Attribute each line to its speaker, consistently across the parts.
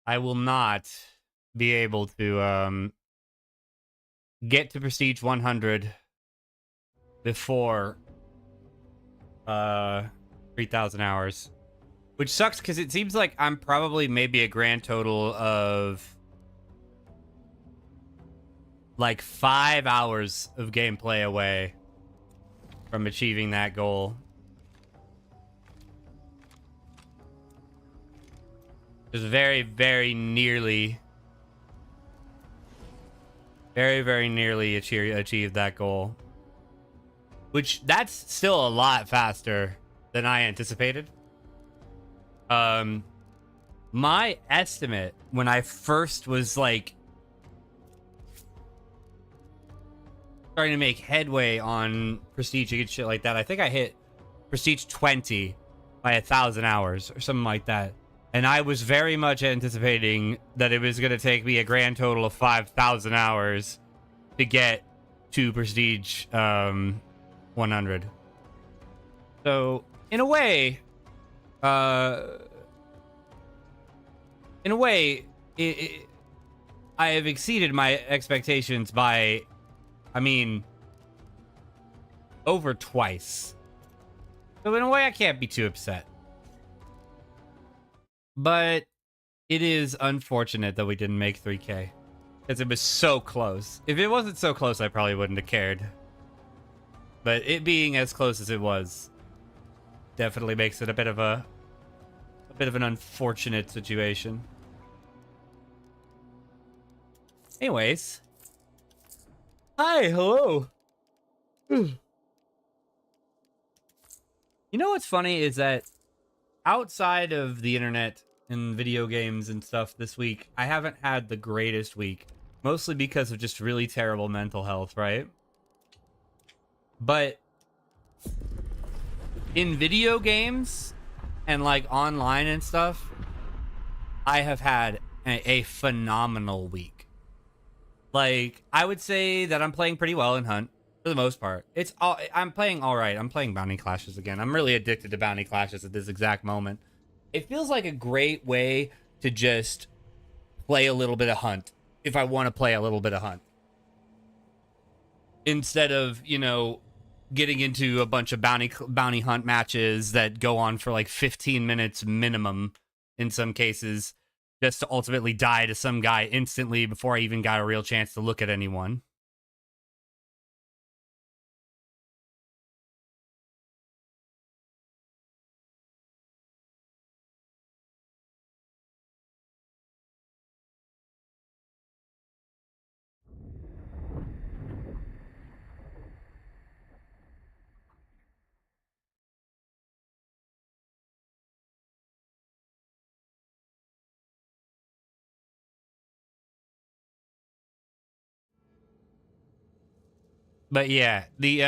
Speaker 1: I will not be able to get to Prestige 100 before 3,000 hours. Which sucks because it seems like I'm probably maybe a grand total of like 5 hours of gameplay away from achieving that goal. Just very, very nearly achieved that goal. Which, that's still a lot faster than I anticipated. My estimate when I first was like starting to make headway on Prestige and shit like that, I think I hit Prestige 20 by 1,000 hours or something like that. And I was very much anticipating that it was going to take me a grand total of 5,000 hours to get to Prestige 100. So, in a way, I have exceeded my expectations by, I mean, over twice. So in a way, I can't be too upset. But it is unfortunate that we didn't make 3K. Because it was so close. If it wasn't so close, I probably wouldn't have cared. But it being as close as it was definitely makes it a bit of an unfortunate situation. Anyways. Hi, hello. You know what's funny is that outside of the internet and video games and stuff this week, I haven't had the greatest week. Mostly because of just really terrible mental health, right? But in video games and like online and stuff, I have had a phenomenal week. Like, I would say that I'm playing pretty well in Hunt for the most part. I'm playing all right. I'm playing Bounty Clashes again. I'm really addicted to Bounty Clashes at this exact moment. It feels like a great way to just play a little bit of Hunt if I want to play a little bit of Hunt. Instead of, you know, getting into a bunch of bounty hunt matches that go on for like 15 minutes minimum in some cases, just to ultimately die to some guy instantly before I even got a real chance to look at anyone. But yeah, the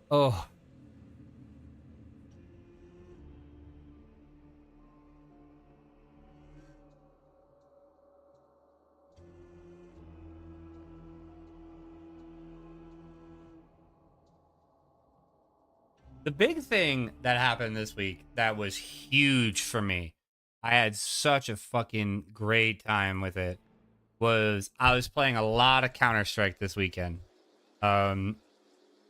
Speaker 1: oh, the big thing that happened this week that was huge for me, I had such a fucking great time with it, was I was playing a lot of Counter-Strike this weekend. Tons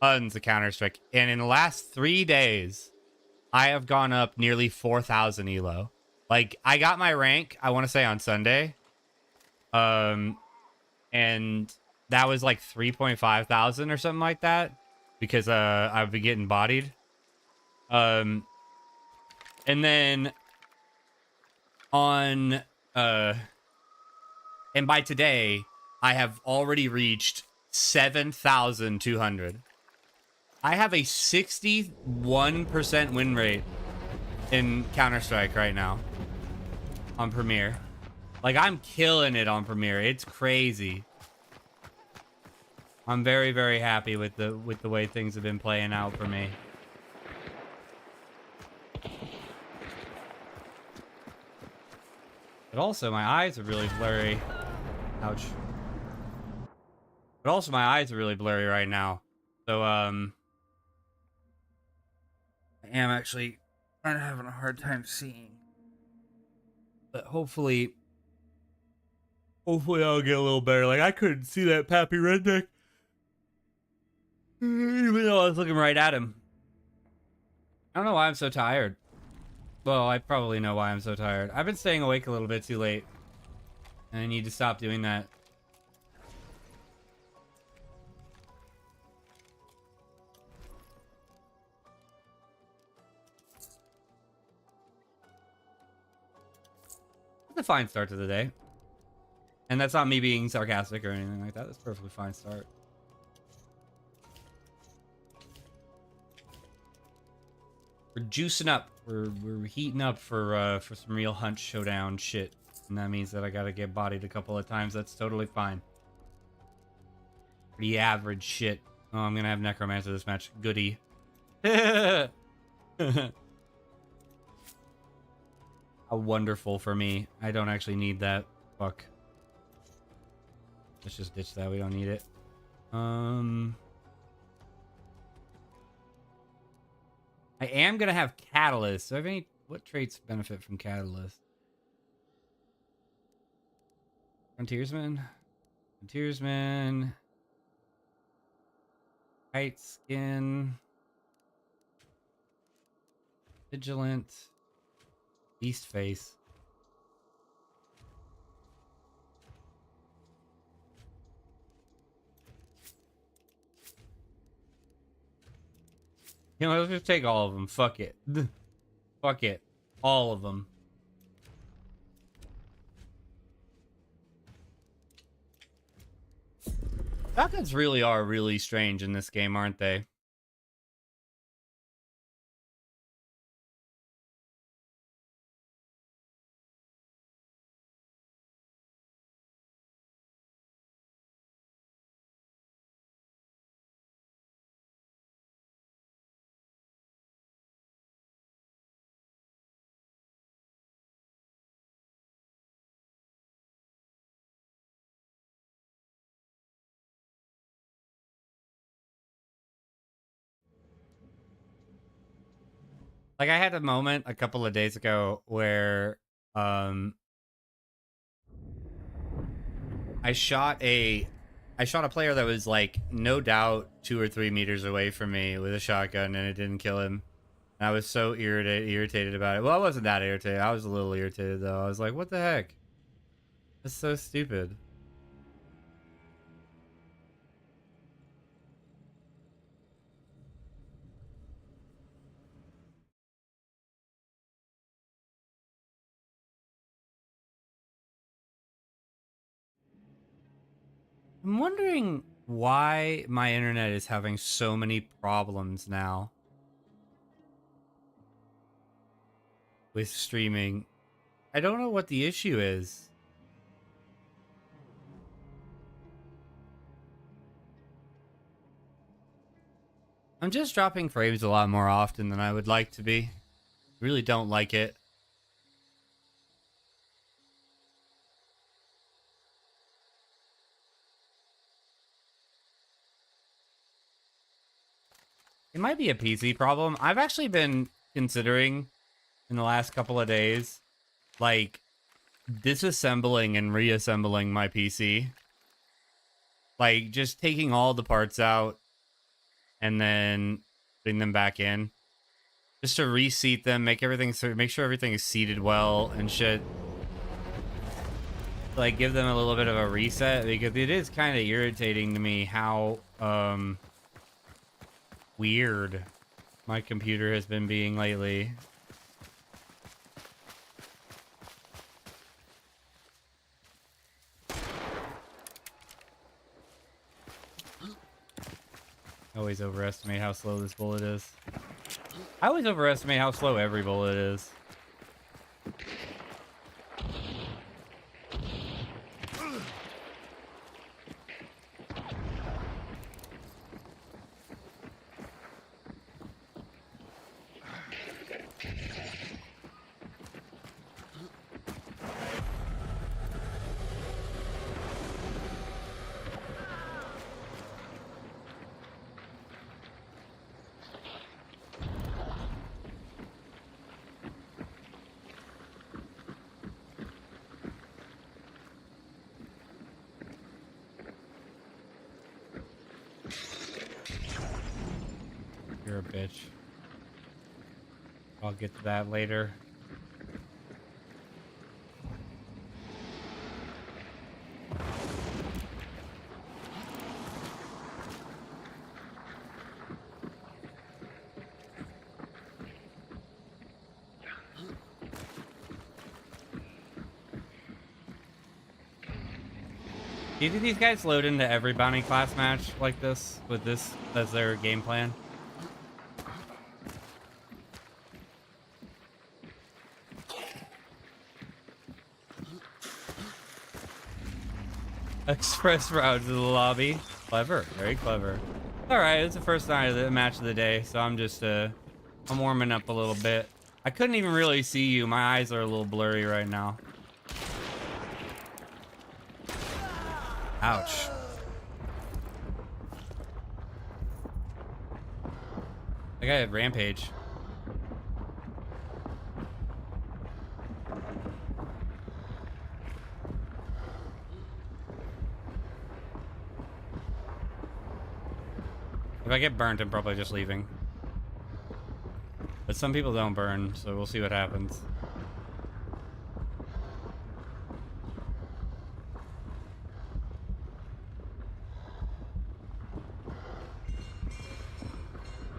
Speaker 1: of Counter-Strike. And in the last 3 days, I have gone up nearly 4,000 elo. Like, I got my rank, I want to say on Sunday. And that was like 3.5 thousand or something like that. Because I've been getting bodied. And then on and by today, I have already reached 7,200. I have a 61% win rate in Counter-Strike right now on Premiere. Like, I'm killing it on Premiere. It's crazy. I'm very, very happy with the way things have been playing out for me. But also, my eyes are really blurry. Ouch. But also, my eyes are really blurry right now. So, I am actually I'm having a hard time seeing. But hopefully I'll get a little better. Like, I couldn't see that Pappy Redneck. Even though I was looking right at him. I don't know why I'm so tired. Well, I probably know why I'm so tired. I've been staying awake a little bit too late. And I need to stop doing that. It's a fine start to the day. And that's not me being sarcastic or anything like that. That's a perfectly fine start. We're juicing up. We're heating up for some real hunt showdown shit. And that means that I gotta get bodied a couple of times. That's totally fine. Pretty average shit. Oh, I'm gonna have Necromancer this match. Goody. How wonderful for me. I don't actually need that. Fuck. Let's just ditch that. We don't need it. I am gonna have Catalyst. So I have any... What traits benefit from Catalyst? Frontiersman. Kite Skin. Vigilant. Beast Face. You know, let's just take all of them. Fuck it. Fuck it. All of them. Falcons really are really strange in this game, aren't they? Like, I had a moment a couple of days ago where I shot a player that was like no doubt 2 or 3 meters away from me with a shotgun, and it didn't kill him. And I was so irritated about it. Well, I wasn't that irritated. I was a little irritated though. I was like, what the heck? That's so stupid. I'm wondering why my internet is having so many problems now with streaming. I don't know what the issue is. I'm just dropping frames a lot more often than I would like to be. Really don't like it. It might be a PC problem. I've actually been considering in the last couple of days, like, disassembling and reassembling my PC. Like, just taking all the parts out and then putting them back in. Just to reseat them, make sure everything is seated well and shit. Like, give them a little bit of a reset, because it is kind of irritating to me how, weird my computer has been being lately. I always overestimate how slow this bullet is. I always overestimate how slow every bullet is. You're a bitch. I'll get to that later. Do these guys load into every bounty class match like this, with this as their game plan? Express route to the lobby. Clever, very clever. All right, it's the first night of the match of the day, so I'm just I'm warming up a little bit. I couldn't even really see you. My eyes are a little blurry right now. Ouch. I got a rampage. If I get burnt, I'm probably just leaving. But some people don't burn, so we'll see what happens.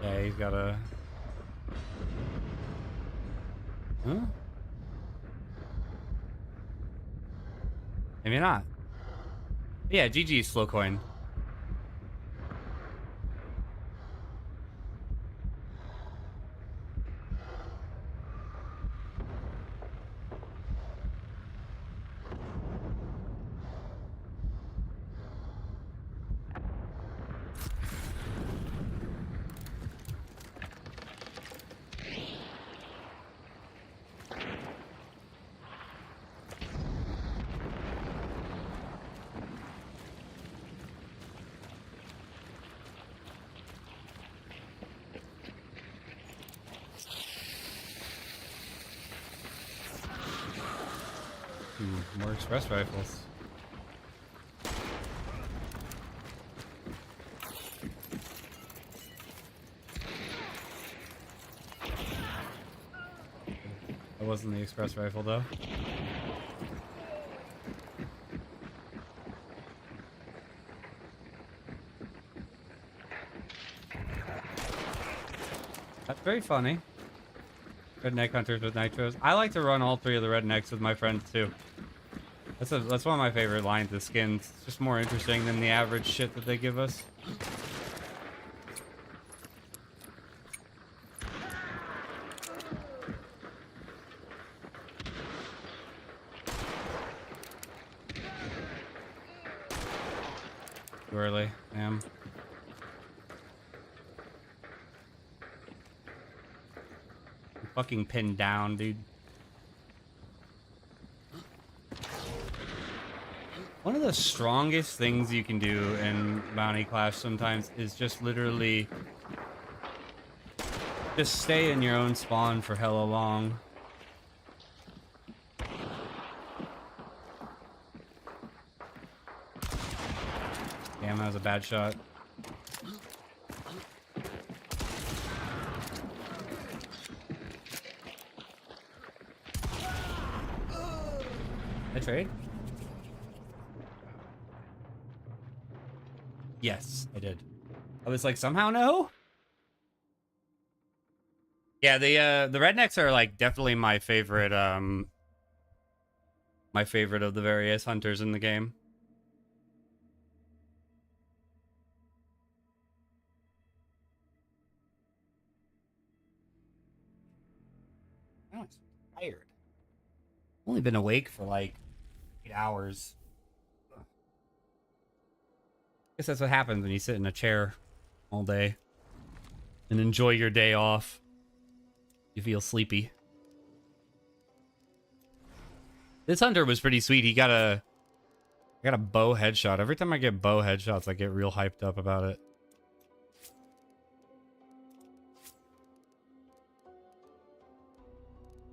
Speaker 1: Yeah, he's got a... Huh? Maybe not. Yeah, GG, slow coin. More express rifles. That wasn't the express rifle though. That's very funny. Redneck hunters with nitros. I like to run all three of the rednecks with my friends too. That's one of my favorite lines of skins. It's just more interesting than the average shit that they give us. Too early, damn. I'm fucking pinned down, dude. One of the strongest things you can do in Bounty Clash sometimes is just literally just stay in your own spawn for hella long. Damn, that was a bad shot. I trade? Yes, I did. I was like, somehow no? Yeah, the rednecks are like definitely my favorite of the various hunters in the game. I'm tired. Only been awake for like 8 hours. Guess that's what happens when you sit in a chair all day and enjoy your day off. You feel sleepy. This hunter was pretty sweet. I got a bow headshot. Every time I get bow headshots, I get real hyped up about it.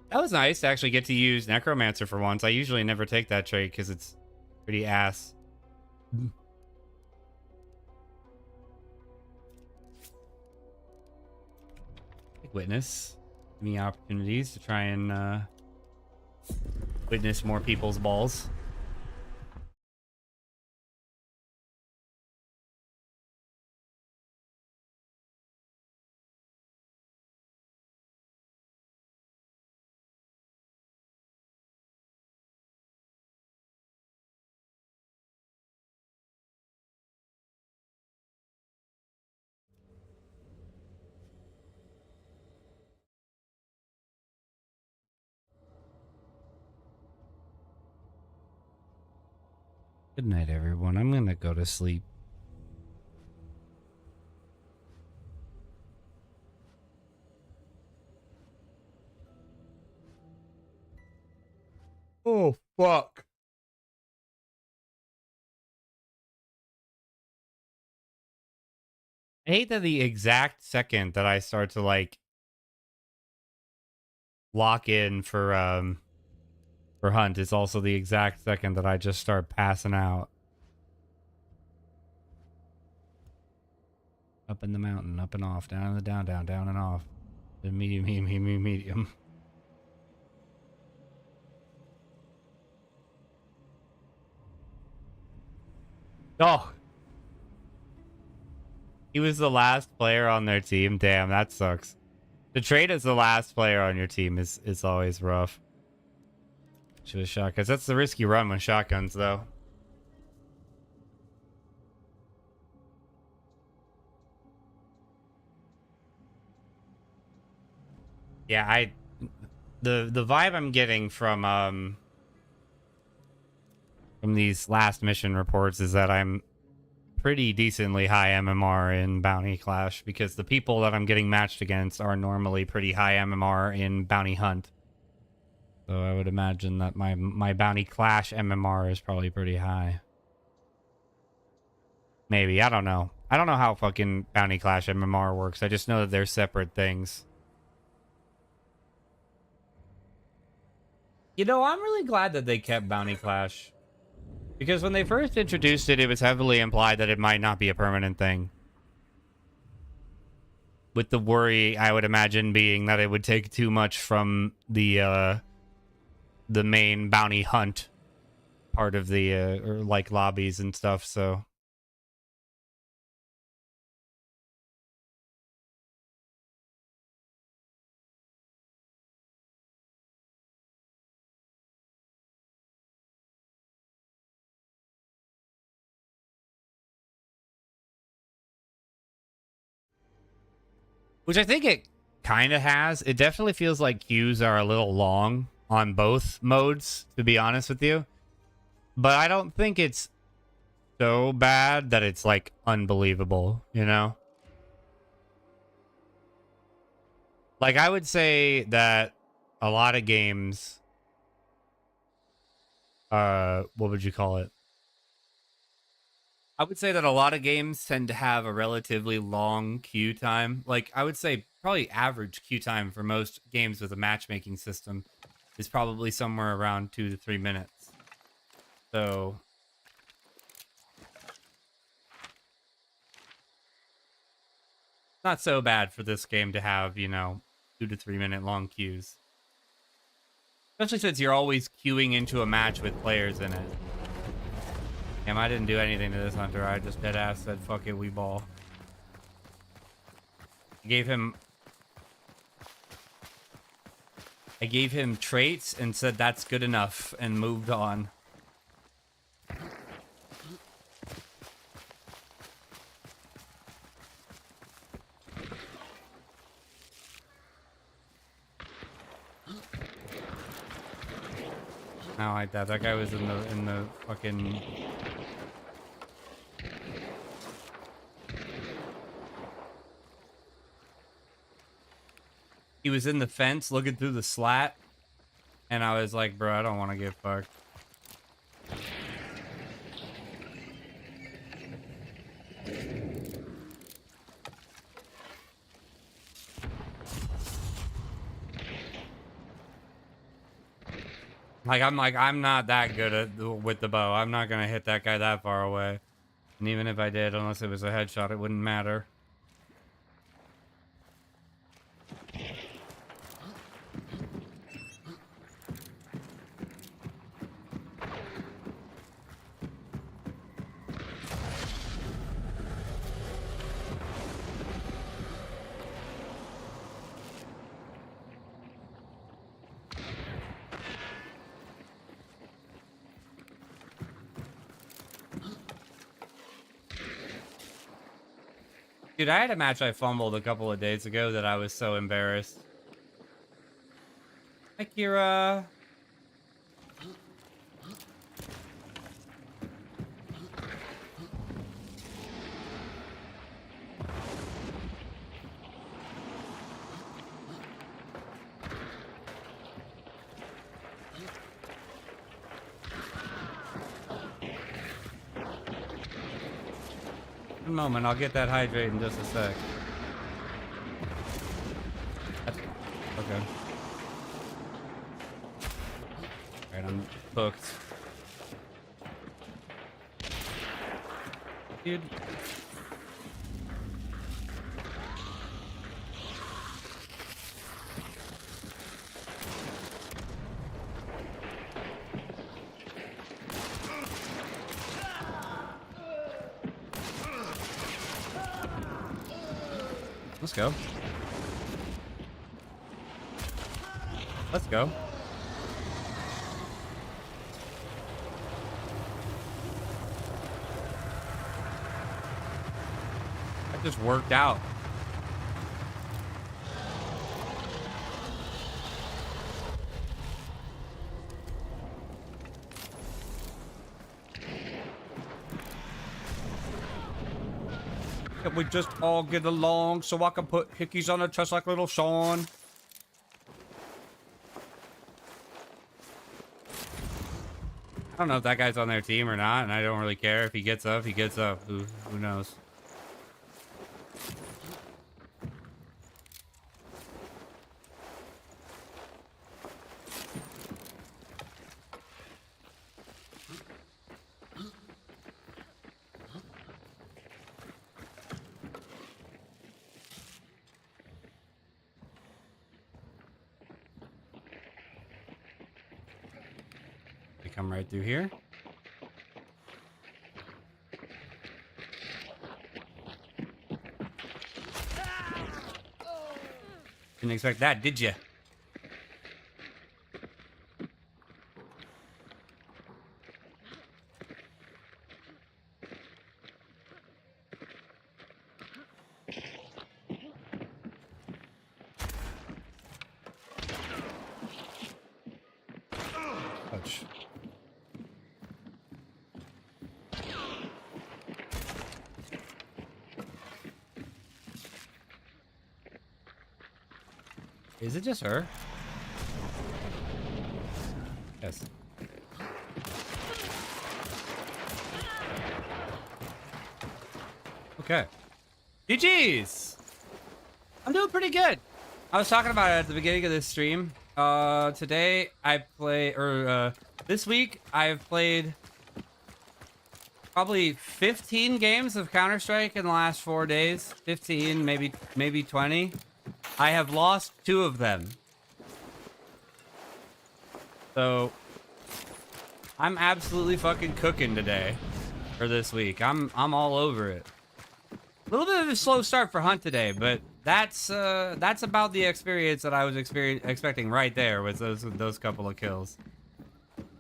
Speaker 1: That was nice to actually get to use Necromancer for once. I usually never take that trait because it's pretty ass. witness. Give me opportunities to try and witness more people's balls. Good night, everyone. I'm gonna go to sleep. Oh, fuck. I hate that the exact second that I start to like lock in for hunt is also the exact second that I just start passing out. Up in the mountain, up and off, down in the down, down, down and off. The medium, medium, medium. Oh, he was the last player on their team. Damn, that sucks. To trade as the last player on your team is always rough. Should have shotguns. That's the risky run with shotguns, though. Yeah, the vibe I'm getting from these last mission reports is that I'm pretty decently high MMR in Bounty Clash because the people that I'm getting matched against are normally pretty high MMR in Bounty Hunt. So I would imagine that my Bounty Clash MMR is probably pretty high. Maybe, I don't know. I don't know how fucking Bounty Clash MMR works. I just know that they're separate things. You know, I'm really glad that they kept Bounty Clash. Because when they first introduced it, it was heavily implied that it might not be a permanent thing. With the worry, I would imagine, being that it would take too much from the main bounty hunt part of the, or like lobbies and stuff, so. Which I think it kind of has. It definitely feels like queues are a little long on both modes, to be honest with you. But I don't think it's so bad that it's like unbelievable, you know? Like I would say that a lot of games, what would you call it? I would say that a lot of games tend to have a relatively long queue time. Like, I would say probably average queue time for most games with a matchmaking system is probably somewhere around 2 to 3 minutes. So, not so bad for this game to have, you know, 2 to 3 minute long queues. Especially since you're always queuing into a match with players in it. Damn, I didn't do anything to this hunter. I just dead ass said, fuck it, we ball. I gave him traits and said that's good enough and moved on. Not like that. That guy was in the fucking. He was in the fence looking through the slat, and I was like, bro, I don't want to get fucked. I'm not that good with the bow. I'm not gonna hit that guy that far away. And even if I did, unless it was a headshot, it wouldn't matter. Dude, I had a match I fumbled a couple of days ago that I was so embarrassed. Hi, Kira. One moment, I'll get that hydrate in just a sec. Okay. Alright, I'm hooked. Dude. Let's go. Let's go. That just worked out. Can we just all get along so I can put hickeys on her chest like little Sean? I don't know if that guy's on their team or not, and I don't really care. If he gets up, he gets up. Who knows? They come right through here. Didn't expect that, did you? Ouch. Is it just her? Yes. Okay. GG's! I'm doing pretty good. I was talking about it at the beginning of this stream. Today I this week I've played probably 15 games of Counter-Strike in the last 4 days. 15, maybe 20. I have lost 2 of them. So I'm absolutely fucking cooking today for this week. I'm all over it. A little bit of a slow start for Hunt today, but that's about the experience that I was expecting right there with those couple of kills.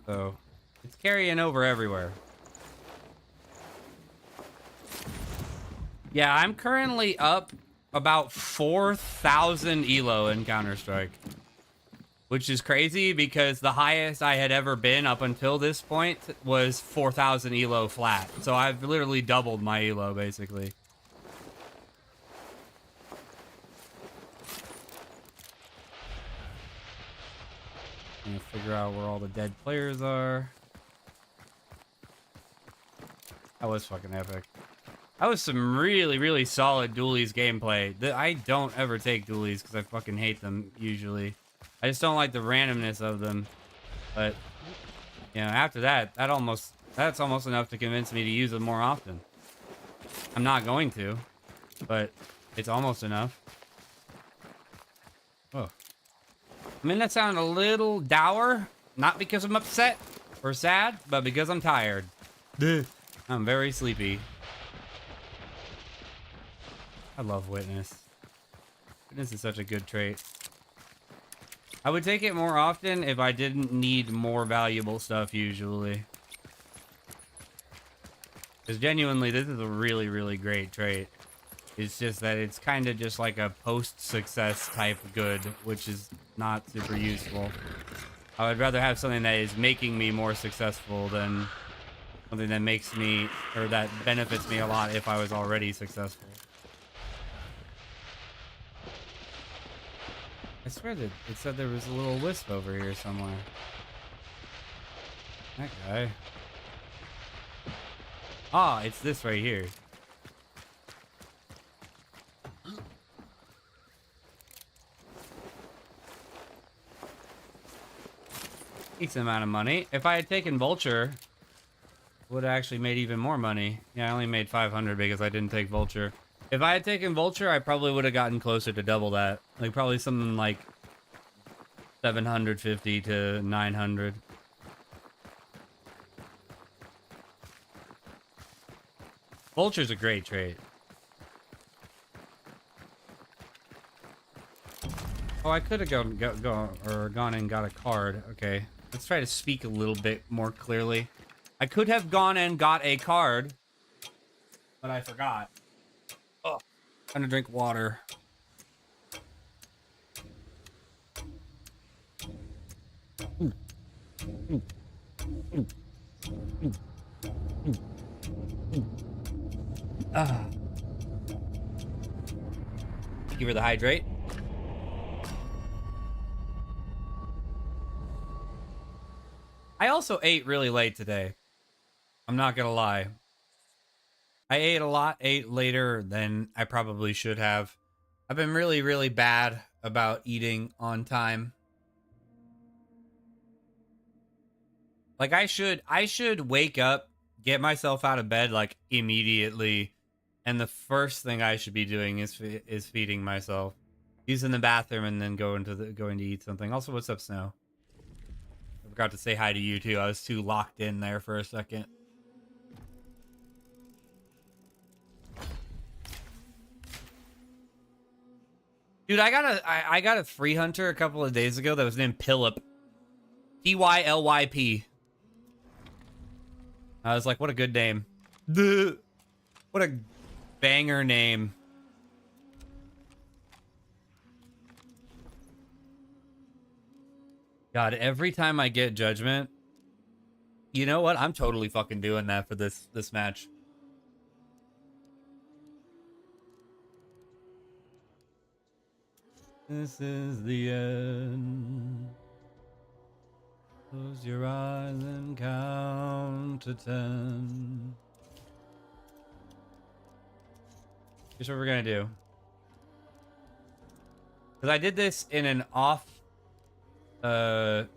Speaker 1: So it's carrying over everywhere. Yeah, I'm currently up about 4,000 elo in Counter-Strike, which is crazy because the highest I had ever been up until this point was 4,000 elo flat. So I've literally doubled my elo basically. I'm gonna figure out where all the dead players are. That was fucking epic. That was some really, really solid dualies gameplay. I don't ever take dualies because I fucking hate them usually. I just don't like the randomness of them. But, you know, after that, that's almost enough to convince me to use them more often. I'm not going to, but it's almost enough. Oh. I mean, that sounded a little dour. Not because I'm upset or sad, but because I'm tired. I'm very sleepy. I love Witness. Witness is such a good trait. I would take it more often if I didn't need more valuable stuff usually. Because genuinely, this is a really, really great trait. It's just that it's kind of just like a post-success type good, which is not super useful. I would rather have something that is making me more successful than something that makes me, or that benefits me a lot if I was already successful. I swear that it said there was a little wisp over here somewhere. That guy. Ah, it's this right here. Decent amount of money. If I had taken Vulture, would have actually made even more money. Yeah, I only made 500 because I didn't take Vulture. If I had taken Vulture, I probably would have gotten closer to double that. Like, probably something like 750 to 900. Vulture's a great trade. Oh, I could have gone and got a card. Okay, let's try to speak a little bit more clearly. I could have gone and got a card, but I forgot. Oh, I'm gonna drink water. Give her the hydrate. I also ate really late today. I'm not gonna lie. I ate a lot, ate later than I probably should have. I've been really, really bad about eating on time. Like I should wake up, get myself out of bed like immediately, and the first thing I should be doing is feeding myself, using the bathroom, and then going to eat something. Also, what's up, Snow? I forgot to say hi to you too. I was too locked in there for a second. Dude, I got a free hunter a couple of days ago that was named Pillip. Pylyp. I was like, what a good name. What a banger name. God, every time I get judgment, you know what? I'm totally fucking doing that for this match. This is the end. Close your eyes and count to 10. Here's what we're gonna do. Because I did this in an off... I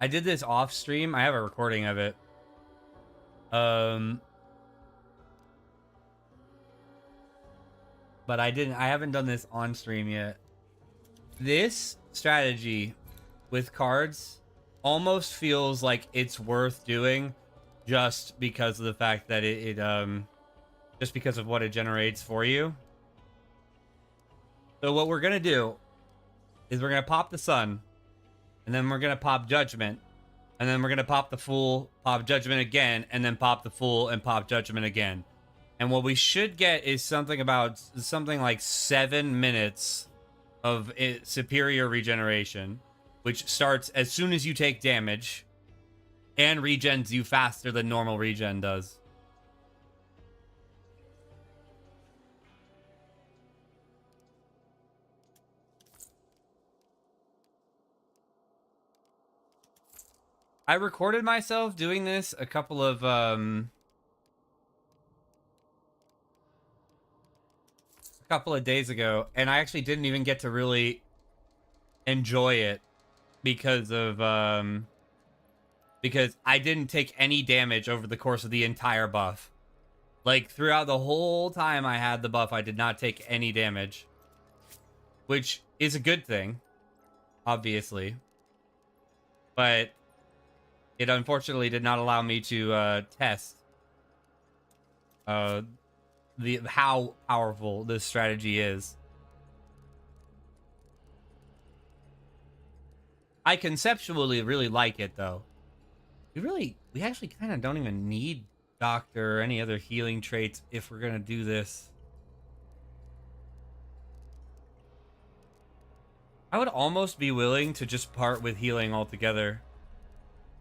Speaker 1: did this off stream. I have a recording of it. But I haven't done this on stream yet. This strategy with cards almost feels like it's worth doing just because of the fact that just because of what it generates for you. So what we're gonna do is we're gonna pop the Sun, and then we're gonna pop Judgment, and then we're gonna pop the Fool, pop Judgment again, and then pop the Fool and pop Judgment again. And what we should get is something like 7 minutes of superior regeneration, which starts as soon as you take damage and regens you faster than normal regen does. I recorded myself doing this a couple of days ago, and I actually didn't even get to really enjoy it because I didn't take any damage over the course of the entire buff. Like, throughout the whole time I had the buff, I did not take any damage, which is a good thing, obviously, but it unfortunately did not allow me to test how powerful this strategy is. I conceptually really like it, though. We actually kind of don't even need doctor or any other healing traits if we're gonna do this. I would almost be willing to just part with healing altogether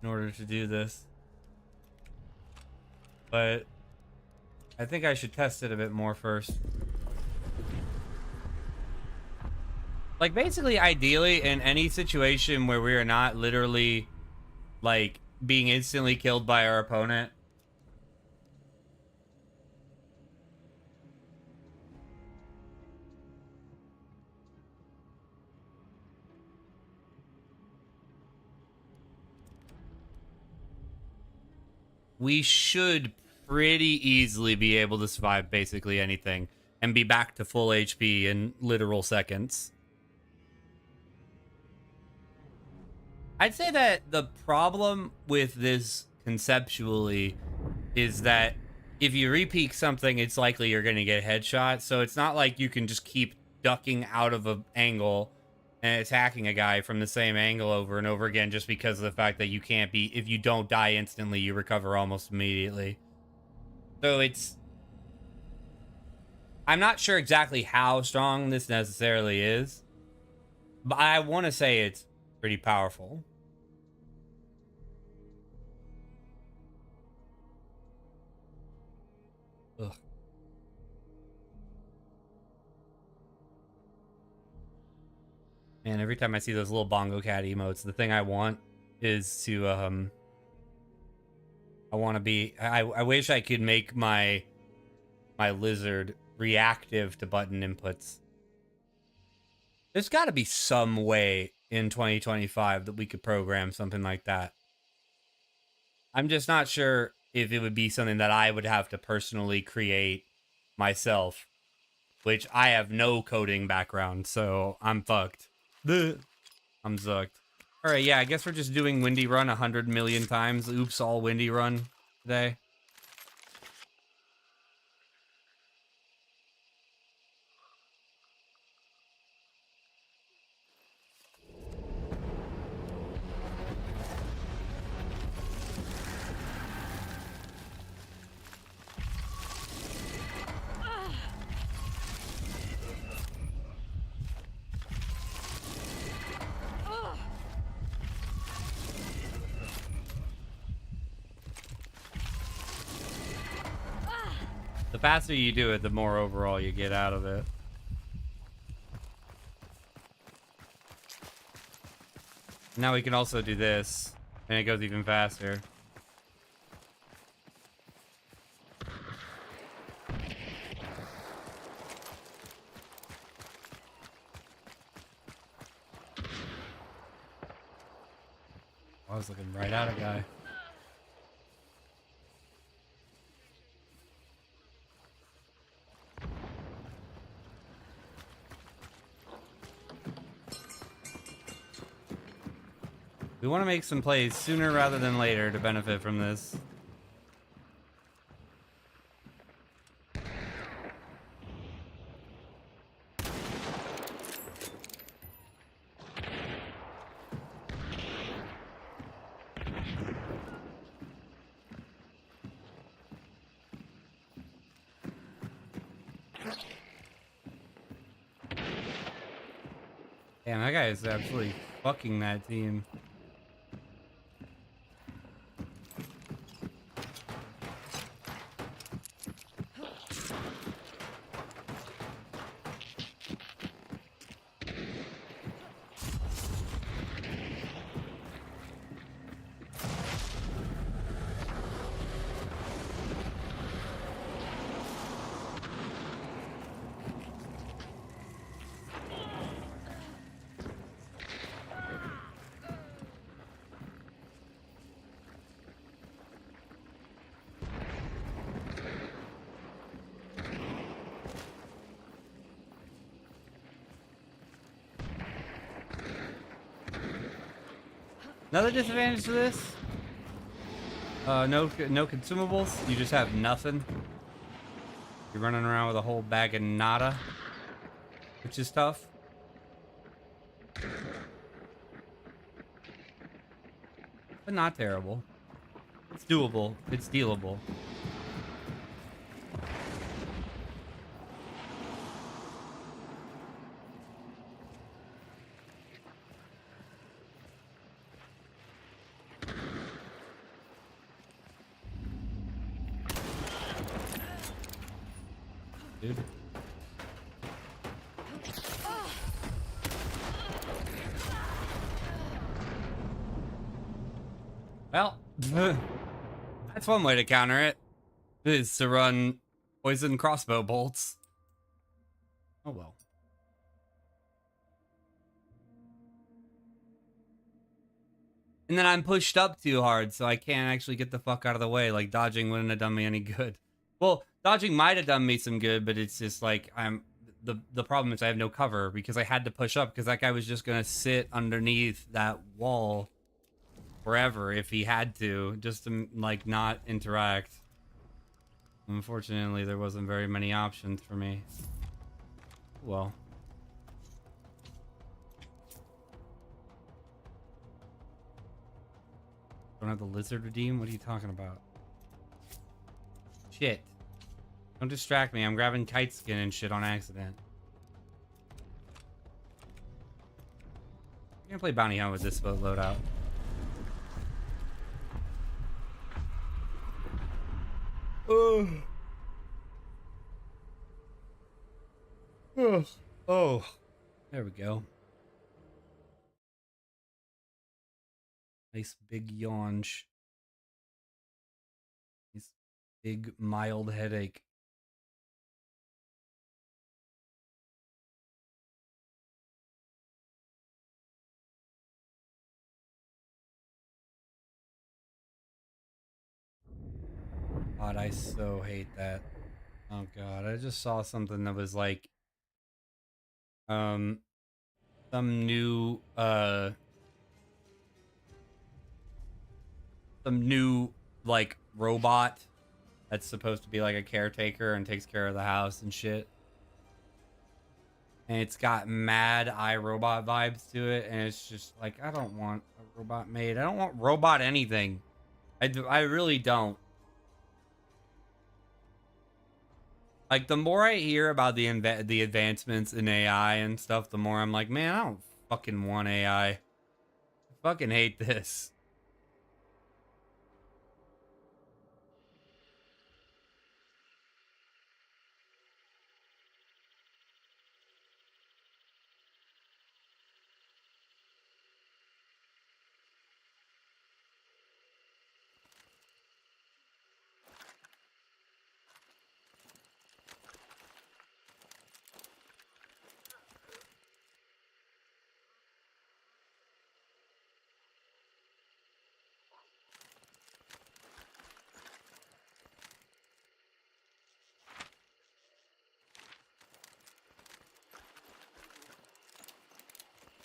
Speaker 1: in order to do this. But I think I should test it a bit more first. Like, basically, ideally, in any situation where we are not literally, like, being instantly killed by our opponent, we should pretty easily be able to survive basically anything and be back to full HP in literal seconds. I'd say that the problem with this conceptually is that if you repeat something, it's likely you're going to get headshot. So it's not like you can just keep ducking out of an angle and attacking a guy from the same angle over and over again just because of the fact that you can't be, if you don't die instantly, you recover almost immediately. So I'm not sure exactly how strong this necessarily is, but I want to say it's pretty powerful. Ugh. Man, every time I see those little bongo cat emotes, the thing I want is to I want to be I wish I could make my lizard reactive to button inputs. There's got to be some way in 2025 that we could program something like that. I'm just not sure if it would be something that I would have to personally create myself, which I have no coding background, so I'm fucked. I'm zucked. All right, yeah, I guess we're just doing Windy Run 100 million times. Oops, all Windy Run today. The faster you do it, the more overall you get out of it. Now we can also do this, and it goes even faster. I was looking right at a guy. We want to make some plays sooner rather than later to benefit from this. Damn, that guy is absolutely fucking that team. Another disadvantage to this? No consumables. You just have nothing. You're running around with a whole bag of nada, which is tough. But not terrible. It's doable. It's dealable. dude. Well, that's one way to counter it, is to run poison crossbow bolts. Oh well. And then I'm pushed up too hard, so I can't actually get the fuck out of the way. Like, dodging wouldn't have done me any good. Well, dodging might have done me some good, but it's just like, the problem is I have no cover because I had to push up because that guy was just gonna sit underneath that wall forever if he had to, just to, like, not interact. Unfortunately, there wasn't very many options for me. Well. Don't have the lizard redeem? What are you talking about? Shit. Don't distract me. I'm grabbing kite skin and shit on accident. I'm gonna play bounty hunt with this boat loadout. Oh. Oh. Oh. There we go. Nice big yawnch. Nice big mild headache. God, I so hate that. Oh god, I just saw something that was like some new like robot that's supposed to be like a caretaker and takes care of the house and shit. And it's got mad iRobot vibes to it, and it's just like, I don't want a robot made. I don't want robot anything. I really don't. Like, the more I hear about the advancements in AI and stuff, the more I'm like, man, I don't fucking want AI. I fucking hate this.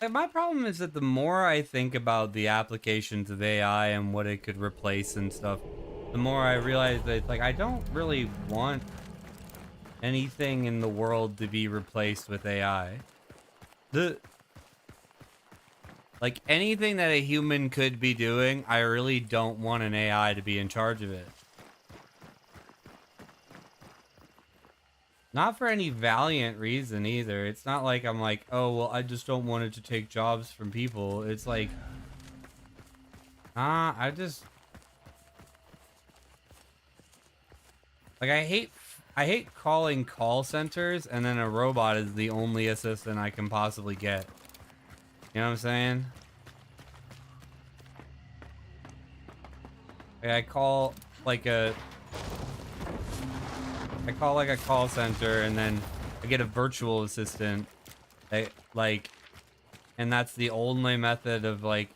Speaker 1: Like, my problem is that the more I think about the applications of AI and what it could replace and stuff, the more I realize that it's like, I don't really want anything in the world to be replaced with AI. Like, anything that a human could be doing, I really don't want an AI to be in charge of it. Not for any valiant reason either. It's not like I'm like, oh, well, I just don't want it to take jobs from people. It's like, nah, I just... Like, I hate calling call centers and then a robot is the only assistant I can possibly get. You know what I'm saying? Like, I call like a call center and then I get a virtual assistant. And that's the only method of like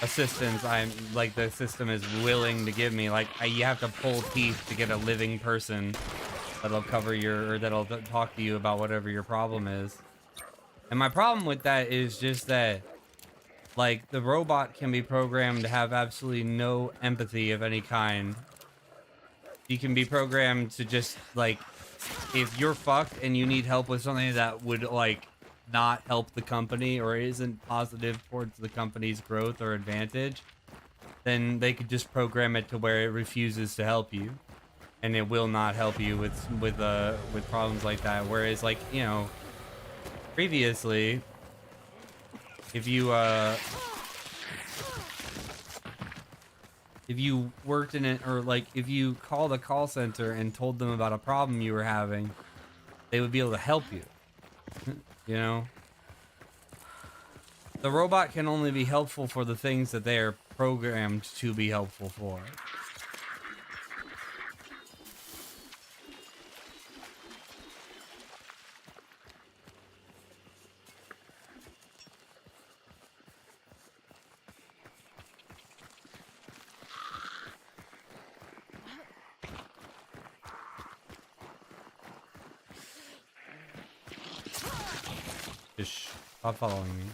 Speaker 1: assistance I'm like the system is willing to give me. Like, you have to pull teeth to get a living person that'll cover your, or that'll talk to you about whatever your problem is. And my problem with that is just that, like, the robot can be programmed to have absolutely no empathy of any kind. You can be programmed to just, like, if you're fucked and you need help with something that would, like, not help the company or isn't positive towards the company's growth or advantage, then they could just program it to where it refuses to help you. And it will not help you with problems like that. Whereas, like, you know, previously, if you if you worked in it, or like if you called a call center and told them about a problem you were having, they would be able to help you. You know? The robot can only be helpful for the things that they are programmed to be helpful for. Just stop following me.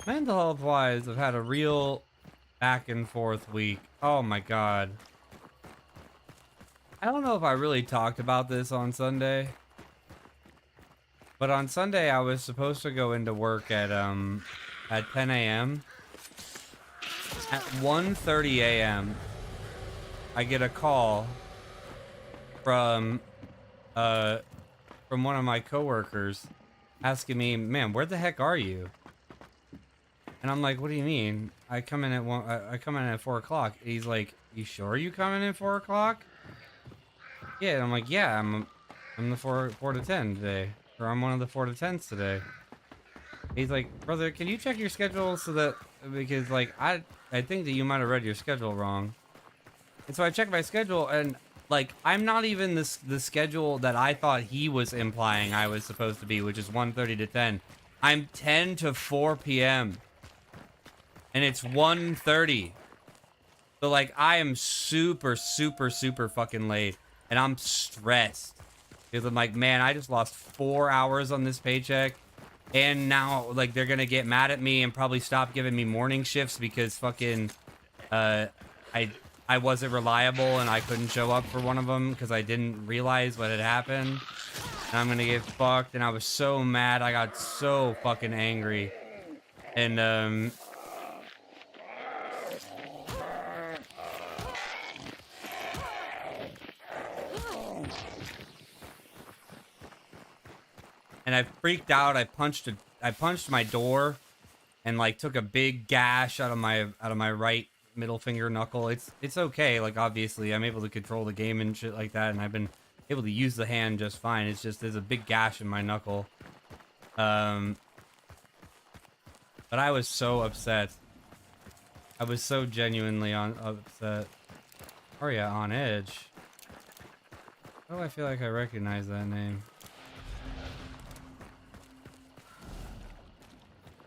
Speaker 1: Mental health wise, I've had a real back and forth week. Oh my god. I don't know if I really talked about this on Sunday. But on Sunday I was supposed to go into work at 10 a.m. At 1:30 a.m. I get a call from one of my coworkers asking me, "Man, where the heck are you?" And I'm like, "What do you mean? I come in at I come in at 4 o'clock." He's like, "You sure you coming in at 4 o'clock?" Yeah, and I'm like, "Yeah, I'm the 4 to 10 today, or I'm one of the 4 to 10s today." He's like, "Brother, can you check your schedule so that, because like I think that you might have read your schedule wrong." And so I checked my schedule, and like I'm not even the schedule that I thought he was implying I was supposed to be, which is 1:30 to 10. I'm 10 to 4 p.m. and it's 1:30. So like I am super fucking late, and I'm stressed because I'm like, man, I just lost 4 hours on this paycheck, and now like they're gonna get mad at me and probably stop giving me morning shifts because fucking I wasn't reliable and I couldn't show up for one of them because I didn't realize what had happened, and I'm gonna get fucked. And I was so mad, I got so fucking angry, and I freaked out. I punched my door and like took a big gash out of my right middle finger knuckle. It's okay. Like obviously I'm able to control the game and shit like that, and I've been able to use the hand just fine. It's just there's a big gash in my knuckle. But I was so upset. I was so genuinely upset. Oh yeah, on edge. Oh, I feel like I recognize that name.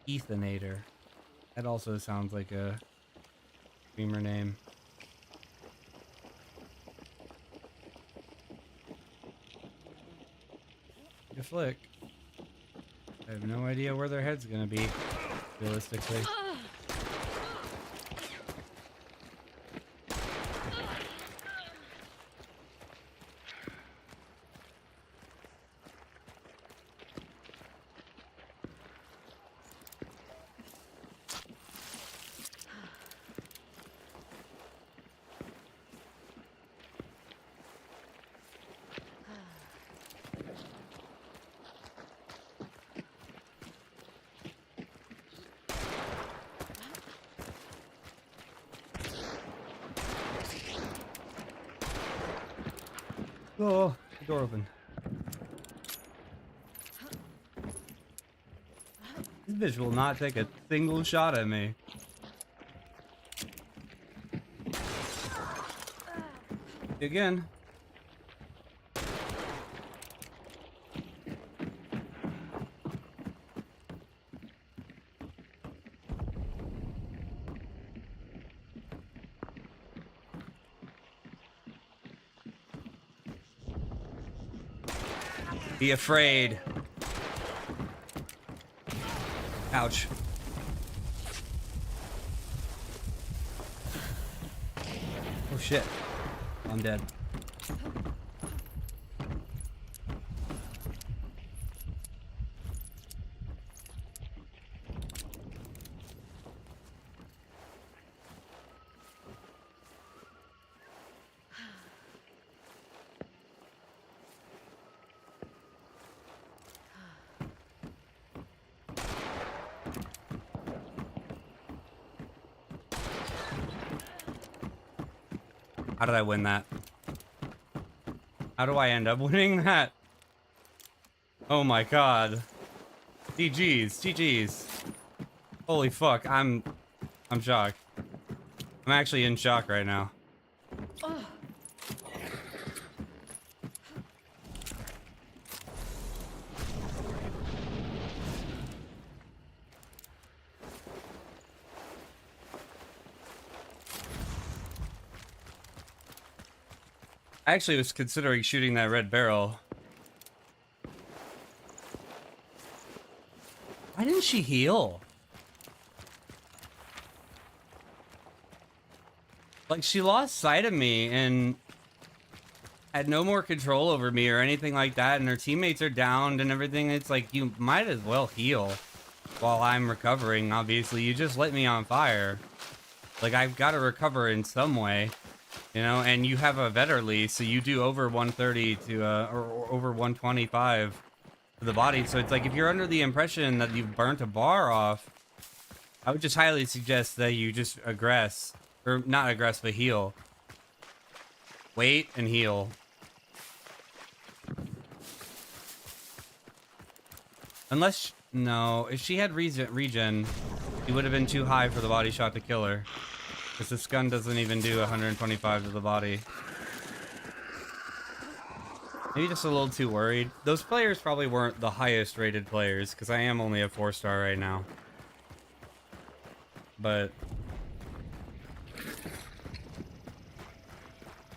Speaker 1: Ethanator. That also sounds like a streamer name. Take a flick. I have no idea where their head's gonna be, realistically. Oh, the door open. This bitch will not take a single shot at me. Again. Be afraid. Ouch. Oh shit. I'm dead. How did I win that? How do I end up winning that? Oh my god. GG's, GG's. Holy fuck, I'm shocked. I'm actually in shock right now. I actually was considering shooting that red barrel. Why didn't she heal? Like, she lost sight of me and had no more control over me or anything like that, and her teammates are downed and everything. It's like, you might as well heal while I'm recovering, obviously. You just lit me on fire. Like, I've got to recover in some way. You know, and you have a Vetterly, so you do over 130 to, or over 125 to the body. So it's like, if you're under the impression that you've burnt a bar off, I would just highly suggest that you just aggress. Or not aggress, but heal. Wait and heal. Unless, no, if she had regen, she would have been too high for the body shot to kill her. Because this gun doesn't even do 125 to the body. Maybe just a little too worried. Those players probably weren't the highest rated players, because I am only a 4-star right now. But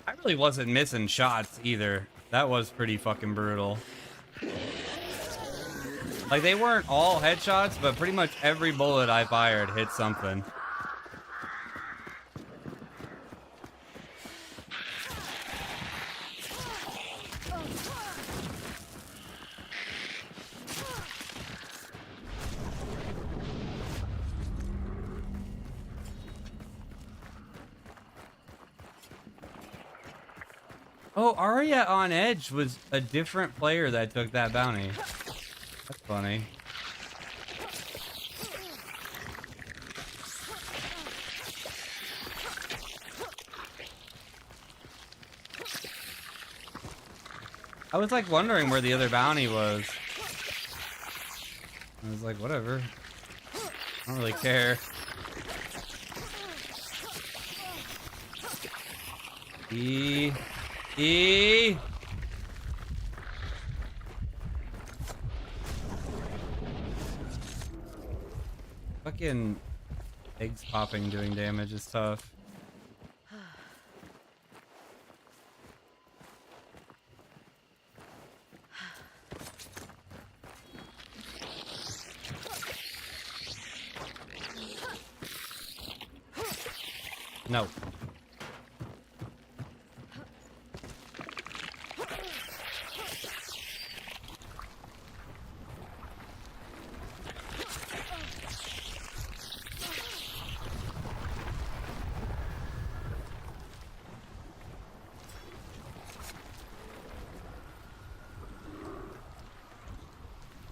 Speaker 1: I really wasn't missing shots either. That was pretty fucking brutal. Like, they weren't all headshots, but pretty much every bullet I fired hit something. Oh, Arya on Edge was a different player that took that bounty. That's funny. I was like wondering where the other bounty was. I was like, whatever. I don't really care. Fucking eggs popping doing damage is tough. No.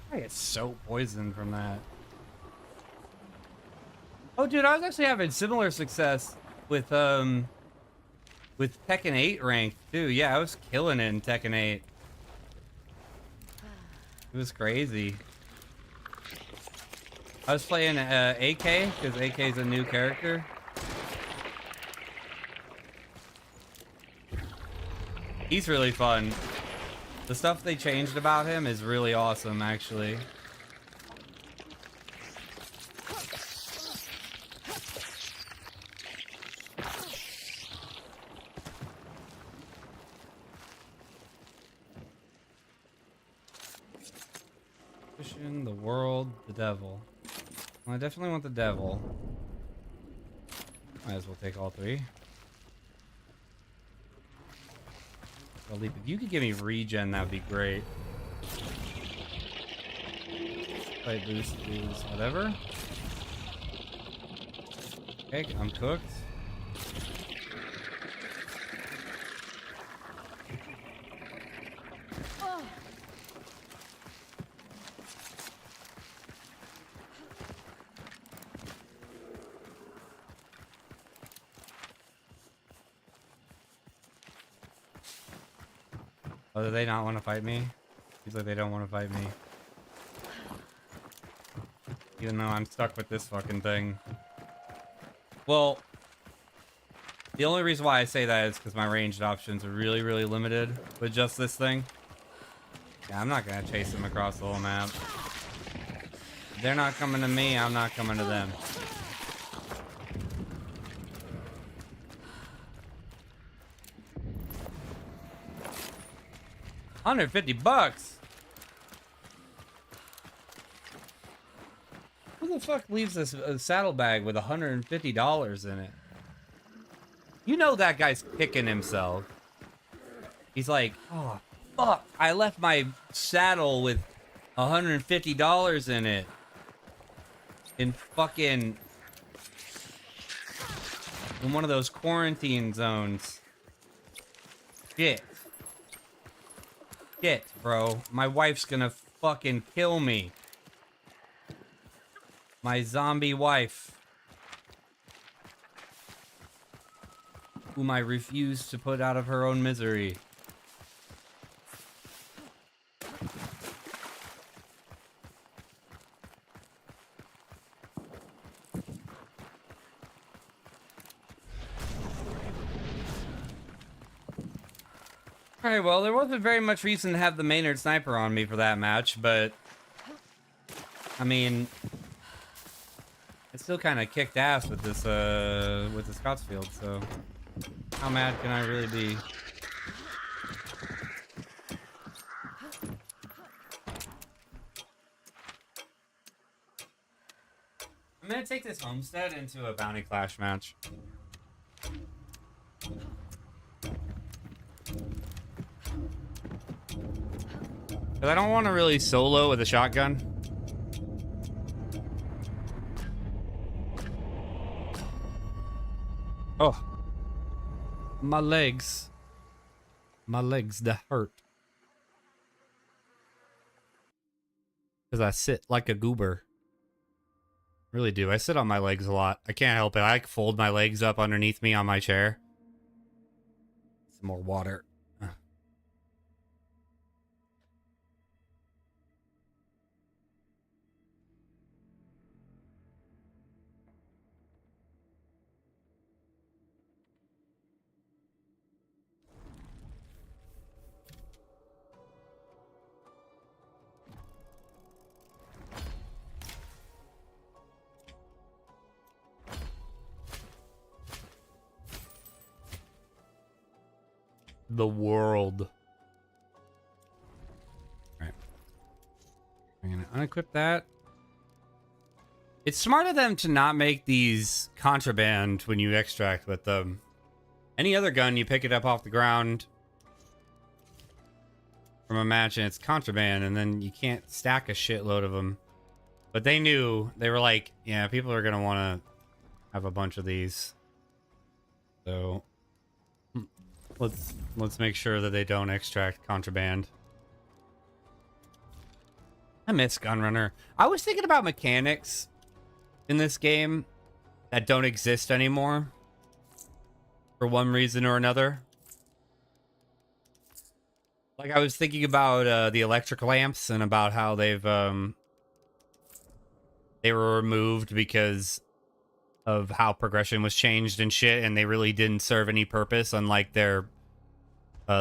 Speaker 1: I get so poisoned from that. Oh, dude, I was actually having similar success with Tekken 8 ranked too. Yeah, I was killing it in Tekken 8. It was crazy. I was playing AK because AK is a new character. He's really fun. The stuff they changed about him is really awesome, actually. Pushing the world, the devil. Well, I definitely want the devil. Might as well take all three. I'll leap. If you could give me regen, that would be great. Fight boost is whatever. Okay, I'm cooked. Oh, do they not want to fight me? Seems like they don't want to fight me. Even though I'm stuck with this fucking thing. Well, the only reason why I say that is because my ranged options are really, really limited with just this thing. Yeah, I'm not going to chase them across the whole map. If they're not coming to me, I'm not coming to them. $150. Who the fuck leaves this saddlebag with $150 in it? You know that guy's kicking himself. He's like, oh, fuck. I left my saddle with $150 in it. In one of those quarantine zones. Shit. Shit, bro. My wife's gonna fucking kill me. My zombie wife. Whom I refuse to put out of her own misery. Alright, well, there wasn't very much reason to have the Maynard sniper on me for that match, but I mean, it still kind of kicked ass with this Scottsfield, so how mad can I really be? I'm gonna take this homestead into a bounty clash match. Because I don't want to really solo with a shotgun. Oh. My legs. My legs, that hurt. Because I sit like a goober. Really do. I sit on my legs a lot. I can't help it. I fold my legs up underneath me on my chair. Some more water. The world. All right. I'm gonna unequip that. It's smart of them to not make these contraband when you extract with them. Any other gun, you pick it up off the ground from a match and it's contraband, and then you can't stack a shitload of them. But they knew. They were like, yeah, people are gonna want to have a bunch of these. So let's make sure that they don't extract contraband. I miss Gunrunner. I was thinking about mechanics in this game that don't exist anymore for one reason or another. Like, I was thinking about the electric lamps and about how they were removed because of how progression was changed and shit, and they really didn't serve any purpose, unlike their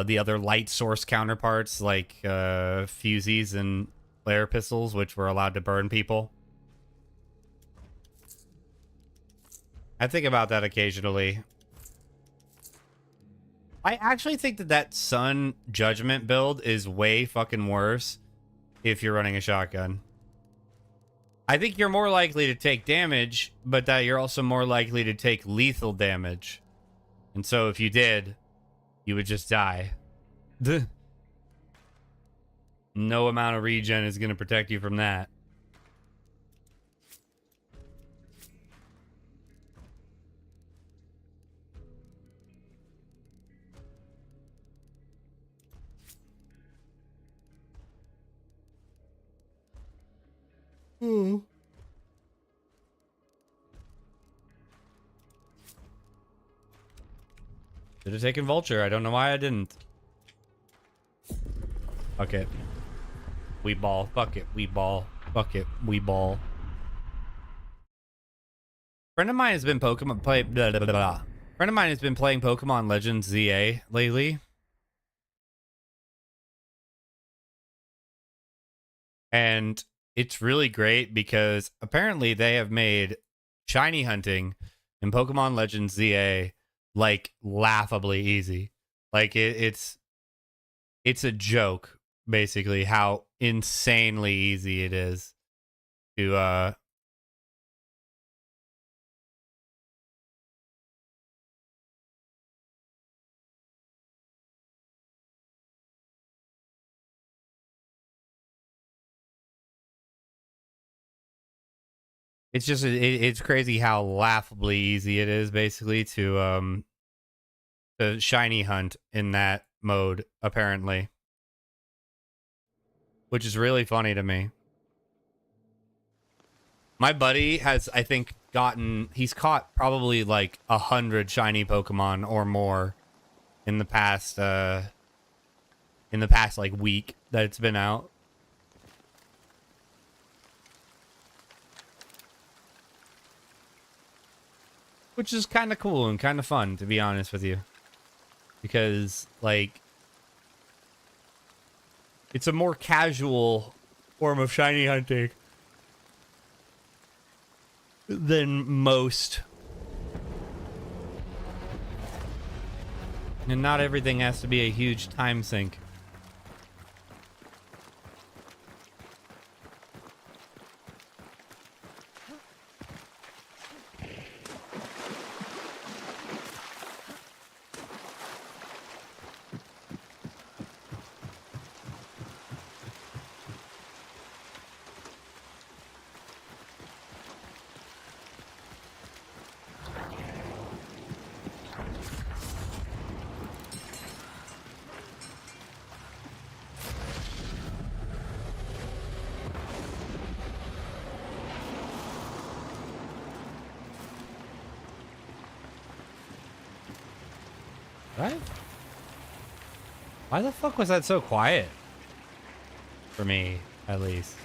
Speaker 1: the other light source counterparts like fusees and flare pistols, which were allowed to burn people. I think about that occasionally. I actually think that Sun Judgment build is way fucking worse if you're running a shotgun. I think you're more likely to take damage, but that you're also more likely to take lethal damage. And so if you did, you would just die. Duh. No amount of regen is going to protect you from that. Hmm. Should have taken Vulture. I don't know why I didn't. Fuck it. We ball. Fuck it. We ball. Fuck it. We ball. Friend of mine has been Pokemon play. Blah, blah, blah, blah. Friend of mine has been playing Pokemon Legends ZA lately, and it's really great because apparently they have made shiny hunting in Pokemon Legends ZA like laughably easy. Like it's a joke basically how insanely easy it is to it's just it's crazy how laughably easy it is basically to shiny hunt in that mode apparently, which is really funny to me. My buddy has, I think, he's caught probably like 100 shiny Pokemon or more in the past like week that it's been out. Which is kind of cool and kind of fun, to be honest with you. Because, like, it's a more casual form of shiny hunting than most. And not everything has to be a huge time sink. Right? Why the fuck was that so quiet? For me, at least.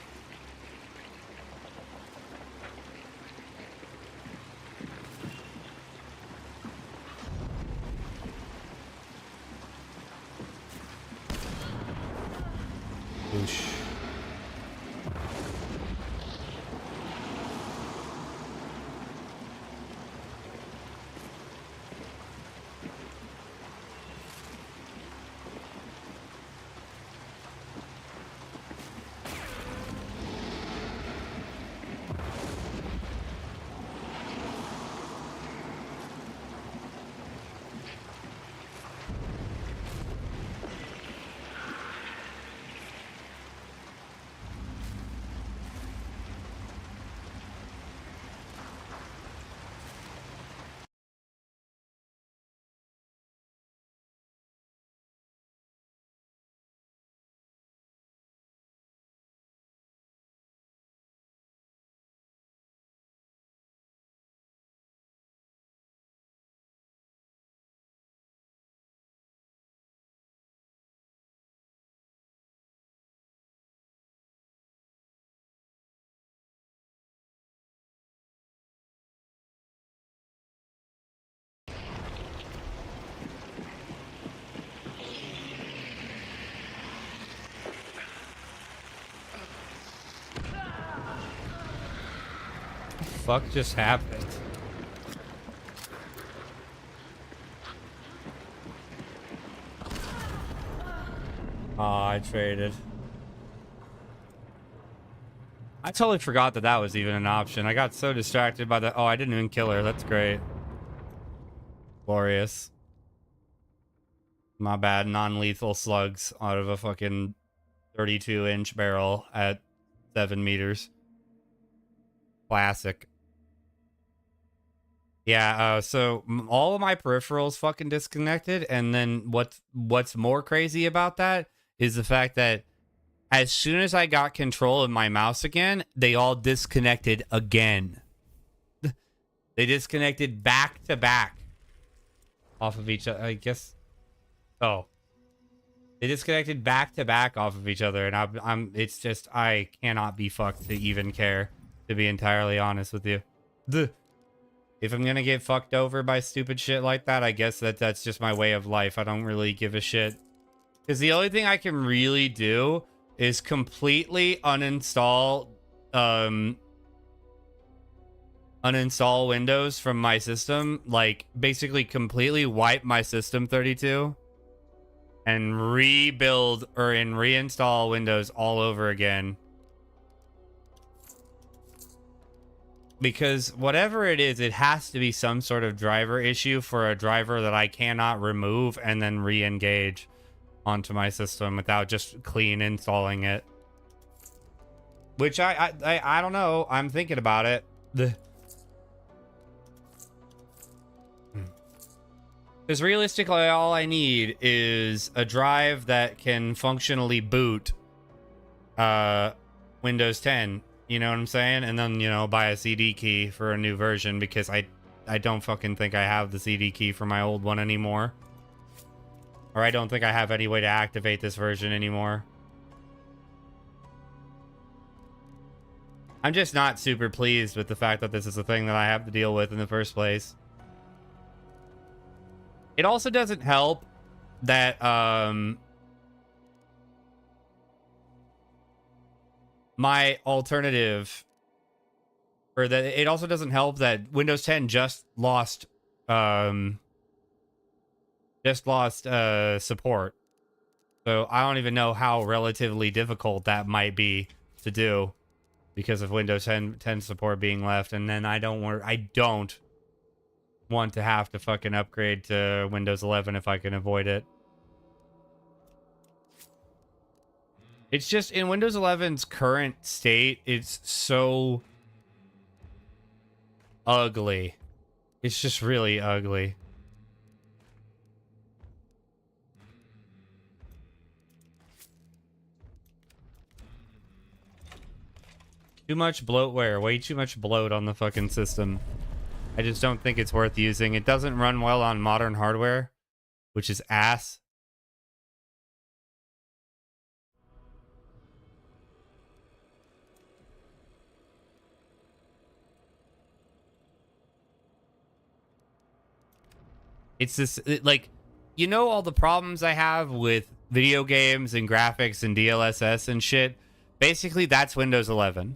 Speaker 1: Oosh. Fuck just happened? Oh, I traded. I totally forgot that that was even an option. I got so distracted by the... Oh, I didn't even kill her. That's great. Glorious. My bad. Non-lethal slugs out of a fucking 32-inch barrel at 7 meters. Classic. Yeah, so all of my peripherals fucking disconnected, and then what's more crazy about that is the fact that as soon as I got control of my mouse again, they all disconnected again. They disconnected back to back off of each other, I guess. Oh. They disconnected back to back off of each other, and it's just, I cannot be fucked to even care, to be entirely honest with you. If I'm gonna get fucked over by stupid shit like that, I guess that's just my way of life. I don't really give a shit. Because the only thing I can really do is completely uninstall Windows from my system. Like, basically completely wipe my system 32 and rebuild or reinstall Windows all over again. Because whatever it is, it has to be some sort of driver issue for a driver that I cannot remove and then re-engage onto my system without just clean installing it. Which I don't know. I'm thinking about it. Because realistically, all I need is a drive that can functionally boot Windows 10. You know what I'm saying? And then, you know, buy a CD key for a new version, because I don't fucking think I have the CD key for my old one anymore. Or I don't think I have any way to activate this version anymore. I'm just not super pleased with the fact that this is a thing that I have to deal with in the first place. It also doesn't help that my alternative, or that it also doesn't help that Windows 10 just lost support. So I don't even know how relatively difficult that might be to do because of Windows 10 support being left. And then I don't want to have to fucking upgrade to Windows 11 if I can avoid it. It's just in Windows 11's current state, it's so ugly. It's just really ugly. Too much bloatware. Way too much bloat on the fucking system. I just don't think it's worth using. It doesn't run well on modern hardware, which is ass. It's this, like, you know, all the problems I have with video games and graphics and DLSS and shit. Basically, that's Windows 11.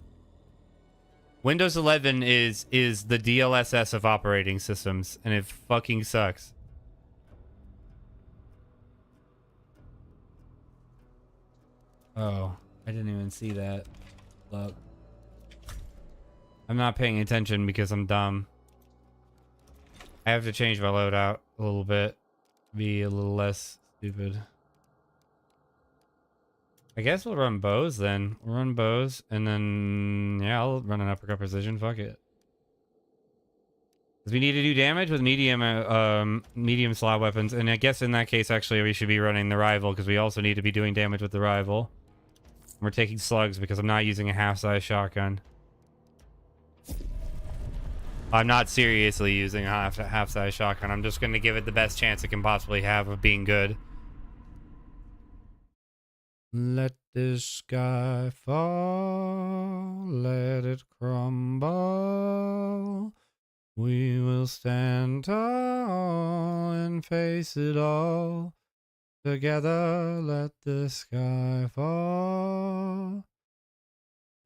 Speaker 1: Windows 11 is the DLSS of operating systems, and it fucking sucks. Oh, I didn't even see that. Look. I'm not paying attention because I'm dumb. I have to change my loadout a little bit. Be a little less stupid. I guess we'll run bows then. We'll run bows, and then, yeah, I'll run an uppercut precision. Fuck it. Because we need to do damage with medium slot weapons, and I guess in that case, actually, we should be running the rival, because we also need to be doing damage with the rival. We're taking slugs because I'm not using a half-size shotgun. I'm not seriously using a half-size shotgun. I'm just going to give it the best chance it can possibly have of being good. Let this sky fall, let it crumble. We will stand tall and face it all. Together, let the sky fall.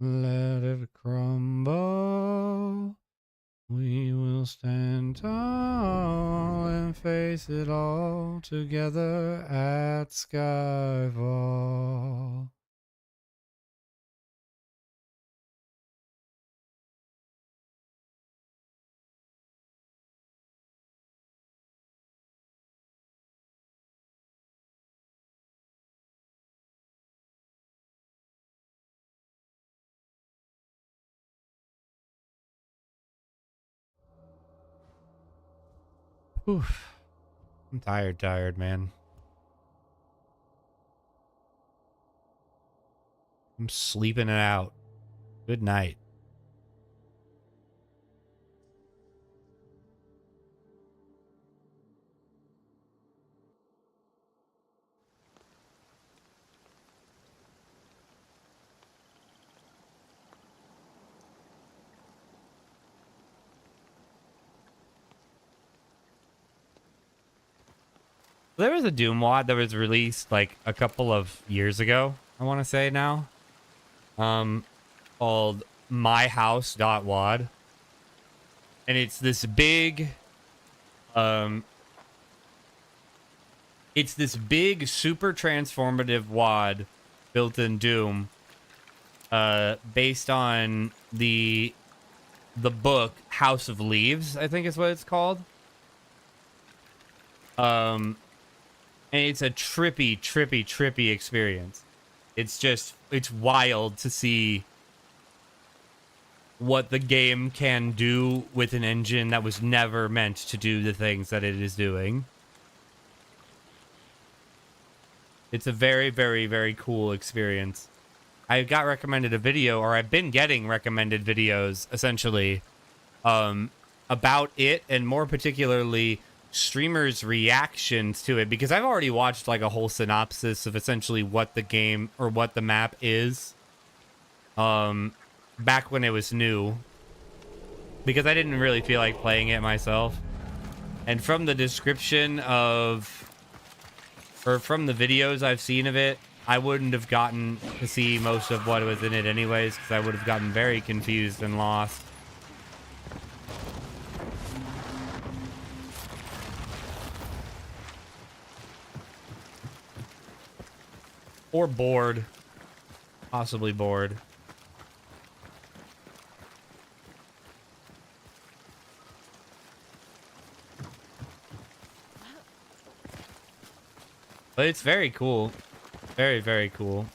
Speaker 1: Let it crumble. We will stand tall and face it all together at Skyfall. Oof. I'm tired, man. I'm sleeping it out. Good night. There was a Doom WOD that was released like a couple of years ago, I want to say now. Called myhouse.wad. And it's this big super transformative WOD built in Doom, based on the book House of Leaves, I think is what it's called. And it's a trippy experience. It's wild to see what the game can do with an engine that was never meant to do the things that it is doing. It's a very, very, very cool experience. I got recommended a video, or I've been getting recommended videos, essentially, about it, and more particularly streamers' reactions to it, because I've already watched like a whole synopsis of essentially what the game or what the map is, back when it was new, because I didn't really feel like playing it myself. And from the description of, or from the videos I've seen of it, I wouldn't have gotten to see most of what was in it anyways, because I would have gotten very confused and lost. Or bored. Possibly bored. But it's very cool. Very, very cool.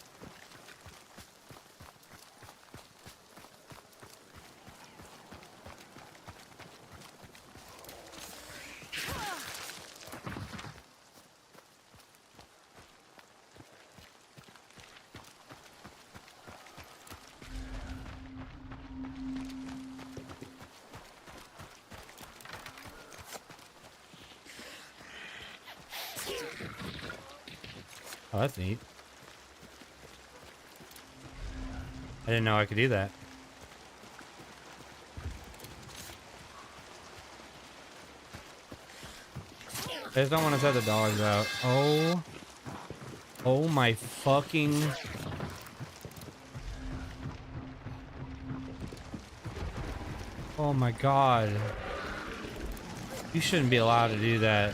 Speaker 1: Oh, that's neat. I didn't know I could do that. I just don't want to set the dogs out. Oh. Oh my fucking... Oh my god. You shouldn't be allowed to do that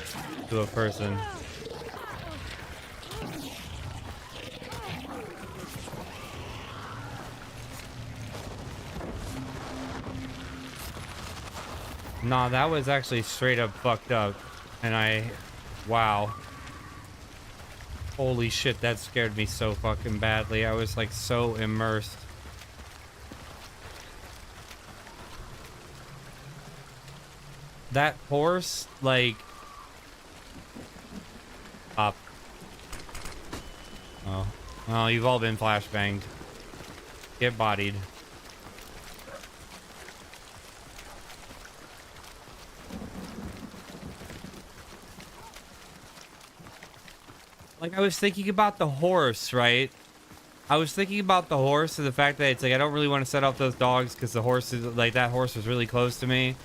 Speaker 1: to a person. Nah, that was actually straight up fucked up. And wow. Holy shit, that scared me so fucking badly. I was like so immersed. That horse, like... Up. Oh. Oh, you've all been flashbanged. Get bodied. Like, I was thinking about the horse, right? I was thinking about the horse and the fact that it's like, I don't really want to set off those dogs because the horse is, like, that horse was really close to me.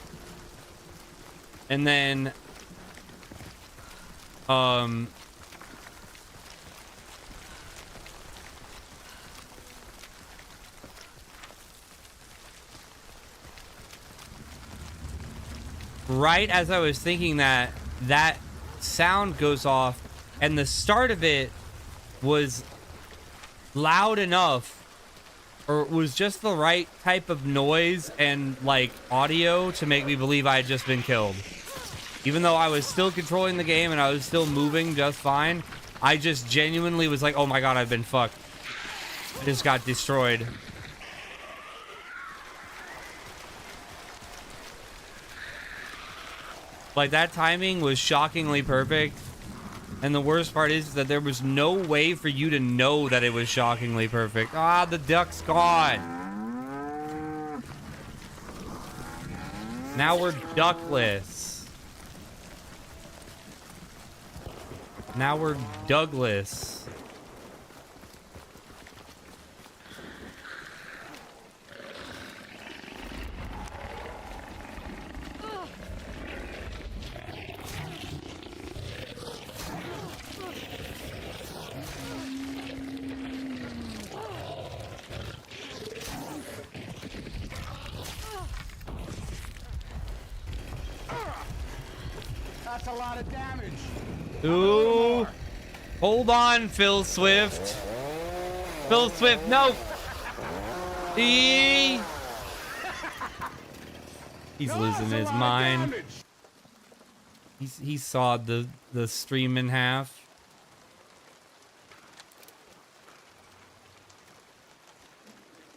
Speaker 1: And then, right as I was thinking that, that sound goes off. And the start of it was loud enough, or it was just the right type of noise and like audio to make me believe I had just been killed. Even though I was still controlling the game and I was still moving just fine, I just genuinely was like, oh my god, I've been fucked. I just got destroyed. Like, that timing was shockingly perfect. And the worst part is that there was no way for you to know that it was shockingly perfect. Ah, the duck's gone. Now we're duckless. Now we're Douglas.
Speaker 2: That's a lot of damage.
Speaker 1: Ooh. Hold on, Phil Swift. Phil Swift, no. He's losing his mind. He sawed the stream in half.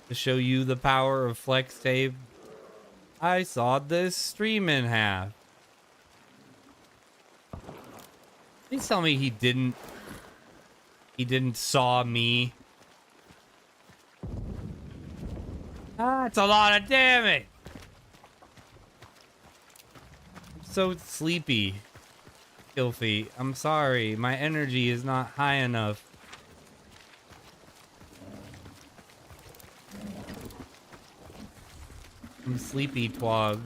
Speaker 1: To show you the power of flex tape, I sawed this stream in half. Please tell me he didn't saw me. That's a lot of damage. I'm so sleepy. Filthy. I'm sorry. My energy is not high enough. I'm sleepy, twog.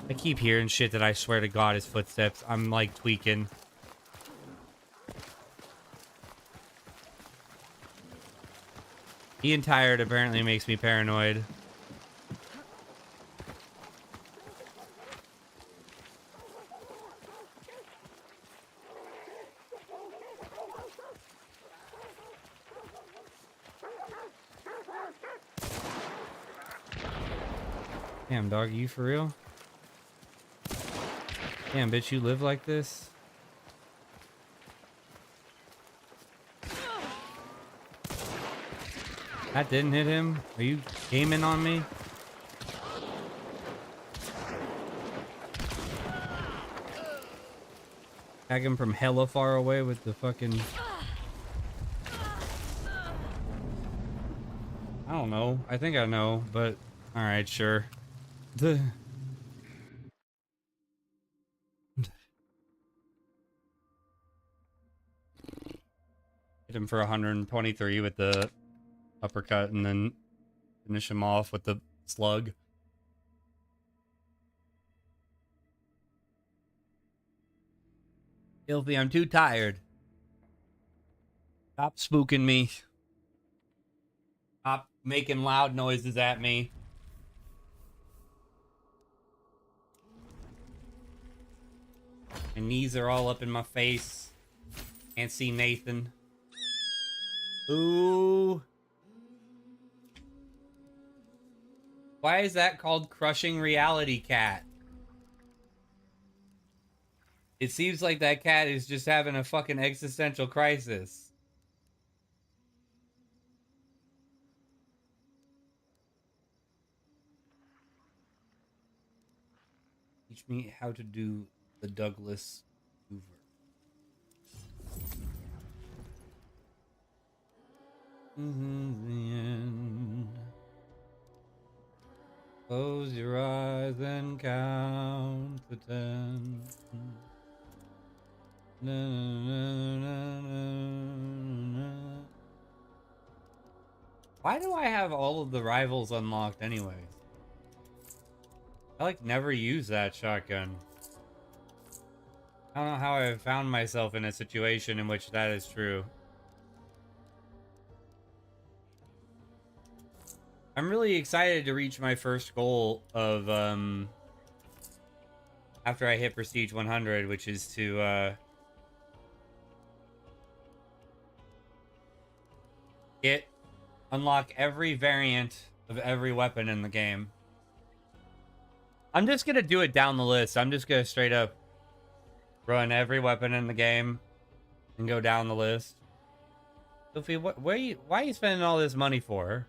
Speaker 1: I keep hearing shit that I swear to God is footsteps. I'm like tweaking. Being tired apparently makes me paranoid. Damn, dog, you for real? Damn, bitch, you live like this? That didn't hit him? Are you gaming on me? Tag him from hella far away with the fucking... I don't know. I think I know, but... Alright, sure. Hit him for 123 with the uppercut and then finish him off with the slug. Filthy, I'm too tired. Stop spooking me. Stop making loud noises at me. My knees are all up in my face. Can't see Nathan. Ooh. Why is that called Crushing Reality Cat? It seems like that cat is just having a fucking existential crisis. Teach me how to do the Douglas Hoover. The end. Close your eyes and count to 10. Na, na, na, na, na. Why do I have all of the rivals unlocked anyways? I like never use that shotgun. I don't know how I found myself in a situation in which that is true. I'm really excited to reach my first goal of, after I hit Prestige 100, which is to, unlock every variant of every weapon in the game. I'm just gonna do it down the list. I'm just gonna straight up run every weapon in the game and go down the list. Sophie, why are you spending all this money for?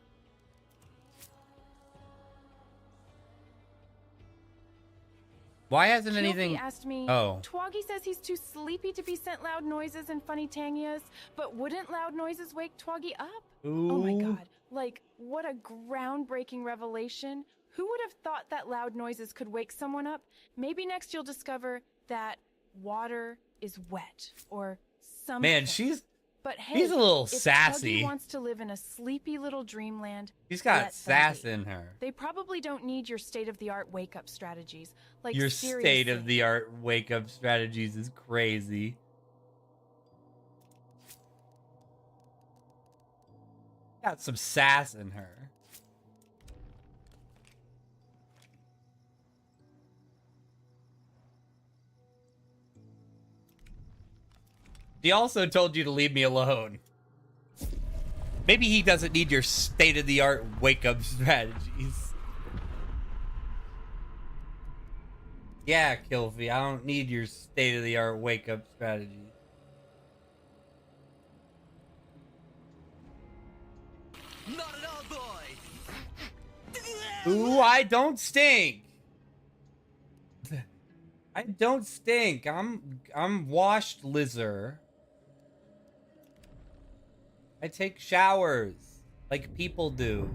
Speaker 1: Why hasn't anything
Speaker 2: asked me,
Speaker 1: Oh.
Speaker 2: Twoggy says he's too sleepy to be sent loud noises and funny tangias, but wouldn't loud noises wake Twoggy up?
Speaker 1: Ooh.
Speaker 2: Oh my god, like, what a groundbreaking revelation. Who would have thought that loud noises could wake someone up? Maybe next you'll discover that water is wet, or something.
Speaker 1: Man, she's
Speaker 2: hey,
Speaker 1: a little
Speaker 2: if
Speaker 1: sassy.
Speaker 2: Twoggy wants to live in a sleepy little dreamland,
Speaker 1: She's got
Speaker 2: let
Speaker 1: sass
Speaker 2: them be.
Speaker 1: in her.
Speaker 2: They probably don't need your state-of-the-art wake-up strategies. Like,
Speaker 1: Your
Speaker 2: seriously.
Speaker 1: state-of-the-art wake-up strategies is crazy. Got some sass in her. He also told you to leave me alone. Maybe he doesn't need your state-of-the-art wake-up strategies. Yeah, Kilfy, I don't need your state-of-the-art wake-up strategy.
Speaker 3: Not at all, boy.
Speaker 1: Ooh, I don't stink. I don't stink. I'm washed lizard. I take showers like people do.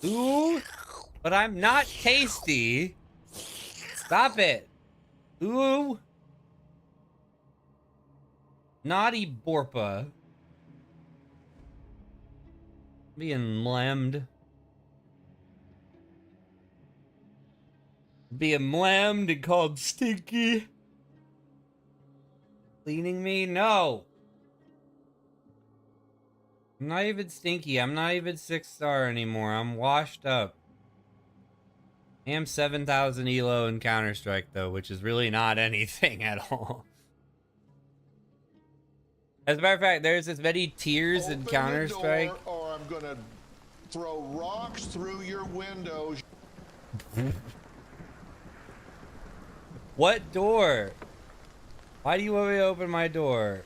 Speaker 1: Ooh, but I'm not tasty. Stop it. Ooh. Naughty Borpa. Being lammed. Being lammed and called stinky. Cleaning me? No. I'm not even stinky. I'm not even 6-star anymore. I'm washed up. I am 7,000 elo in Counter-Strike though, which is really not anything at all. As a matter of fact, there's as many tiers in Counter-Strike.
Speaker 4: Or I'm gonna throw rocks through your windows.
Speaker 1: What door? Why do you want me to open my door?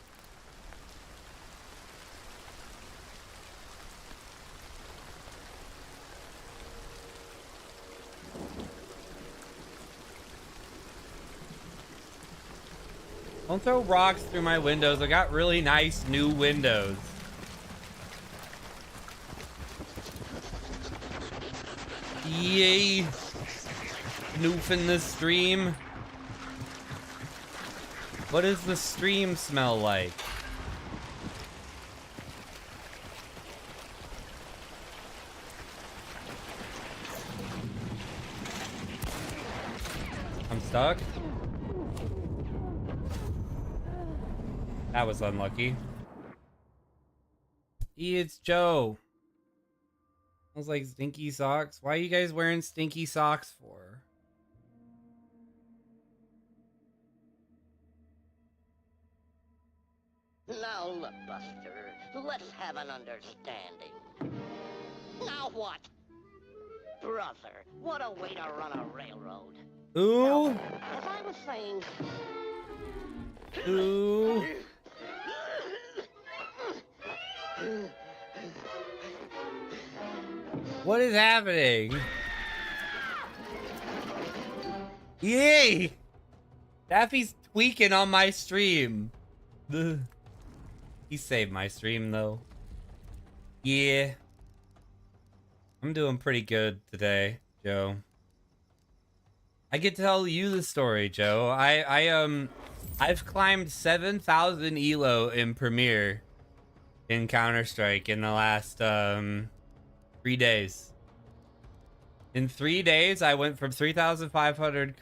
Speaker 1: Don't throw rocks through my windows. I got really nice new windows. Yay. Snoofing the stream. What does the stream smell like? I'm stuck. That was unlucky. It's Joe. Smells like stinky socks. Why are you guys wearing stinky socks for?
Speaker 5: Now look, Buster, let's have an understanding. Now what? Brother, what a way to run a railroad.
Speaker 1: Ooh.
Speaker 5: Now, as I was saying...
Speaker 1: Ooh. What is happening? Yay! Daffy's tweaking on my stream. Ugh. He saved my stream though. Yeah. I'm doing pretty good today, Joe. I get to tell you the story, Joe. I've climbed 7,000 elo in Premiere in Counter-Strike in the last 3 days. In 3 days, I went from 3,500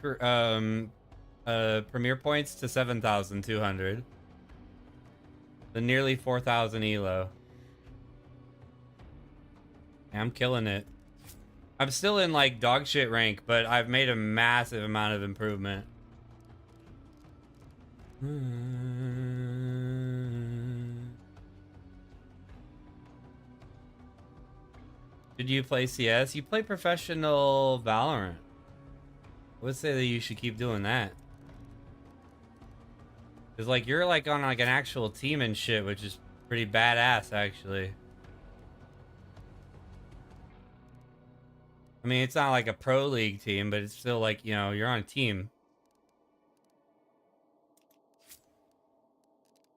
Speaker 1: Premiere points to 7,200. The nearly 4,000 elo. I'm killing it. I'm still in like dog shit rank, but I've made a massive amount of improvement. Did you play CS? You play professional Valorant. I would say that you should keep doing that. Cause like you're like on like an actual team and shit, which is pretty badass actually. I mean, it's not like a pro league team, but it's still like, you know, you're on a team.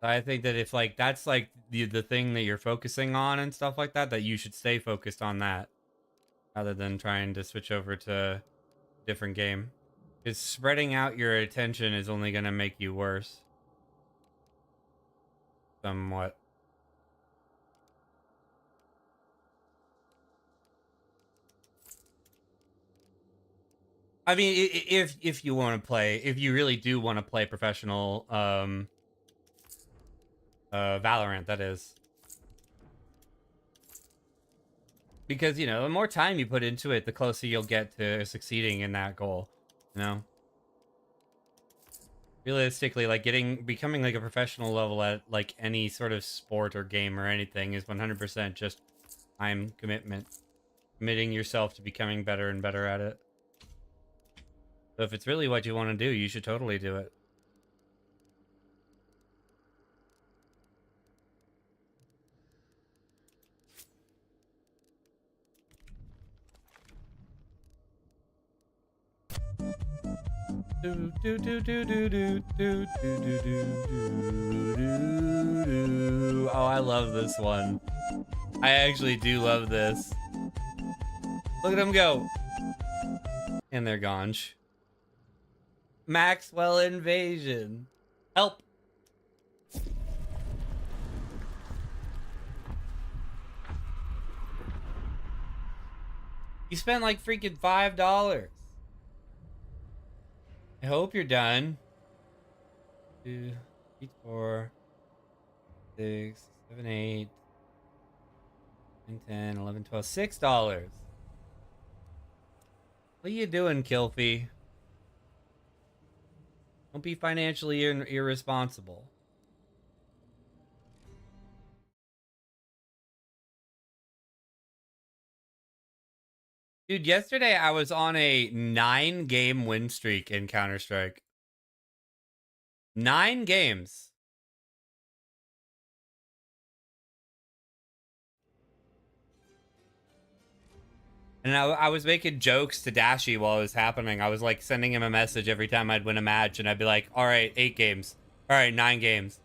Speaker 1: So I think that if like that's like the thing that you're focusing on and stuff like that, that you should stay focused on that rather than trying to switch over to a different game. Because spreading out your attention is only going to make you worse. Somewhat. I mean, if you want to play, if you really do want to play professional Valorant, that is. Because, you know, the more time you put into it, the closer you'll get to succeeding in that goal, you know? Realistically, like becoming like a professional level at like any sort of sport or game or anything is 100% just time commitment. Committing yourself to becoming better and better at it. So if it's really what you want to do, you should totally do it. Oh, I love this one. I actually do love this. Look at them go. And they're gone. Maxwell invasion. Help. You spent like freaking $5. I hope you're done. 2, 3, 4, 6, 7, 8, 9, 10, 11, 12, $6. What are you doing, Kilfy? Don't be financially irresponsible. Dude, yesterday I was on a 9-game win streak in Counter-Strike. 9 games. And I was making jokes to Dashy while it was happening. I was like sending him a message every time I'd win a match, and I'd be like, all right, 8 games. All right, 9 games.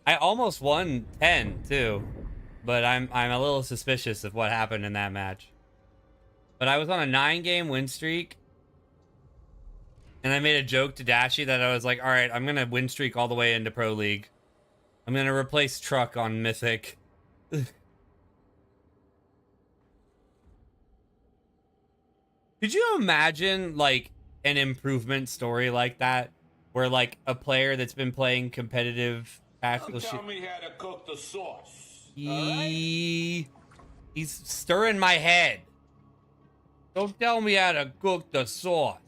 Speaker 1: I almost won 10 too, but I'm a little suspicious of what happened in that match. But I was on a 9-game win streak, and I made a joke to Dashy that I was like, all right, I'm going to win streak all the way into Pro League. I'm going to replace Truck on Mythic. Could you imagine, like, an improvement story like that? Where, like, a player that's been playing competitive tactical shit...
Speaker 6: Tell me how to cook the sauce.
Speaker 1: He's stirring my head. Don't tell me how to cook the sauce.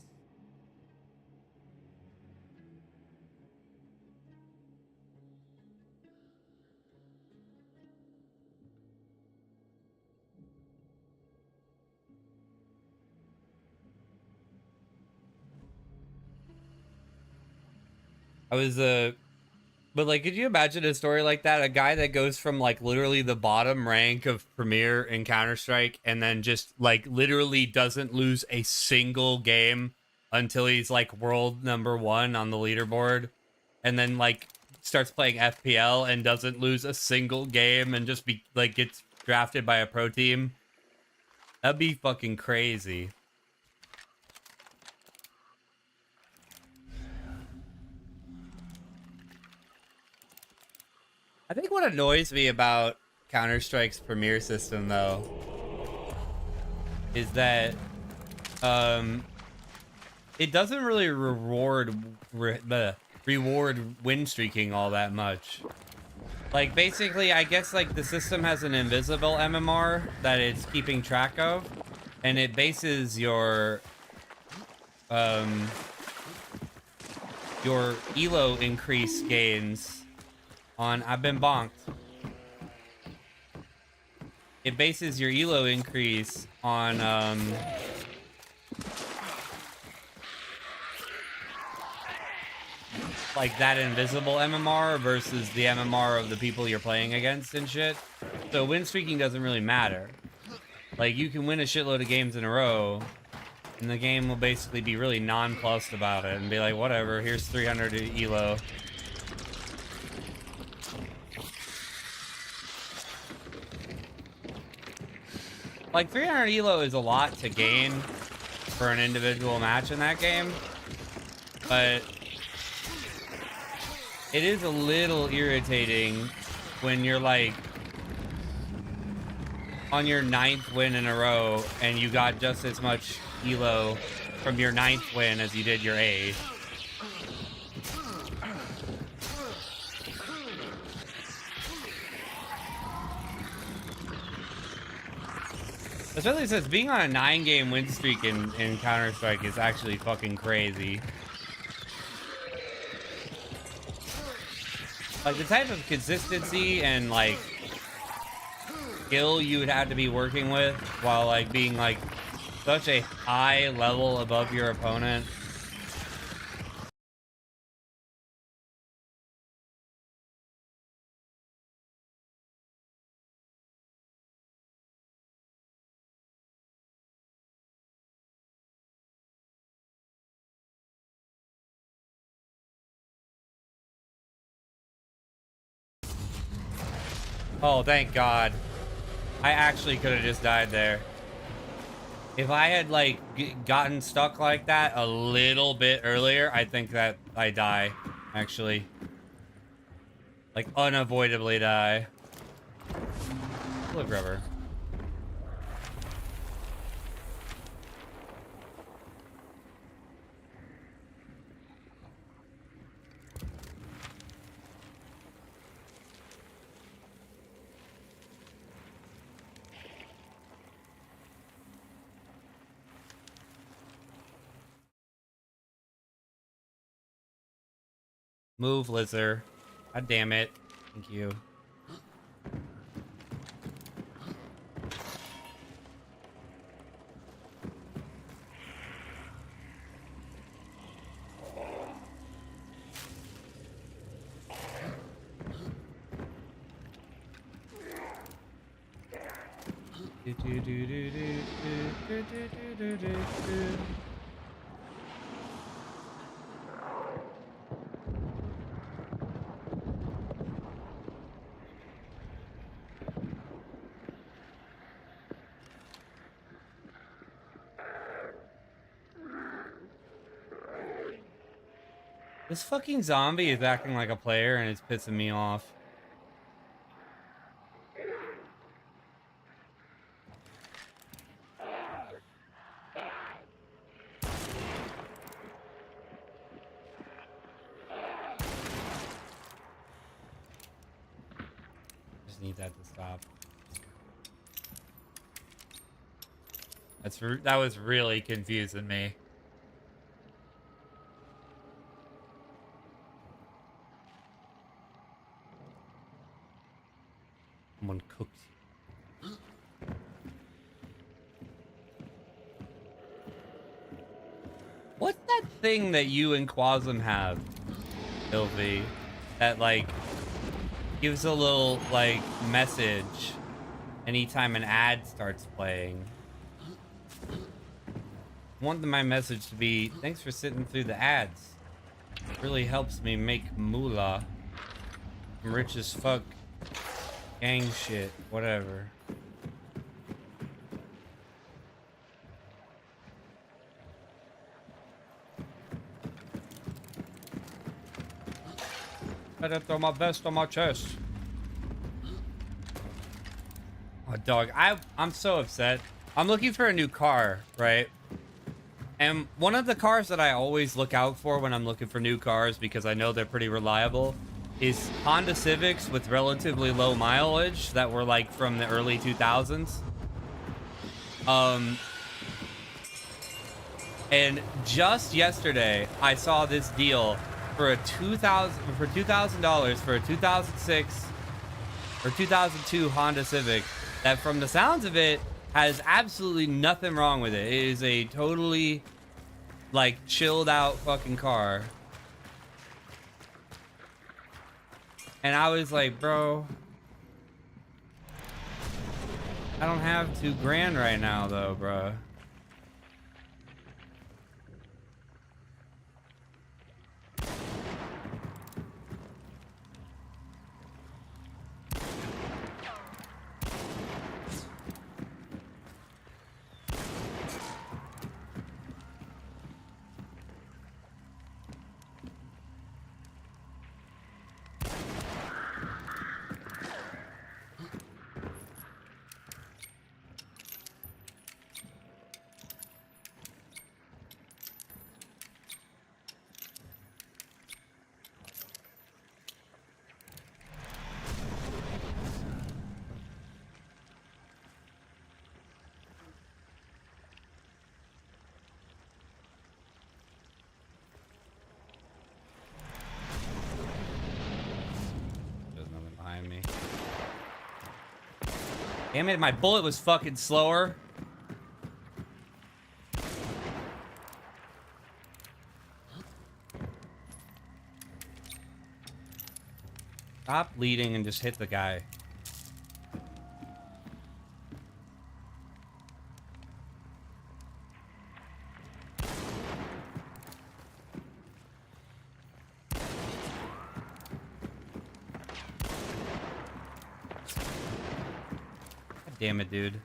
Speaker 1: But like, could you imagine a story like that? A guy that goes from like literally the bottom rank of Premier in Counter-Strike and then just like literally doesn't lose a single game until he's like world #1 on the leaderboard, and then like starts playing FPL and doesn't lose a single game and just be like gets drafted by a pro team. That'd be fucking crazy. I think what annoys me about Counter-Strike's Premier system, though, is that it doesn't really reward win streaking all that much. Like, basically, I guess, like, the system has an invisible MMR that it's keeping track of, and it bases your your elo increase gains on I've been bonked. It bases your elo increase on like that invisible MMR versus the MMR of the people you're playing against and shit. So win streaking doesn't really matter. Like you can win a shitload of games in a row and the game will basically be really nonplussed about it and be like, whatever, here's 300 elo. Like 300 elo is a lot to gain for an individual match in that game, but it is a little irritating when you're like on your 9th win in a row and you got just as much elo from your 9th win as you did your 8th. Especially since being on a 9-game win streak in Counter-Strike is actually fucking crazy. Like the type of consistency and like skill you would have to be working with while like being like such a high level above your opponent. Oh, thank God. I actually could have just died there. If I had, like, gotten stuck like that a little bit earlier, I think that I die, actually. Like, unavoidably die. Look, rubber. Move, Lizard. God damn it. Thank you. This fucking zombie is acting like a player and it's pissing me off. Just need that to stop. That was really confusing me. Someone cooked. What's that thing that you and Quasm have, Sylvie, that like gives a little like message anytime an ad starts playing? I want my message to be, thanks for sitting through the ads. It really helps me make moolah. I'm rich as fuck. Gang shit, whatever. Better throw my vest on my chest. Oh, dog, I'm so upset. I'm looking for a new car, right? And one of the cars that I always look out for when I'm looking for new cars, because I know they're pretty reliable, is Honda Civics with relatively low mileage that were like from the early 2000s. And just yesterday, I saw this deal for a $2,000 for a 2006 or 2002 Honda Civic that, from the sounds of it, has absolutely nothing wrong with it. It is a totally like chilled out fucking car. And I was like, bro, I don't have $2,000 right now though, bro. There's nothing behind me. Damn it, my bullet was fucking slower. Stop leading and just hit the guy. God damn it, dude.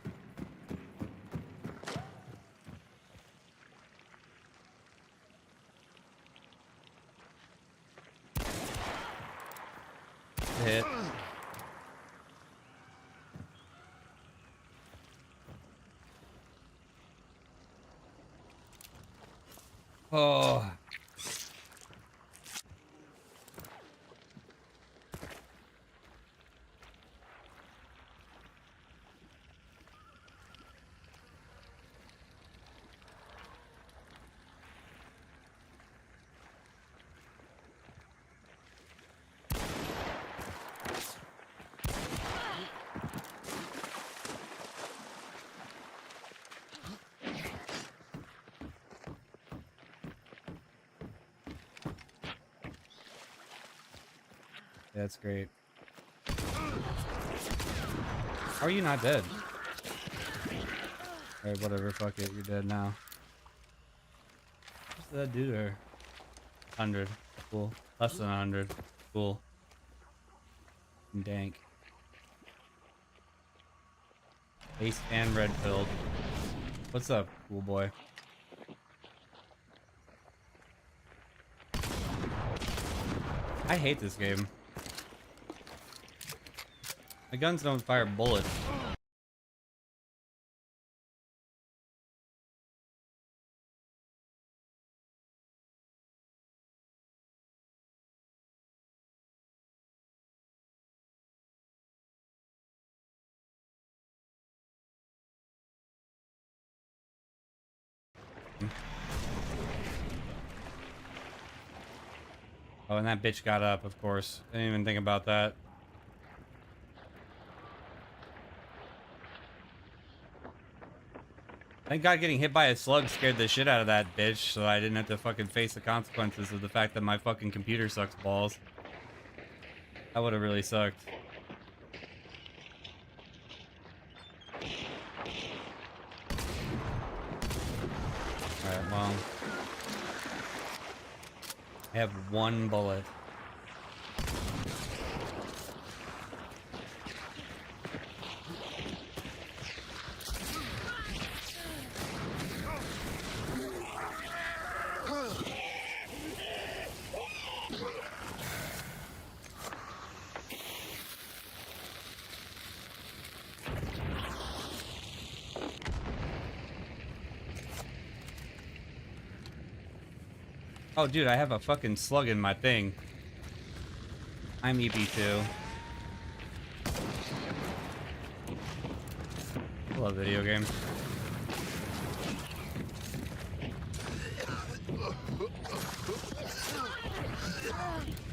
Speaker 1: Hit. Oh. That's great. How are you not dead? Alright, whatever, fuck it, you're dead now. What's that do there? 100. Cool. Less than 100. Cool. Dank. Ace and red pilled. What's up, cool boy? I hate this game. My guns don't fire bullets. Oh, and that bitch got up, of course. Didn't even think about that. Thank God getting hit by a slug scared the shit out of that bitch, so I didn't have to fucking face the consequences of the fact that my fucking computer sucks balls. That would have really sucked. Alright, well. I have one bullet. Oh, dude, I have a fucking slug in my thing. I'm EP2. I love video games.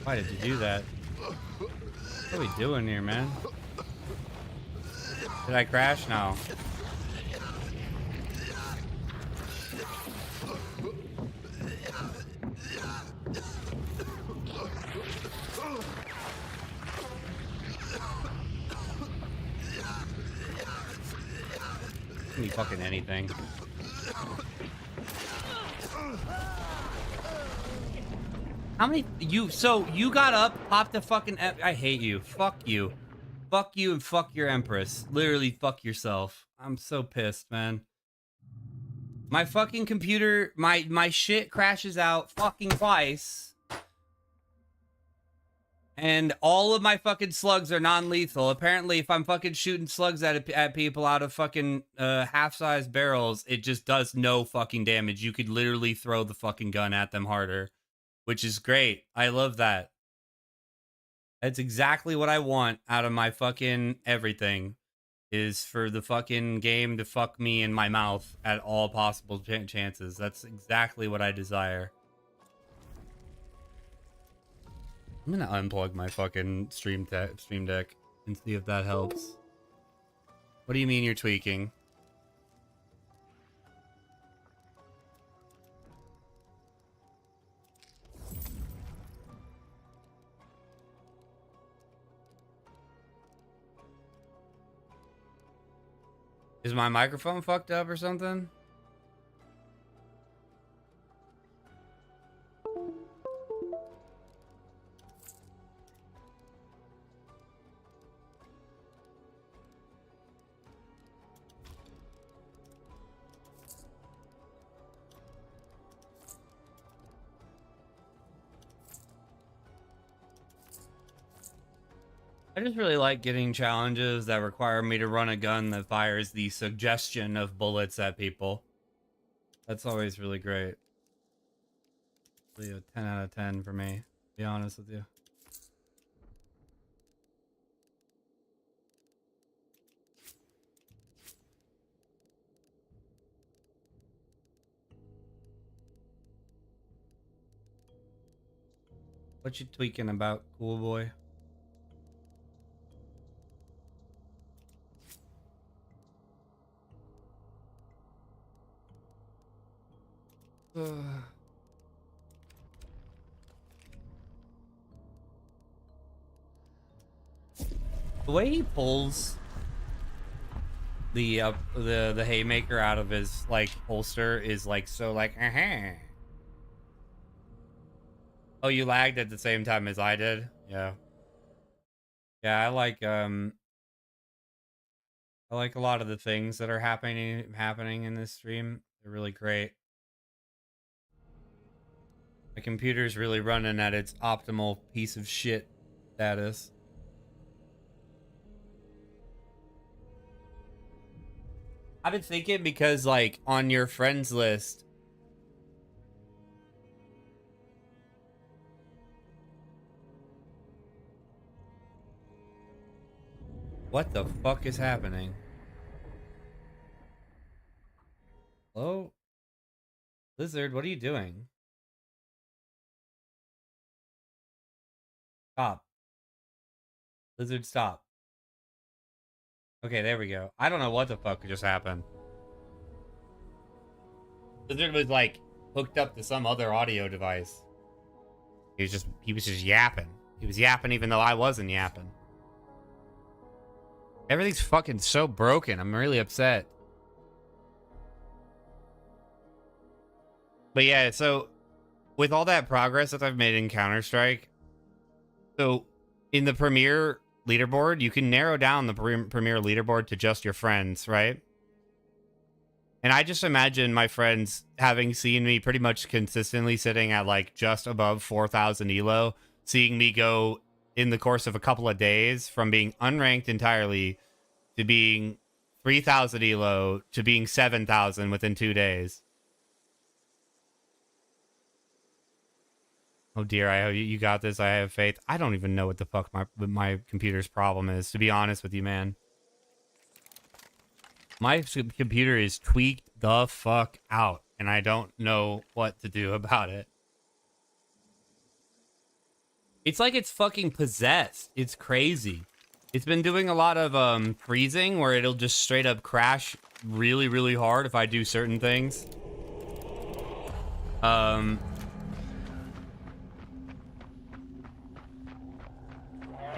Speaker 1: Why did you do that? What are we doing here, man? Did I crash? No. Give me fucking anything. How many so you got up, popped the fucking I hate you. Fuck you. Fuck you and fuck your empress. Literally fuck yourself. I'm so pissed, man. My fucking computer, my shit crashes out fucking twice. And all of my fucking slugs are non-lethal. Apparently, if I'm fucking shooting slugs at people out of fucking half-size barrels, it just does no fucking damage. You could literally throw the fucking gun at them harder, which is great. I love that. That's exactly what I want out of my fucking everything, is for the fucking game to fuck me in my mouth at all possible chances. That's exactly what I desire. I'm gonna unplug my fucking stream deck and see if that helps. What do you mean you're tweaking? Is my microphone fucked up or something? I just really like getting challenges that require me to run a gun that fires the suggestion of bullets at people. That's always really great. Really a 10 out of 10 for me, to be honest with you. What you tweaking about, cool boy? The way he pulls the haymaker out of his like holster is like so like Oh, you lagged at the same time as I did? Yeah. Yeah, I like a lot of the things that are happening in this stream. They're really great. My computer's really running at its optimal piece of shit status. I've been thinking because, like, on your friends list, what the fuck is happening? Hello? Lizard, what are you doing? Stop. Lizard, stop. Okay, there we go. I don't know what the fuck just happened. Lizard was like hooked up to some other audio device. He was just yapping. He was yapping even though I wasn't yapping. Everything's fucking so broken. I'm really upset. But yeah, so with all that progress that I've made in Counter-Strike, so in the Premier leaderboard, you can narrow down the Premier leaderboard to just your friends, right? And I just imagine my friends having seen me pretty much consistently sitting at like just above 4,000 elo, seeing me go in the course of a couple of days from being unranked entirely to being 3,000 elo to being 7,000 within 2 days. Oh dear, I hope you got this. I have faith. I don't even know what the fuck my computer's problem is, to be honest with you, man. My computer is tweaked the fuck out, and I don't know what to do about it. It's like it's fucking possessed. It's crazy. It's been doing a lot of freezing where it'll just straight up crash really, really hard if I do certain things.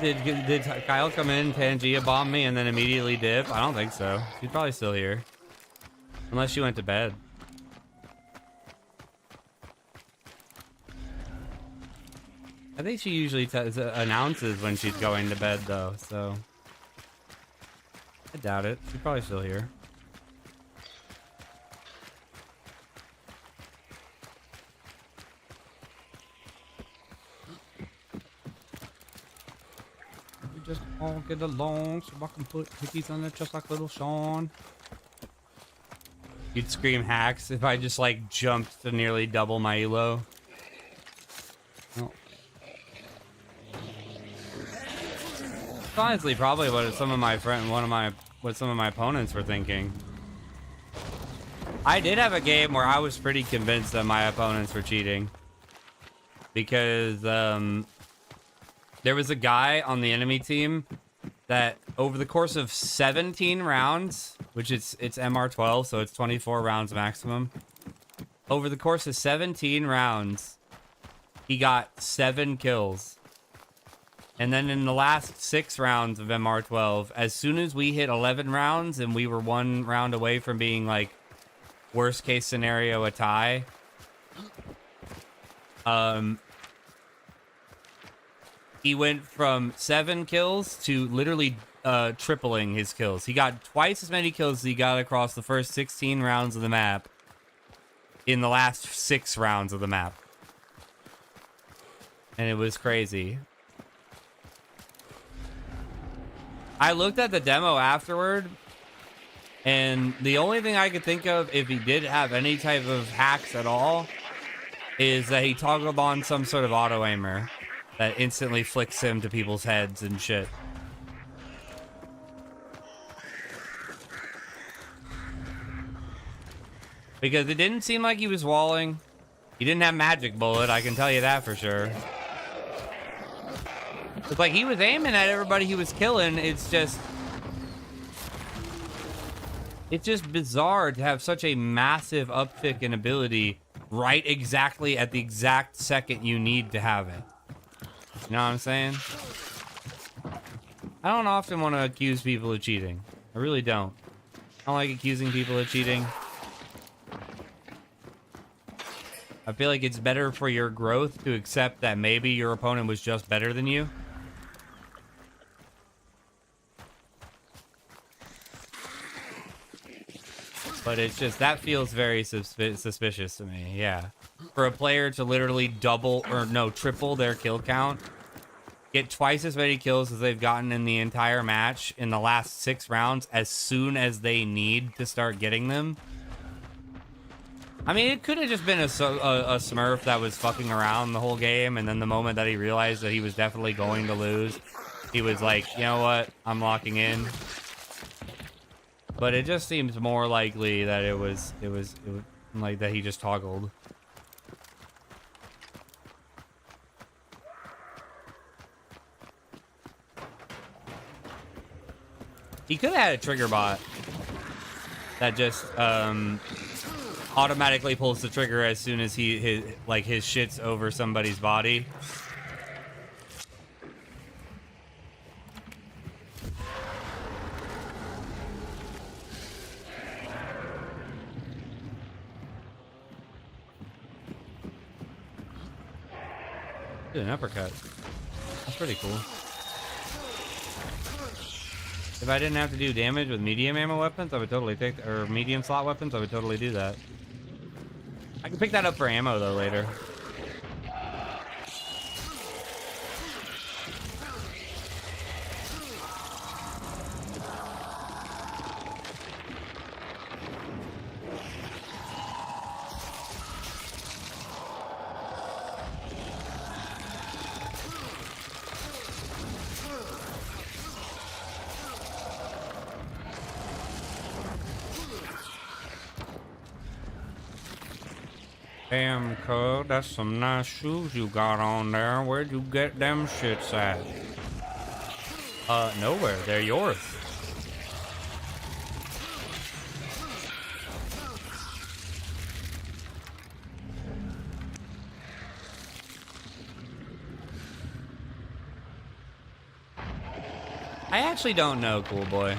Speaker 1: Did Kyle come in, Pangea bomb me, and then immediately dip? I don't think so. She's probably still here. Unless she went to bed. I think she usually announces when she's going to bed, though, so... I doubt it. She's probably still here. We just all get along so I can put cookies on it just like little Sean. You'd scream hacks if I just like jumped to nearly double my elo. Oh. It's honestly probably what some of my what some of my opponents were thinking. I did have a game where I was pretty convinced that my opponents were cheating. Because there was a guy on the enemy team that over the course of 17 rounds, which it's MR12, so it's 24 rounds maximum. Over the course of 17 rounds, he got 7 kills. And then in the last 6 rounds of MR12, as soon as we hit 11 rounds and we were 1 round away from being like worst case scenario a tie, he went from 7 kills to literally tripling his kills. He got twice as many kills as he got across the first 16 rounds of the map in the last 6 rounds of the map. And it was crazy. I looked at the demo afterward, and the only thing I could think of if he did have any type of hacks at all is that he toggled on some sort of auto aimer that instantly flicks him to people's heads and shit. Because it didn't seem like he was walling. He didn't have magic bullet, I can tell you that for sure. It's like he was aiming at everybody he was killing. It's just bizarre to have such a massive uptick in ability right exactly at the exact second you need to have it. You know what I'm saying? I don't often want to accuse people of cheating. I really don't. I don't like accusing people of cheating. I feel like it's better for your growth to accept that maybe your opponent was just better than you. But it's just, that feels very suspicious to me, yeah. For a player to literally triple their kill count, get twice as many kills as they've gotten in the entire match in the last 6 rounds as soon as they need to start getting them. I mean, it could have just been a smurf that was fucking around the whole game, and then the moment that he realized that he was definitely going to lose, he was like, you know what, I'm locking in. But it just seems more likely that it was like that he just toggled. He could have had a trigger bot that just automatically pulls the trigger as soon as his shit's over somebody's body. Dude, an uppercut. That's pretty cool. If I didn't have to do damage with medium ammo weapons, I would totally take, or medium slot weapons, I would totally do that. I can pick that up for ammo though later. Damn, cuz, that's some nice shoes you got on there. Where'd you get them shits at? Nowhere. They're yours. I actually don't know, cool boy.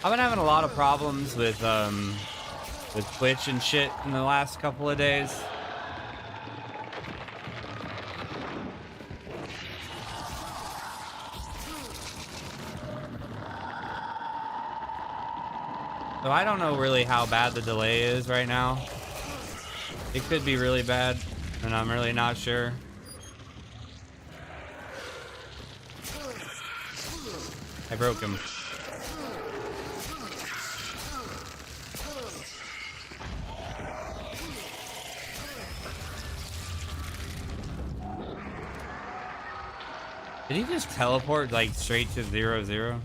Speaker 1: I've been having a lot of problems with Twitch and shit in the last couple of days. So I don't know really how bad the delay is right now. It could be really bad, and I'm really not sure. I broke him. Did he just teleport like straight to 0-0?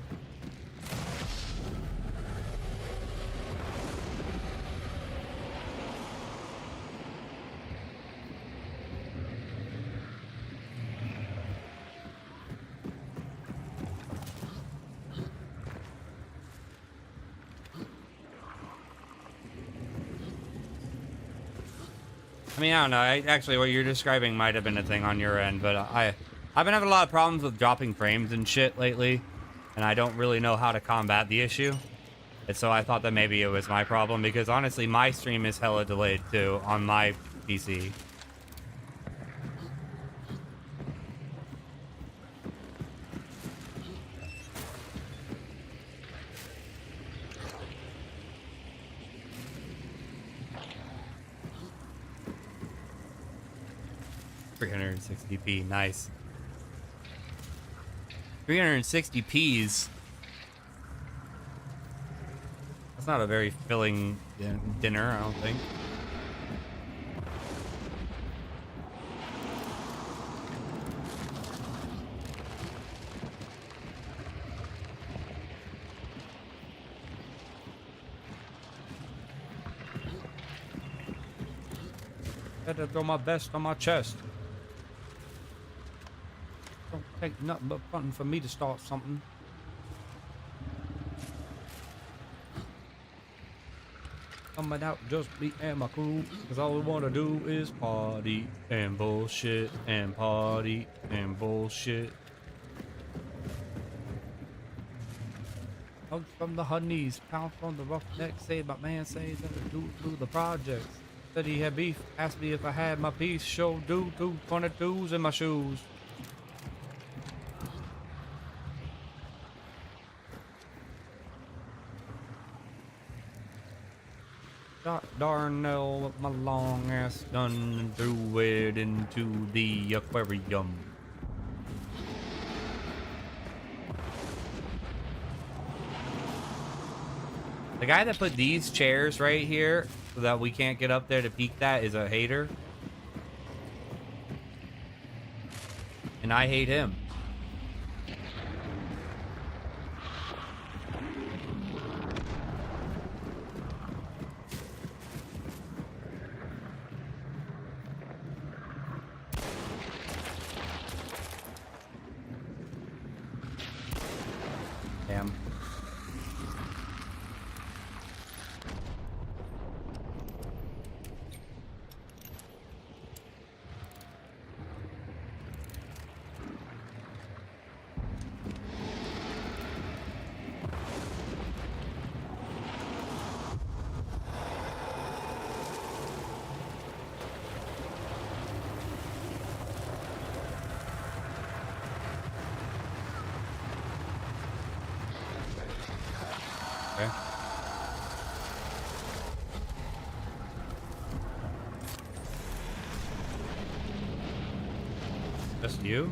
Speaker 1: I mean, I don't know. Actually, what you're describing might have been a thing on your end, but I've been having a lot of problems with dropping frames and shit lately, and I don't really know how to combat the issue. And so I thought that maybe it was my problem, because honestly, my stream is hella delayed too on my PC. 360p, nice. 360p's. That's not a very filling dinner, I don't think. Had to throw my vest on my chest. Don't take nothing but fun for me to start something. Coming out just me and my crew, cause all we wanna do is party and bullshit and party and bullshit. Out from the honeys, pound from the roughneck, say my man says that I do through the projects. Said he had beef, asked me if I had my piece, show do 222s in my shoes. Shot Darnell with my long ass gun and threw it into the aquarium. The guy that put these chairs right here so that we can't get up there to peek that is a hater. And I hate him. Damn. Okay. Just you?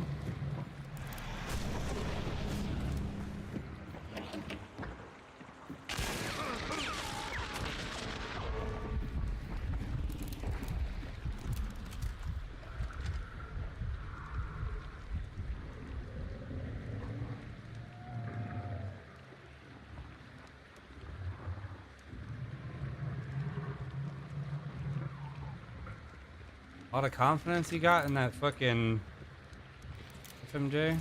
Speaker 1: A lot of confidence you got in that fucking FMJ.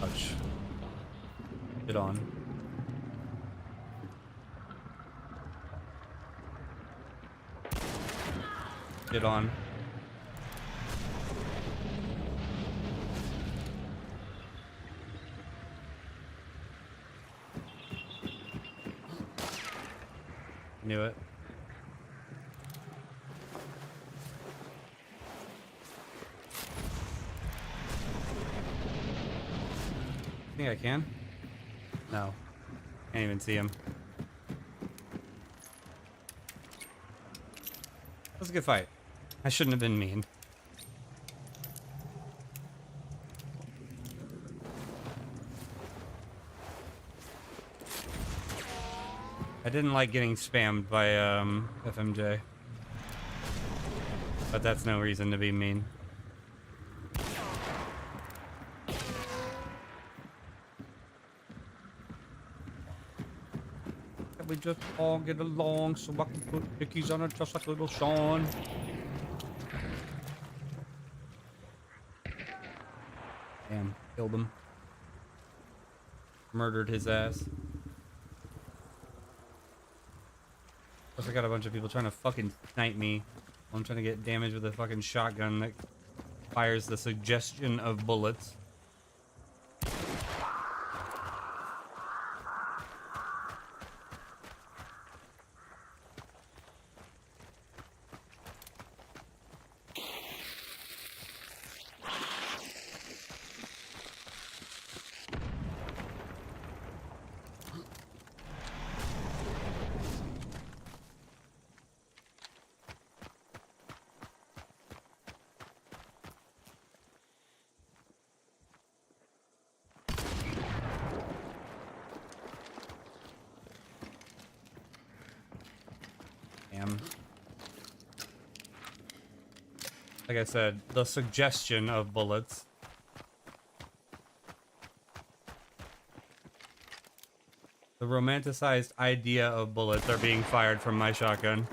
Speaker 1: Ouch. Get on. Get on. Knew it. Think I can? No. Can't even see him. That was a good fight. I shouldn't have been mean. I didn't like getting spammed by FMJ. But that's no reason to be mean. Can we just all get along so I can put pickies on it just like little Sean? Damn, killed him. Murdered his ass. Plus I got a bunch of people trying to fucking snipe me. I'm trying to get damage with a fucking shotgun that fires the suggestion of bullets. Like I said, the suggestion of bullets. The romanticized idea of bullets are being fired from my shotgun.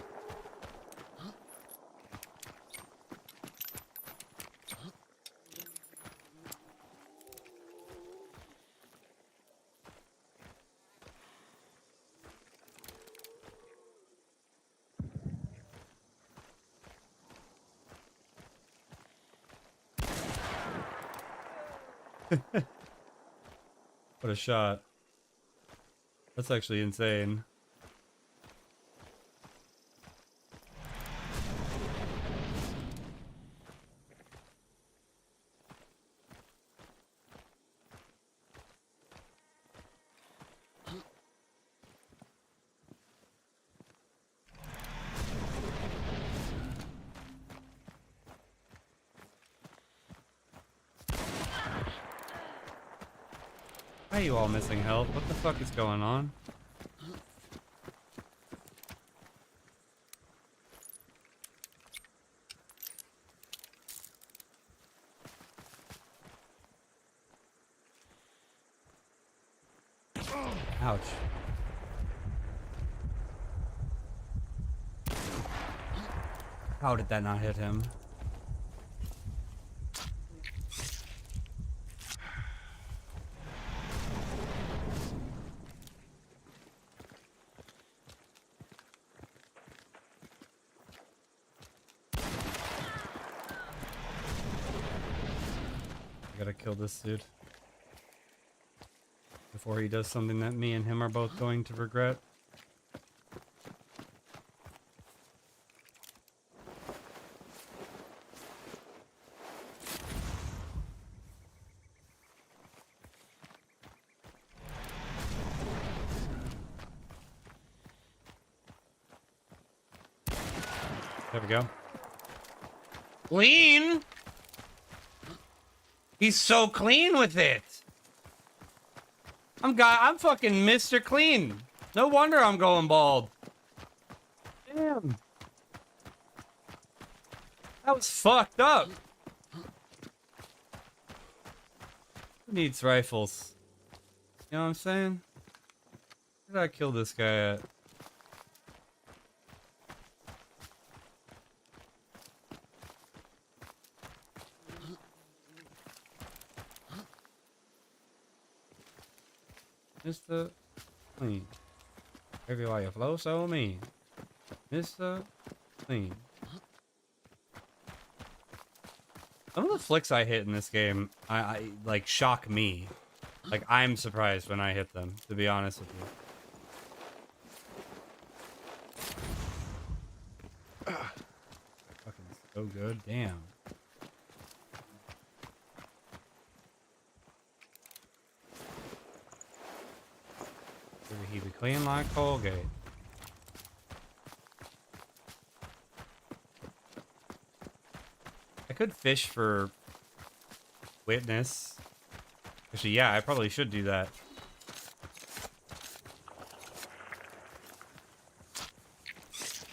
Speaker 1: What a shot. That's actually insane. Why are you all missing health? What the fuck is going on? Ouch. How did that not hit him? I gotta kill this dude before he does something that me and him are both going to regret. There we go. Clean! He's so clean with it! I'm fucking Mr. Clean. No wonder I'm going bald. Damn. That was fucked up. Who needs rifles? You know what I'm saying? Where did I kill this guy at? Mr. Clean. Every why you flow so mean. Mr. Clean. Some of the flicks I hit in this game, I like shock me. Like I'm surprised when I hit them, to be honest with you. Fucking so good, damn. He be clean like Colgate. I could fish for witness. Actually, yeah, I probably should do that.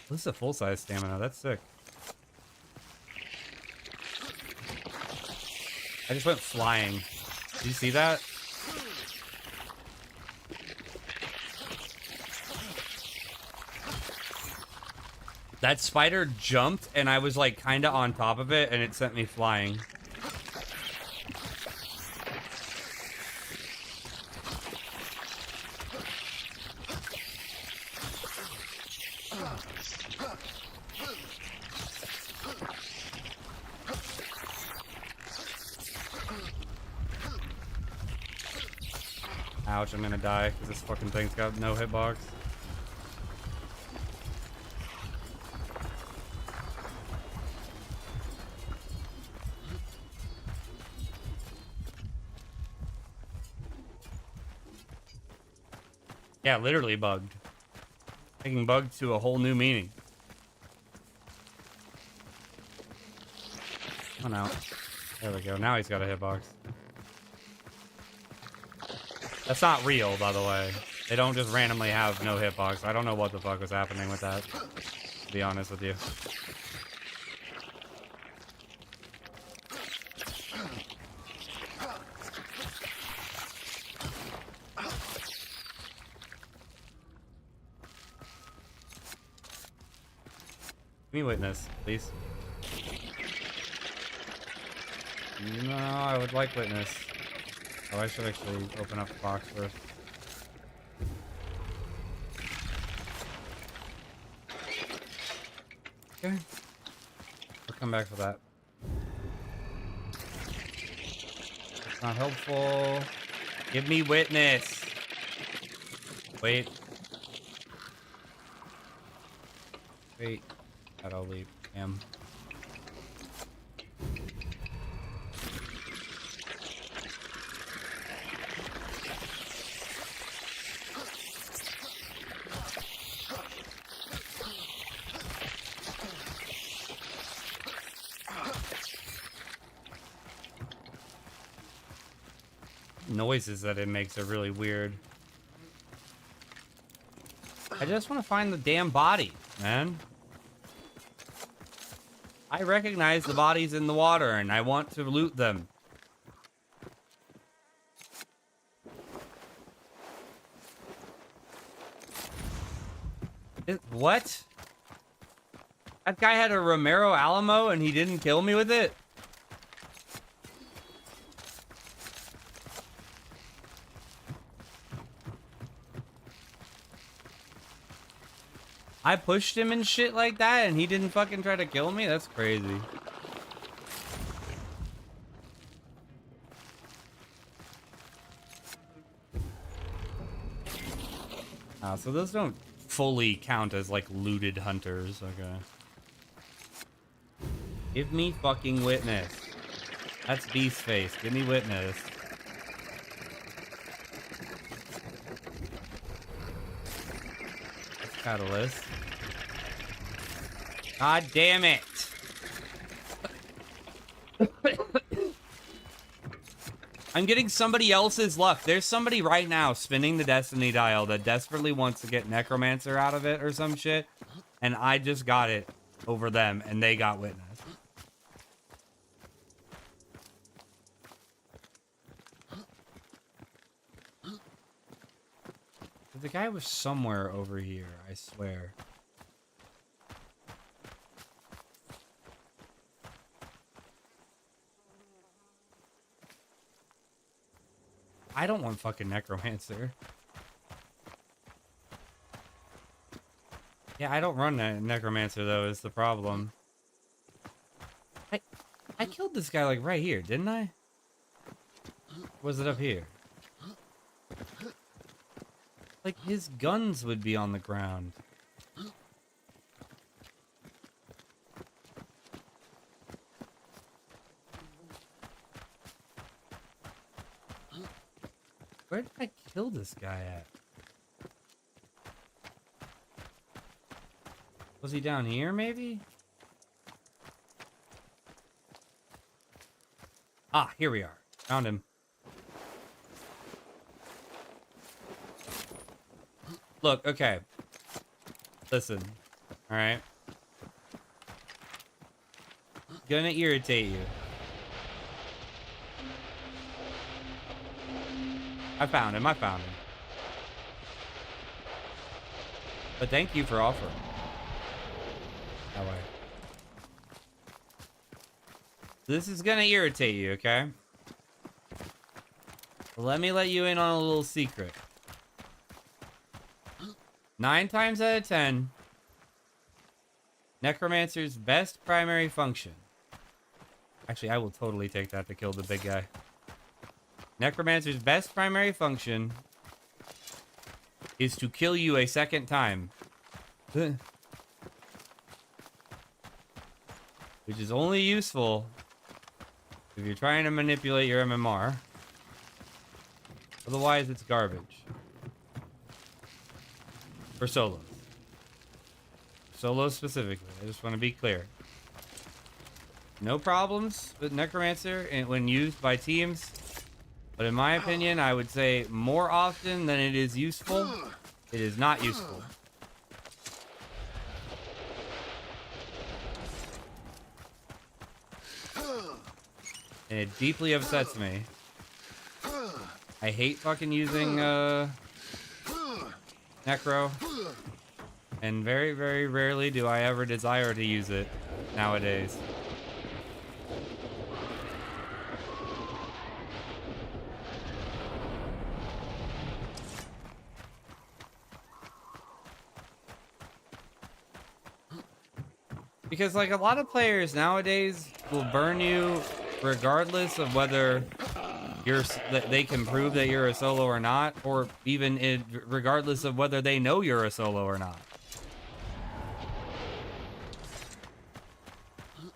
Speaker 1: This is a full-size stamina. That's sick. I just went flying. Did you see that? That spider jumped, and I was like kind of on top of it, and it sent me flying. Ouch, I'm gonna die because this fucking thing's got no hitbox. Yeah, literally bugged. Taking bugged to a whole new meaning. Come on out. There we go. Now he's got a hitbox. That's not real, by the way. They don't just randomly have no hitbox. I don't know what the fuck was happening with that, to be honest with you. Give me witness, please. No, I would like witness. Oh, I should actually open up the box first. Okay. We'll come back for that. It's not helpful. Give me witness. Wait. Wait. I'll leave him. Noises that it makes are really weird. I just want to find the damn body, man. I recognize the bodies in the water and I want to loot them. What? That guy had a Romero Alamo and he didn't kill me with it? I pushed him and shit like that and he didn't fucking try to kill me? That's crazy. So those don't fully count as like looted hunters. Okay. Give me fucking witness. That's Beast Face. Give me witness. That's Catalyst. God damn it! I'm getting somebody else's luck. There's somebody right now spinning the destiny dial that desperately wants to get necromancer out of it or some shit. And I just got it over them and they got witness. The guy was somewhere over here, I swear. I don't want fucking necromancer. Yeah, I don't run that necromancer though, is the problem. I killed this guy like right here, didn't I? Was it up here? Like his guns would be on the ground. Where did I kill this guy at? Was he down here, maybe? Ah, here we are. Found him. Look, okay. Listen. Alright. Gonna irritate you. I found him. But thank you for offering. That way. This is gonna irritate you, okay? Let me let you in on a little secret. 9 times out of 10, Necromancer's best primary function. Actually, I will totally take that to kill the big guy. Necromancer's best primary function is to kill you a second time. Which is only useful if you're trying to manipulate your MMR. Otherwise, it's garbage. For solos. Solos specifically. I just want to be clear. No problems with Necromancer when used by teams. But in my opinion, I would say more often than it is useful, it is not useful. And it deeply upsets me. I hate fucking using Necro. And very, very rarely do I ever desire to use it nowadays. Because, like, a lot of players nowadays will burn you regardless of whether they can prove that you're a solo or not, or even regardless of whether they know you're a solo or not.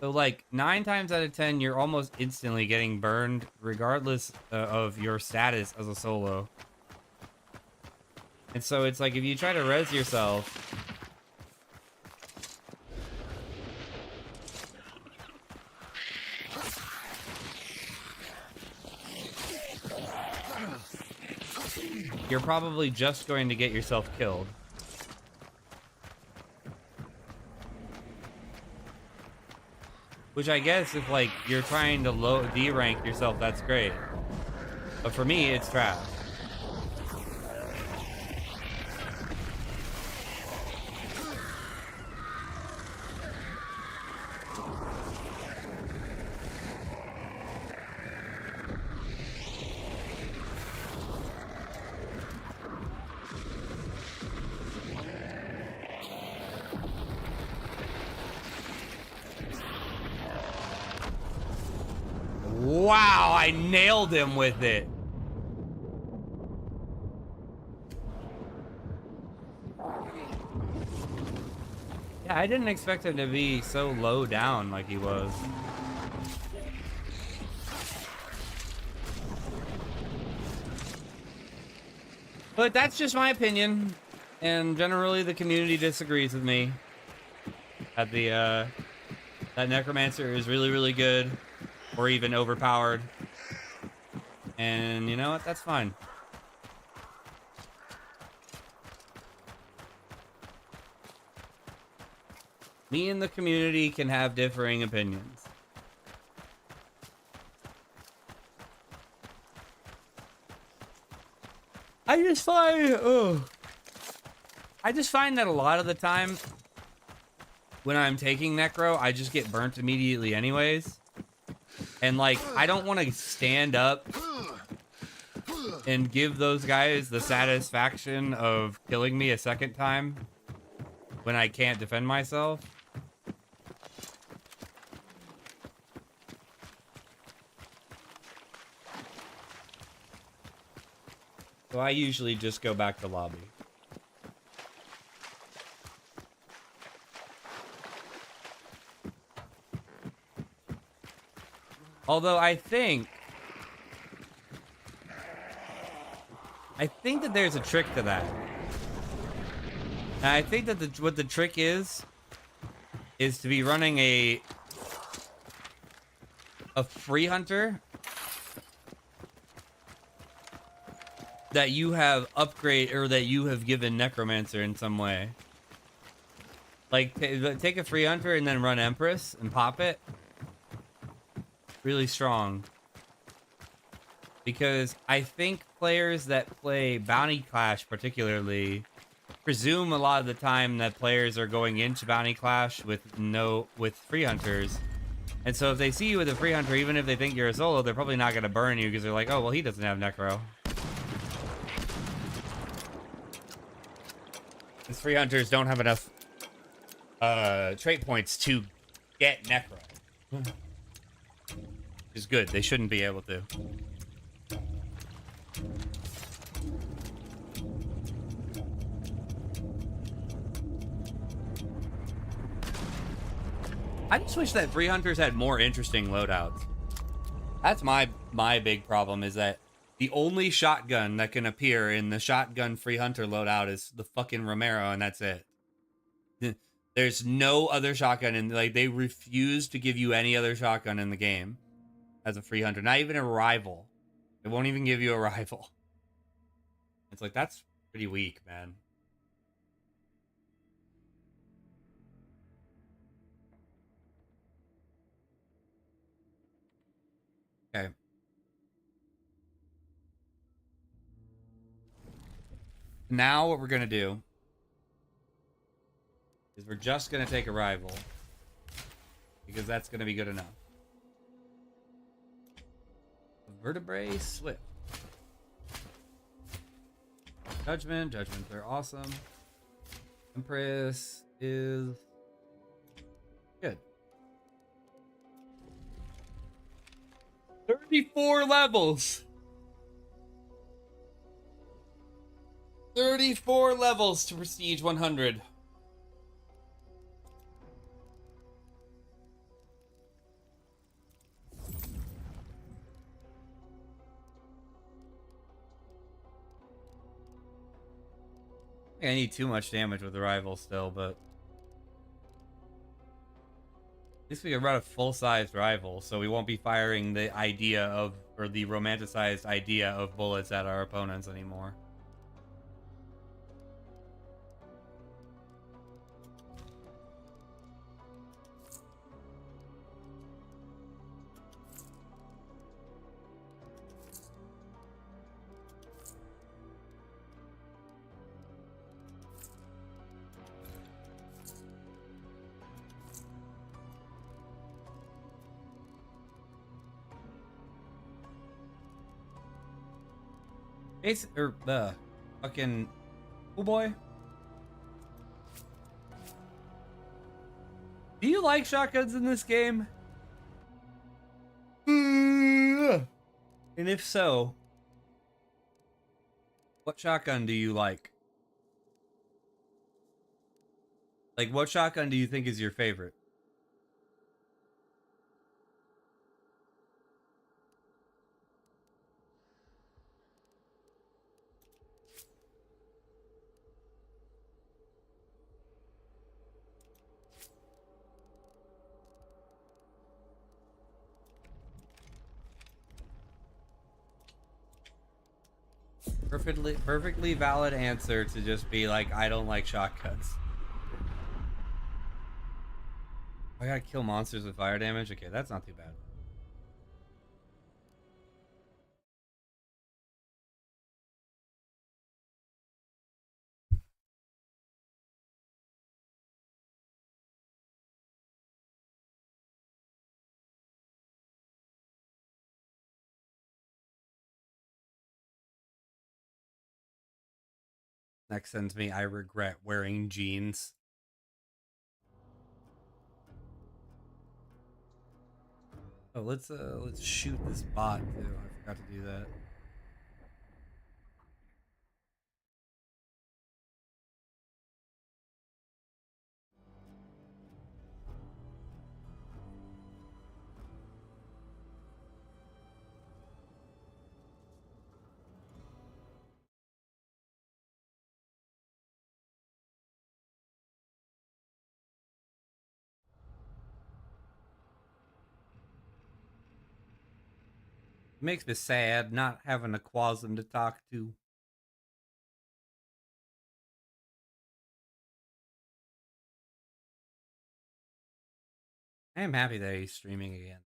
Speaker 1: So, like, 9 times out of 10, you're almost instantly getting burned regardless of your status as a solo. And so it's like, if you try to res yourself... you're probably just going to get yourself killed. Which I guess if, like, you're trying to D-rank yourself, that's great. But for me, it's trash. Wow, I nailed him with it. Yeah, I didn't expect him to be so low down like he was. But that's just my opinion, and generally the community disagrees with me. That that Necromancer is really, really good. Or even overpowered. And you know what? That's fine. Me and the community can have differing opinions. I just find that a lot of the time when I'm taking Necro, I just get burnt immediately anyways. And like, I don't want to stand up and give those guys the satisfaction of killing me a second time when I can't defend myself. So I usually just go back to lobby. Although I think that there's a trick to that. And I think that what the trick is to be running a free hunter that you have upgrade or that you have given necromancer in some way. Like take a free hunter and then run Empress and pop it. Really strong. Because I think players that play Bounty Clash particularly presume a lot of the time that players are going into Bounty Clash with free hunters. And so if they see you with a free hunter, even if they think you're a solo, they're probably not going to burn you because they're like, oh, well, he doesn't have Necro. These free hunters don't have enough trait points to get Necro. Which is good. They shouldn't be able to. I just wish that free hunters had more interesting loadouts. That's my big problem, is that the only shotgun that can appear in the shotgun free hunter loadout is the fucking Romero, and that's it. There's no other shotgun, and like they refuse to give you any other shotgun in the game as a free hunter. Not even a rival. They won't even give you a rival. It's like, that's pretty weak, man. Okay. Now what we're going to do is we're just going to take a rival. Because that's going to be good enough. Vertebrae Swift. Judgment. They're awesome. Empress is good. 34 levels. 34 levels to Prestige 100. I need too much damage with the rival still, but at least we can run a full-sized rival, so we won't be firing the idea of, or the romanticized idea of bullets at our opponents anymore. Or the fucking oh boy. Do you like shotguns in this game? And if so, what shotgun do you like? Like, what shotgun do you think is your favorite? Perfectly valid answer to just be like, I don't like shotguns. I gotta kill monsters with fire damage? Okay, that's not too bad. Next sends me, I regret wearing jeans. Oh, let's shoot this bot too. I forgot to do that. It makes me sad not having a Quasm to talk to. I am happy that he's streaming again.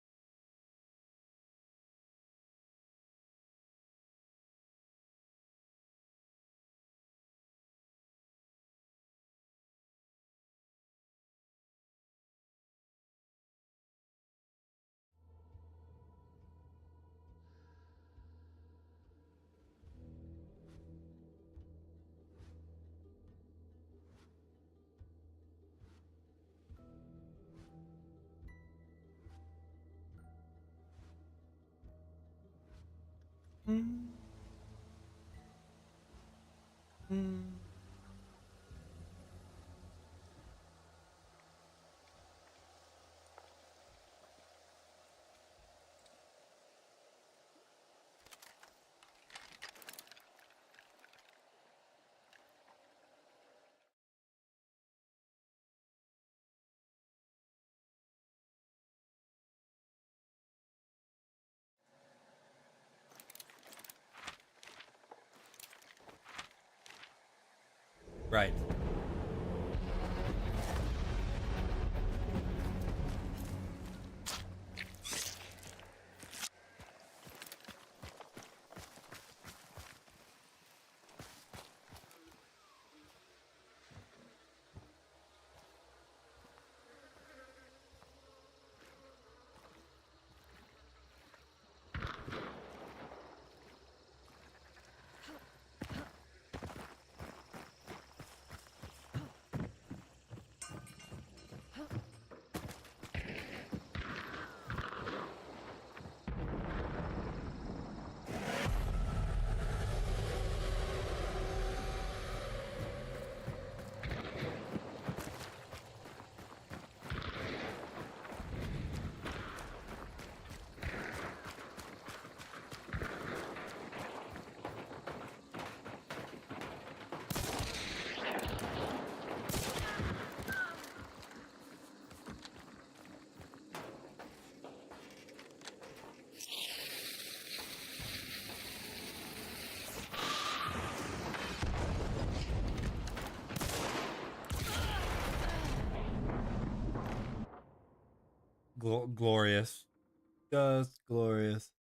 Speaker 1: Mm. Mm. Right. Glorious. Just glorious.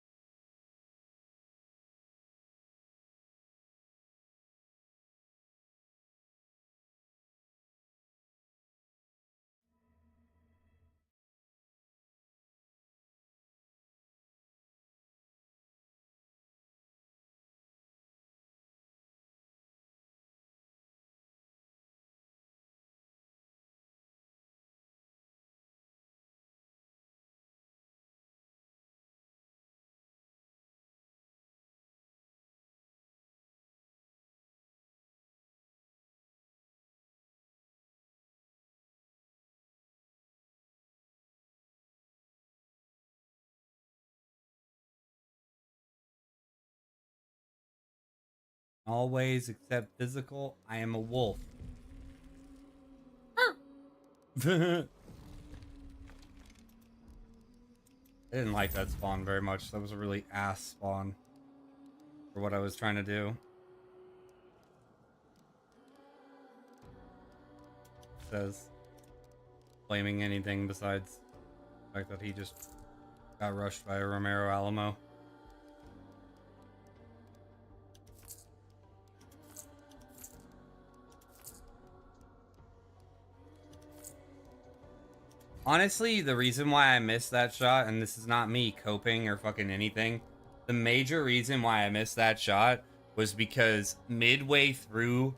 Speaker 1: Always except physical, I am a wolf. I didn't like that spawn very much. That was a really ass spawn for what I was trying to do. says. Blaming anything besides the fact that he just got rushed by Romero Alamo. Honestly, the reason why I missed that shot, and this is not me coping or fucking anything, the major reason why I missed that shot was because midway through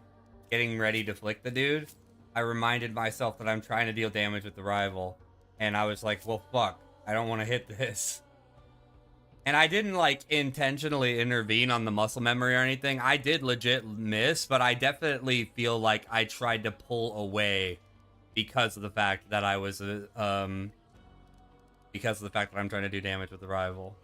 Speaker 1: getting ready to flick the dude, I reminded myself that I'm trying to deal damage with the rival. And I was like, well, fuck, I don't want to hit this. And I didn't, like, intentionally intervene on the muscle memory or anything. I did legit miss, but I definitely feel like I tried to pull away because of the fact that I was, because of the fact that I'm trying to do damage with the rival.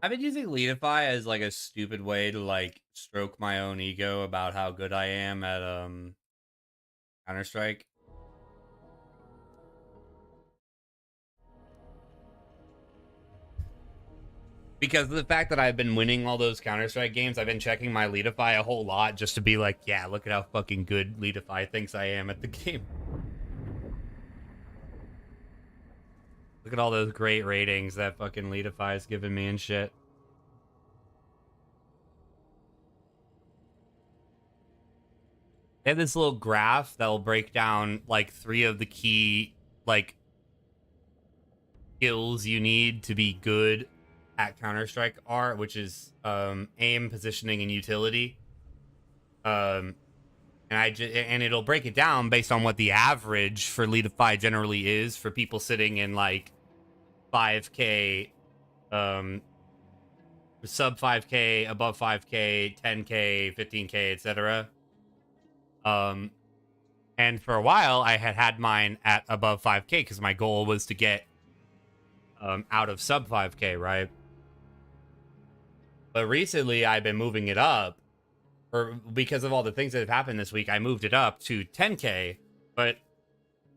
Speaker 1: I've been using Leadify as like a stupid way to like stroke my own ego about how good I am at Counter-Strike. Because of the fact that I've been winning all those Counter-Strike games, I've been checking my Leadify a whole lot just to be like, yeah, look at how fucking good Leadify thinks I am at the game. Look at all those great ratings that fucking Leadify is giving me and shit. They have this little graph that will break down like 3 of the key like skills you need to be good at Counter-Strike are, which is aim, positioning, and utility. And it'll break it down based on what the average for Leadify generally is for people sitting in like 5K, sub 5K, above 5K, 10K, 15K, etc. And for a while, I had mine at above 5K because my goal was to get out of sub 5K, right? But recently, I've been moving it up, or because of all the things that have happened this week, I moved it up to 10K. But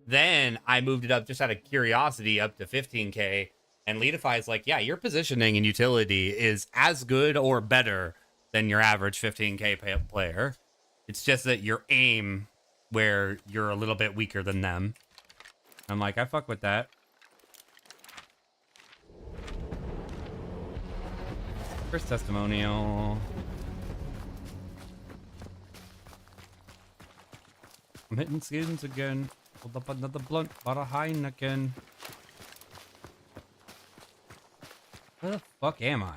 Speaker 1: then I moved it up just out of curiosity up to 15K. And Leadify is like, yeah, your positioning and utility is as good or better than your average 15K player. It's just that your aim, where you're a little bit weaker than them. I'm like, I fuck with that. First testimonial. I'm hitting skins again. Hold up another blunt, bought a Heineken. Where the fuck am I?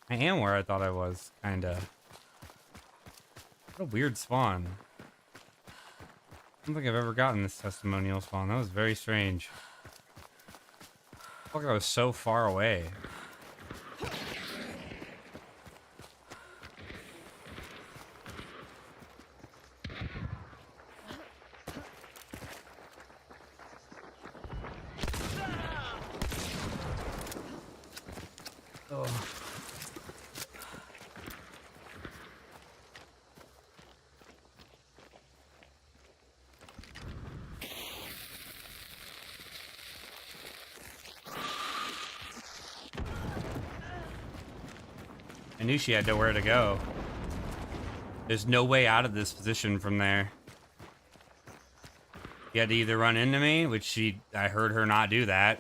Speaker 1: I am where I thought I was, kinda. What a weird spawn. I don't think I've ever gotten this testimonial spawn. That was very strange. Fuck, I was so far away. Oh. knew she had nowhere to go. There's no way out of this position from there. She had to either run into me, which I heard her not do that.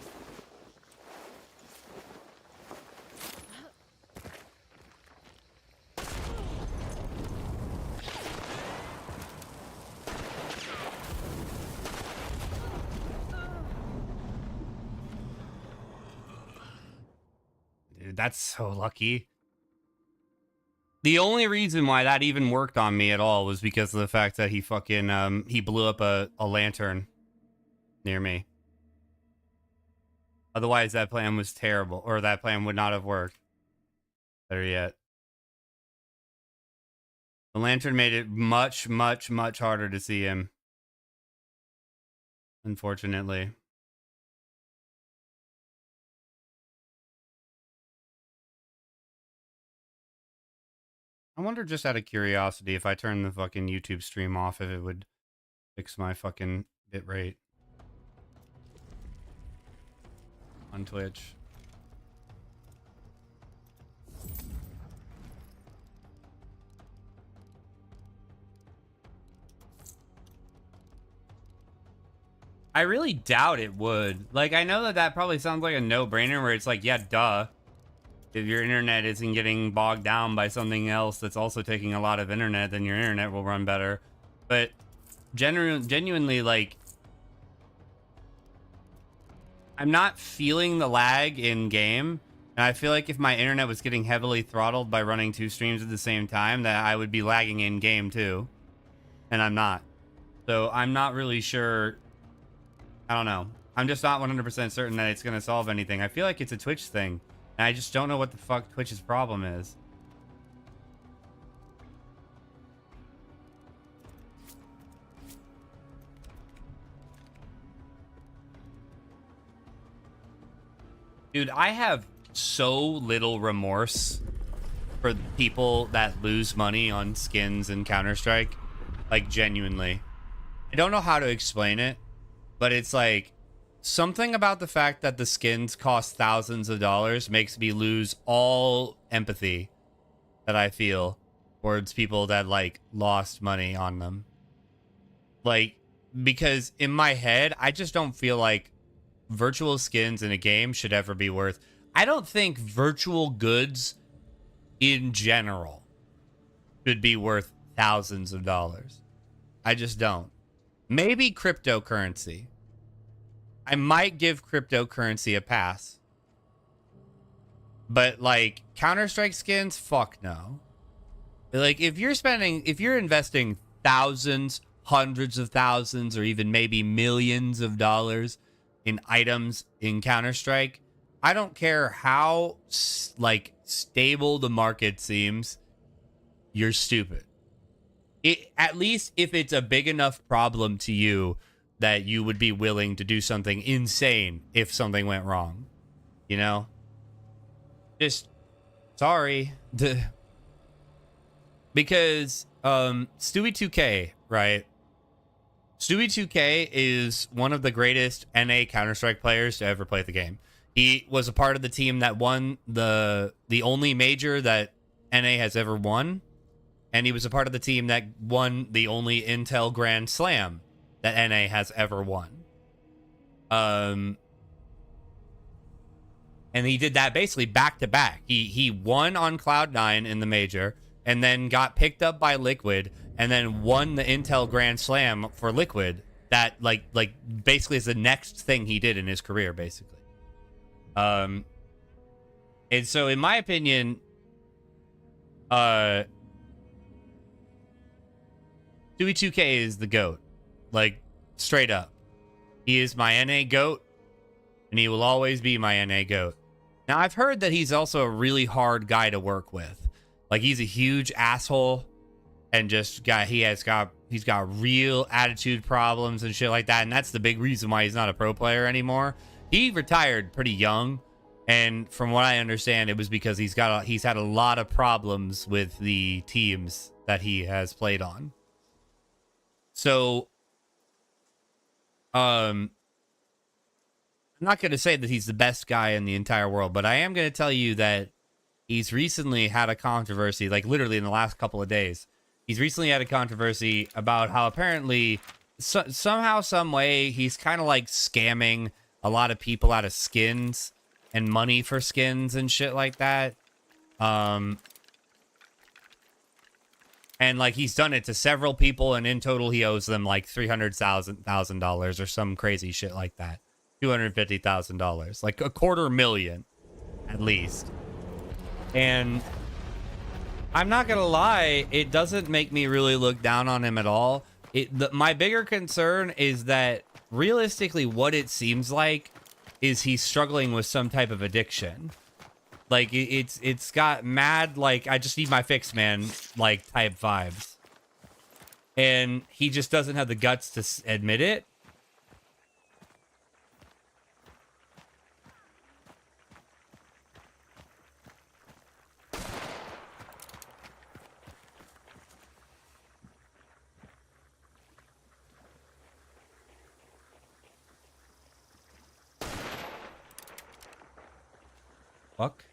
Speaker 1: Dude, that's so lucky. The only reason why that even worked on me at all was because of the fact that he fucking, he blew up a lantern near me. Otherwise, that plan was terrible, or that plan would not have worked. Better yet. The lantern made it much, much, much harder to see him. Unfortunately. I wonder, just out of curiosity, if I turn the fucking YouTube stream off, if it would fix my fucking bitrate on Twitch. I really doubt it would. Like, I know that probably sounds like a no-brainer where it's like, yeah, duh. If your internet isn't getting bogged down by something else that's also taking a lot of internet, then your internet will run better. But genuinely, like, I'm not feeling the lag in game. And I feel like if my internet was getting heavily throttled by running 2 streams at the same time, that I would be lagging in game too. And I'm not. So I'm not really sure. I don't know. I'm just not 100% certain that it's going to solve anything. I feel like it's a Twitch thing. And I just don't know what the fuck Twitch's problem is. Dude, I have so little remorse for people that lose money on skins in Counter-Strike. Like, genuinely. I don't know how to explain it, but it's like, something about the fact that the skins cost thousands of dollars makes me lose all empathy that I feel towards people that, like, lost money on them. Like, because in my head, I just don't feel like virtual skins in a game should ever be worth... I don't think virtual goods in general should be worth thousands of dollars. I just don't. Maybe cryptocurrency. I might give cryptocurrency a pass. But, like, Counter-Strike skins? Fuck no. Like, if you're investing thousands, hundreds of thousands, or even maybe millions of dollars in items in Counter-Strike, I don't care how, like, stable the market seems, you're stupid. At least if it's a big enough problem to you that you would be willing to do something insane if something went wrong. You know? Just, sorry. Because, Stewie 2K, right? Stewie 2K is one of the greatest NA Counter-Strike players to ever play the game. He was a part of the team that won the only major that NA has ever won. And he was a part of the team that won the only Intel Grand Slam that NA has ever won. And he did that basically back to back. He won on Cloud9 in the major, and then got picked up by Liquid, and then won the Intel Grand Slam for Liquid. That like basically is the next thing he did in his career, basically. And so in my opinion, Stewie 2K is the GOAT. Like, straight up. He is my NA GOAT, and he will always be my NA GOAT. Now, I've heard that he's also a really hard guy to work with. Like, he's a huge asshole, and just he's got real attitude problems and shit like that, and that's the big reason why he's not a pro player anymore. He retired pretty young, and from what I understand, it was because he's had a lot of problems with the teams that he has played on. So, I'm not going to say that he's the best guy in the entire world, but I am going to tell you that he's recently had a controversy, like literally in the last couple of days. He's recently had a controversy about how apparently somehow, some way, he's kind of like scamming a lot of people out of skins and money for skins and shit like that. And like he's done it to several people, and in total he owes them like $300,000 or some crazy shit like that. $250,000, like $250,000 at least. And I'm not gonna lie, it doesn't make me really look down on him at all. My bigger concern is that realistically, what it seems like is he's struggling with some type of addiction. Like it's got mad, like, I just need my fix, man, like type vibes. And he just doesn't have the guts to admit it. Fuck.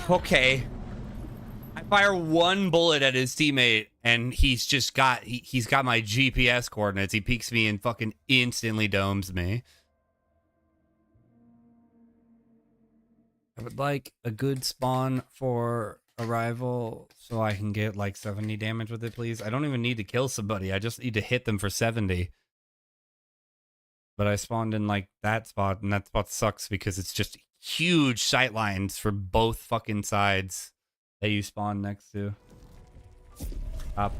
Speaker 1: Okay. I fire one bullet at his teammate, and he's just got he's got my GPS coordinates. He peeks me and fucking instantly domes me. I would like a good spawn for arrival so I can get like 70 damage with it, please. I don't even need to kill somebody. I just need to hit them for 70. But I spawned in like that spot, and that spot sucks because it's just huge sight lines for both fucking sides that you spawn next to. Up.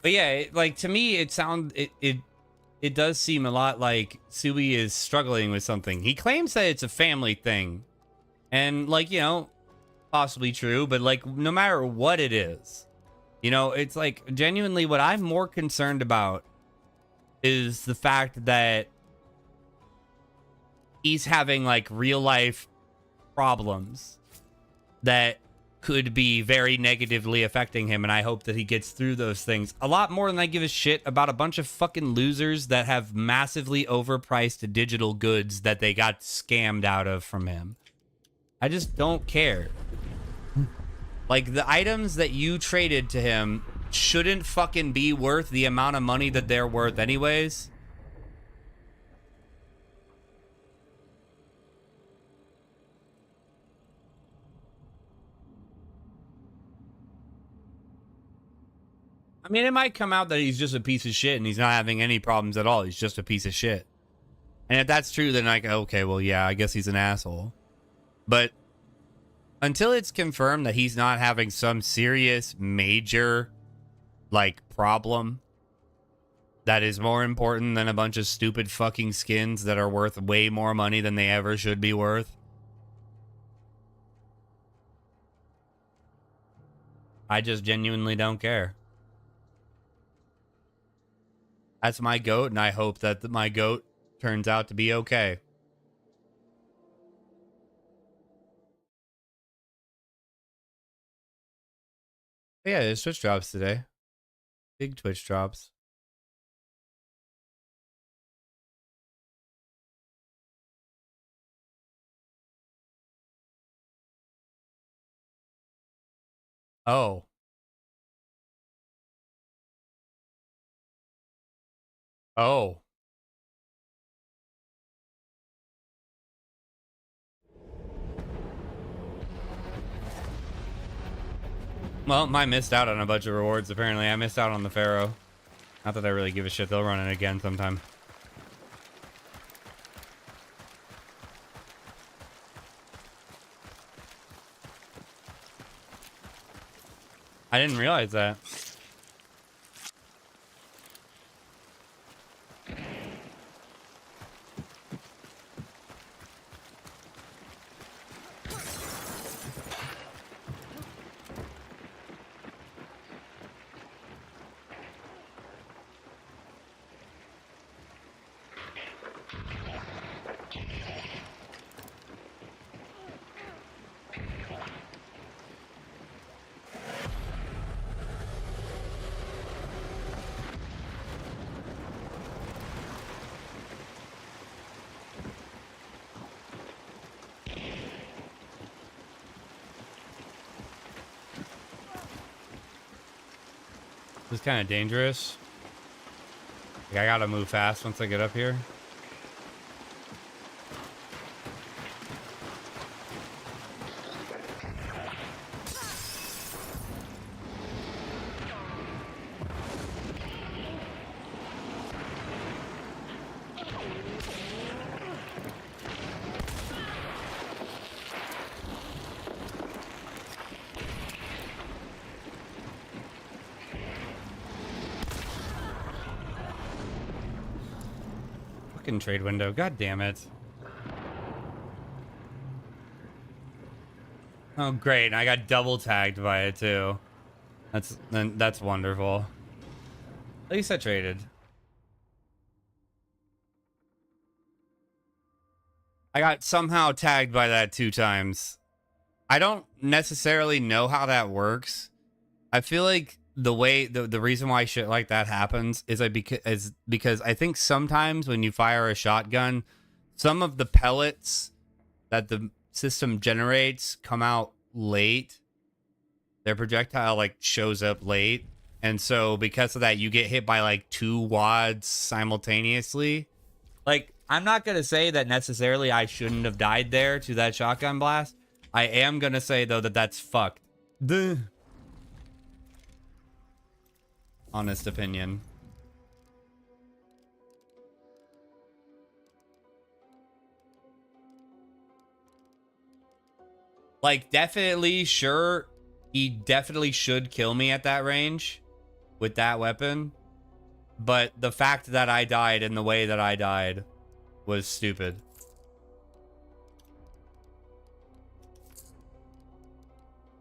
Speaker 1: But yeah, like to me, it does seem a lot like Sui is struggling with something. He claims that it's a family thing, and like, you know, possibly true. But like, no matter what it is, you know, it's like genuinely what I'm more concerned about is the fact that he's having like real life problems that could be very negatively affecting him, and I hope that he gets through those things a lot more than I give a shit about a bunch of fucking losers that have massively overpriced digital goods that they got scammed out of from him. I just don't care. Like, the items that you traded to him shouldn't fucking be worth the amount of money that they're worth anyways. I mean, it might come out that he's just a piece of shit and he's not having any problems at all. He's just a piece of shit. And if that's true, then like, okay, well, yeah, I guess he's an asshole. But until it's confirmed that he's not having some serious, major, like, problem that is more important than a bunch of stupid fucking skins that are worth way more money than they ever should be worth, I just genuinely don't care. That's my goat, and I hope that my goat turns out to be okay. Yeah, there's Twitch drops today. Big Twitch drops. Oh. Oh. Well, I missed out on a bunch of rewards, apparently. I missed out on the Pharaoh. Not that I really give a shit. They'll run it again sometime. I didn't realize that. This is kind of dangerous. Like, I gotta move fast once I get up here. Fucking trade window. God damn it. Oh, great. I got double tagged by it, too. That's wonderful. At least I traded. I got somehow tagged by that 2 times. I don't necessarily know how that works. I feel like the reason why shit like that happens is because I think sometimes when you fire a shotgun, some of the pellets that the system generates come out late. Their projectile like shows up late, and so because of that, you get hit by like 2 wads simultaneously. Like, I'm not gonna say that necessarily I shouldn't have died there to that shotgun blast. I am gonna say though that that's fucked. Duh. Honest opinion. Like, definitely, sure, he definitely should kill me at that range with that weapon. But the fact that I died in the way that I died was stupid.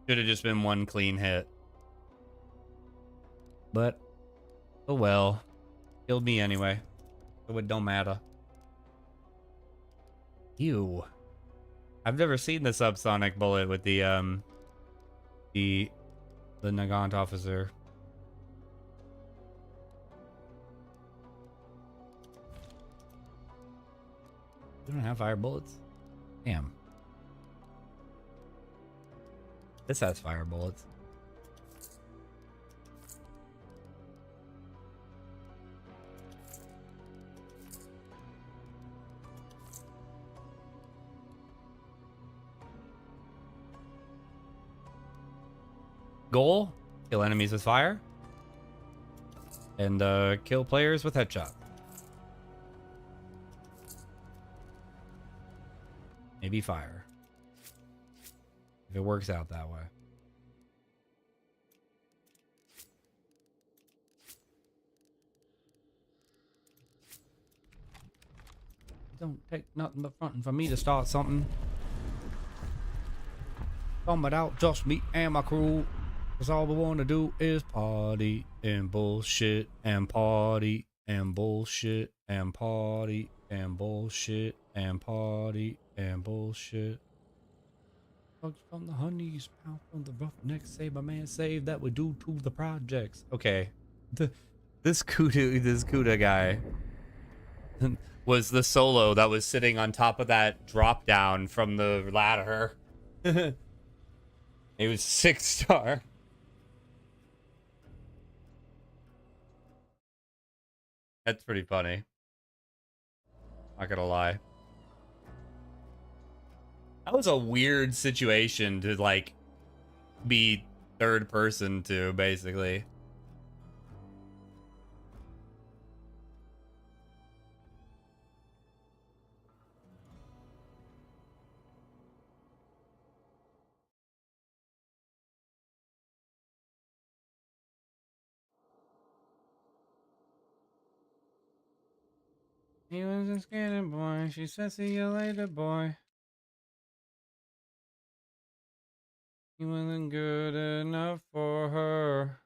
Speaker 1: Should have just been 1 clean hit. But, oh well. Killed me anyway. So it don't matter. Ew. I've never seen the subsonic bullet with the Nagant officer. You don't have fire bullets? Damn. This has fire bullets. Goal: kill enemies with fire. And kill players with headshot. Maybe fire. If it works out that way. Don't take nothing but fronting for me to start something. Coming out, just me and my crew. Cause all we want to do is party and bullshit and party and bullshit and party and bullshit and party and bullshit. Bugs from the honeys, pound from the roughnecks, save my man, save that we do to the projects. Okay, this Kuda guy was the solo that was sitting on top of that drop down from the ladder. He was 6-star. That's pretty funny. Not gonna lie. That was a weird situation to like be third person to, basically. He was a skinny boy. She said, see you later, boy. He wasn't good enough for her.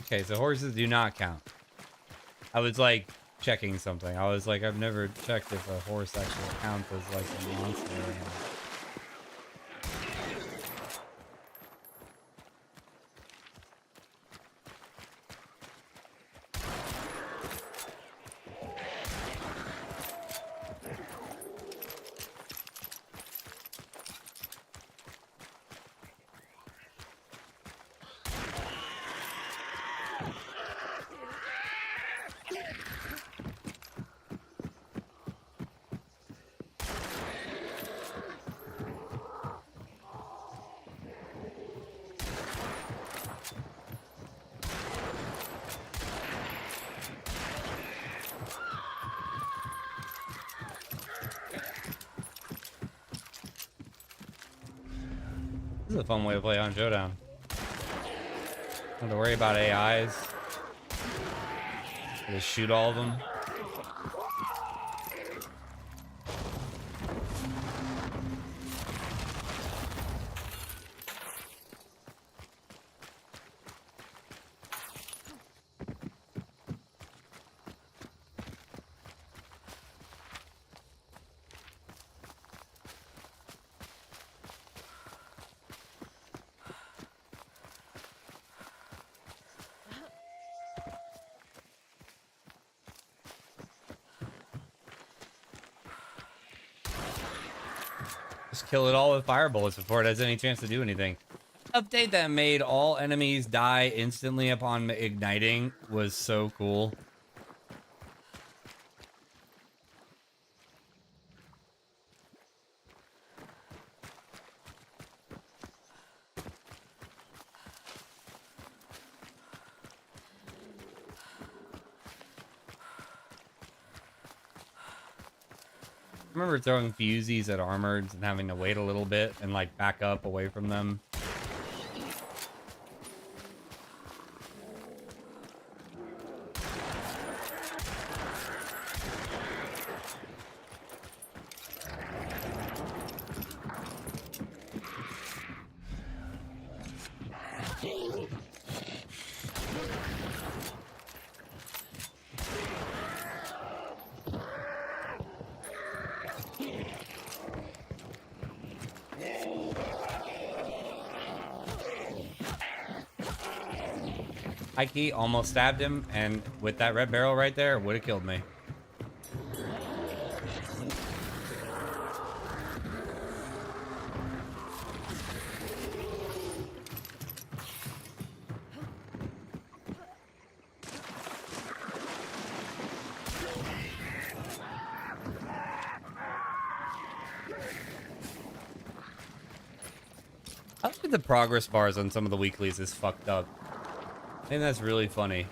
Speaker 1: Okay, so horses do not count. I was like checking something. I was like, I've never checked if a horse actually counts as like a monster. This is a fun way to play on Showdown. Don't have to worry about AIs. Just shoot all of them. Just kill it all with fire bullets before it has any chance to do anything. Update that made all enemies die instantly upon igniting was so cool. I remember throwing fusies at armoreds and having to wait a little bit and like back up away from them. Ike almost stabbed him, and with that red barrel right there, would have killed me. I think the progress bars on some of the weeklies is fucked up. I think that's really funny.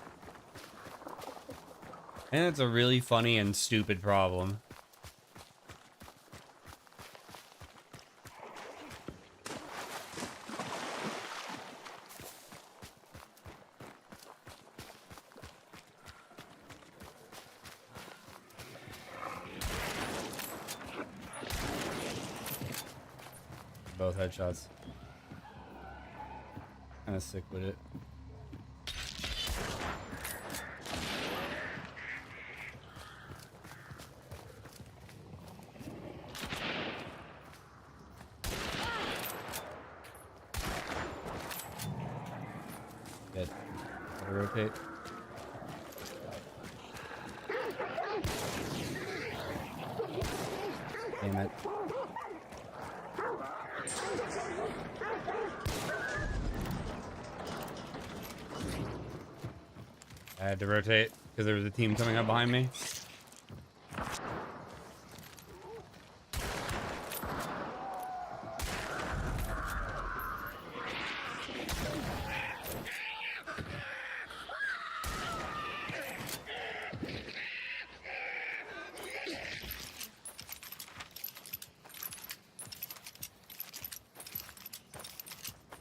Speaker 1: And it's a really funny and stupid problem. Both headshots. Kind of sick with it. Good. Gotta rotate. Damn it. I had to rotate because there was a team coming up behind me.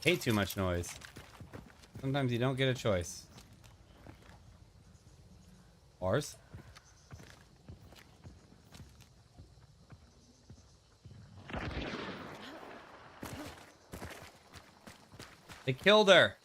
Speaker 1: Hate too much noise. Sometimes you don't get a choice. Ours? They killed her.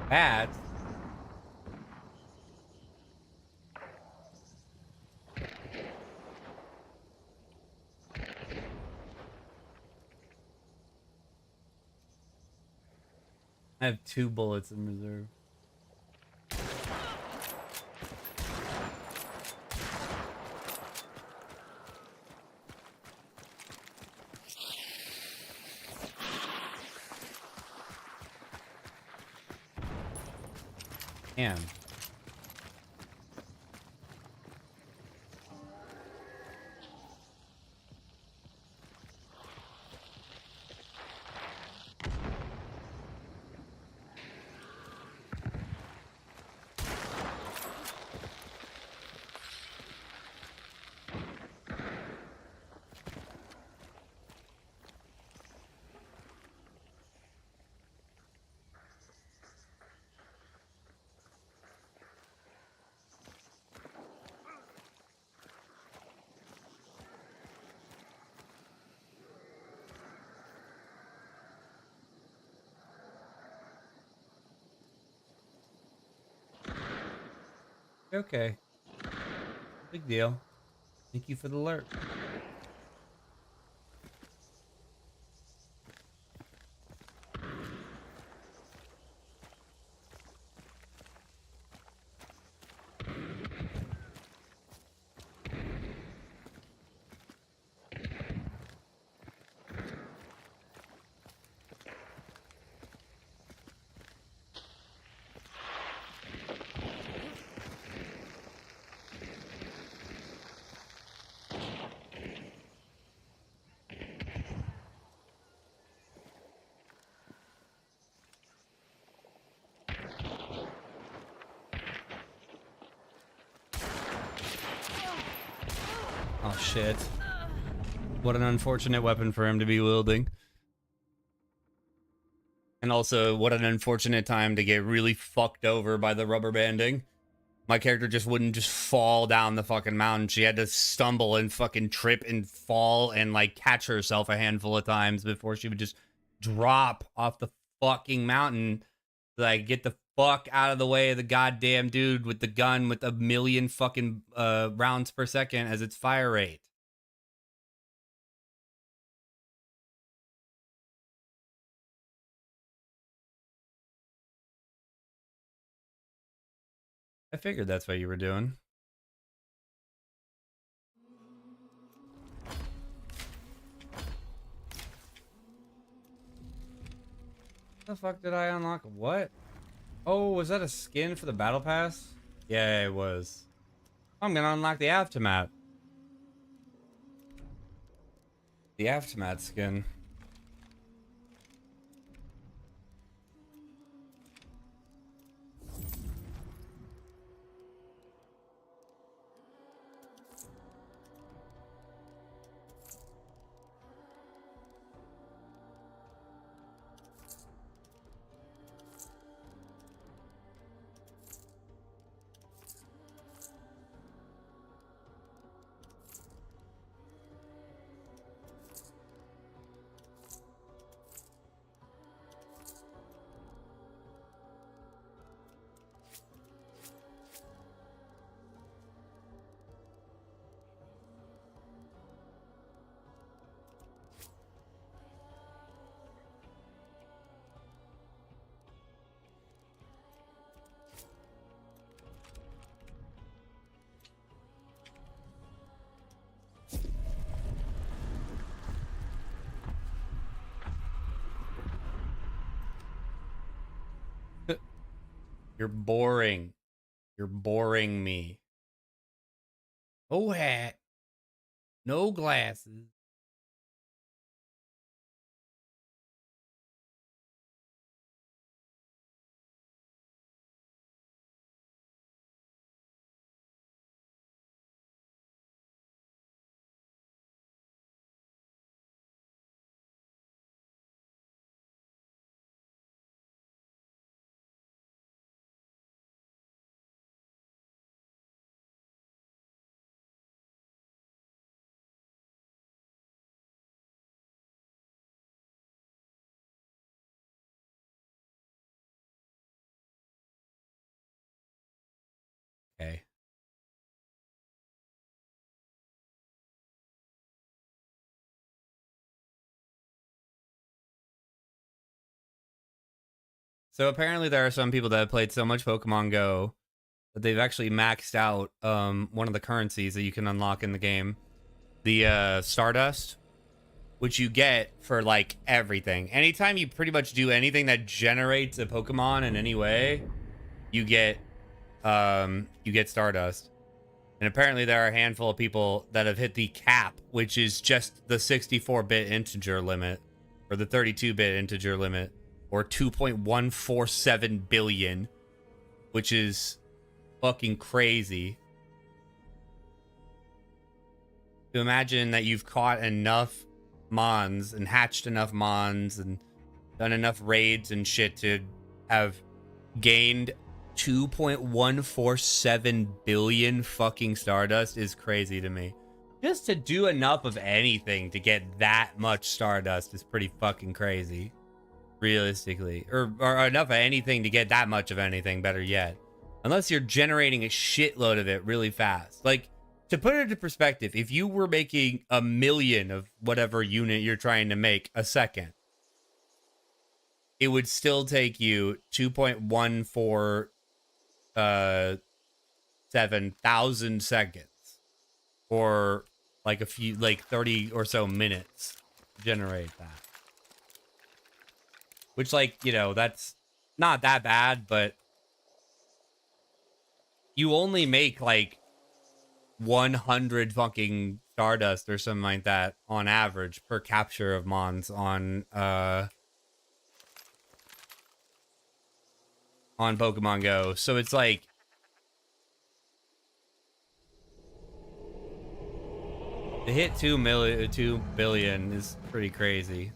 Speaker 1: Bad. I have 2 bullets in reserve. Damn. Okay. Big deal. Thank you for the alert. Oh shit. What an unfortunate weapon for him to be wielding. And also, what an unfortunate time to get really fucked over by the rubber banding. My character just wouldn't just fall down the fucking mountain. She had to stumble and fucking trip and fall and like catch herself a handful of times before she would just drop off the fucking mountain. Like, get the fuck out of the way of the goddamn dude with the gun with a million fucking rounds per second as its fire rate. I figured that's what you were doing. The fuck did I unlock? What? Oh, was that a skin for the battle pass? Yeah, it was. I'm gonna unlock the aftermath. The aftermath skin. You're boring. You're boring me. No hat. No glasses. Okay. So apparently there are some people that have played so much Pokemon Go that they've actually maxed out one of the currencies that you can unlock in the game. The Stardust, which you get for like everything. Anytime you pretty much do anything that generates a Pokemon in any way, you get Stardust. And apparently there are a handful of people that have hit the cap, which is just the 64-bit integer limit or the 32-bit integer limit, or 2.147 billion, which is fucking crazy. To imagine that you've caught enough mons and hatched enough mons and done enough raids and shit to have gained 2.147 billion fucking Stardust is crazy to me. Just to do enough of anything to get that much Stardust is pretty fucking crazy. Realistically. Or enough of anything to get that much of anything, better yet. Unless you're generating a shitload of it really fast. Like, to put it into perspective, if you were making 1 million of whatever unit you're trying to make a second, it would still take you 2.147,000 seconds, or like 30 or so minutes to generate that. Which, like, you know, that's not that bad, but you only make like 100 fucking Stardust or something like that on average per capture of mons on Pokemon Go. So it's like, to hit 2 billion is pretty crazy.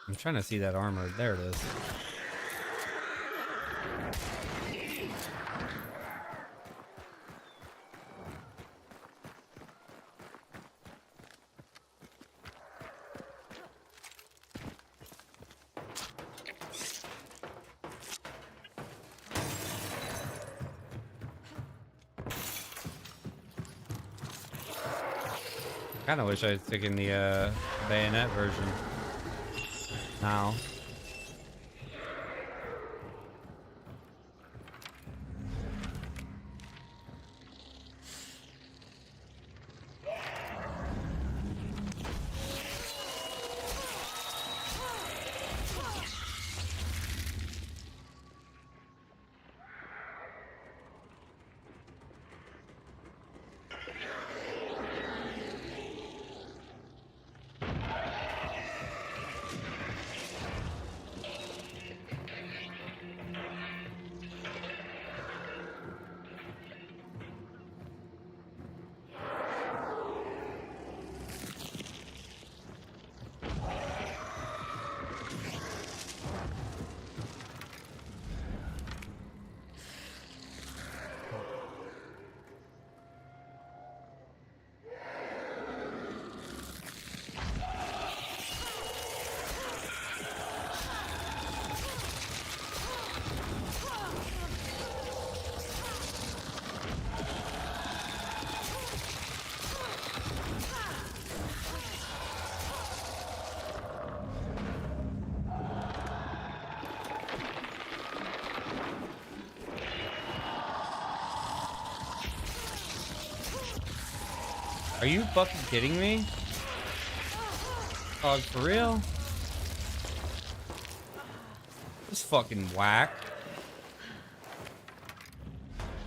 Speaker 1: I'm trying to see that armor. There it is. Kind of wish I had taken the bayonet version. Now. Are you fucking kidding me? Oh, for real? This fucking whack.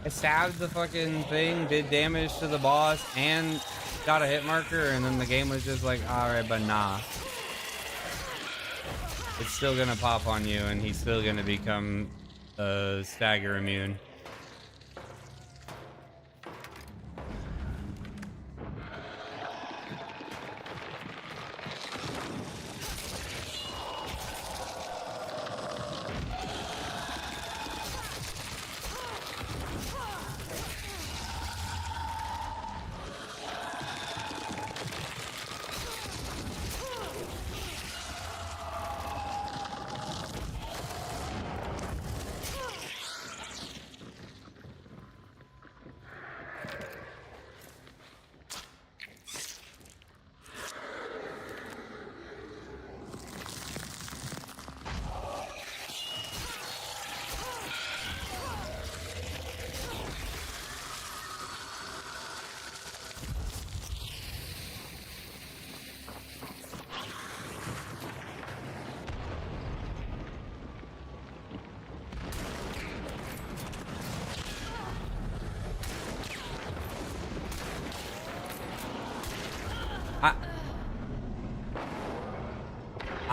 Speaker 1: I stabbed the fucking thing, did damage to the boss, and got a hit marker, and then the game was just like, alright, but nah. It's still gonna pop on you, and he's still gonna become stagger immune.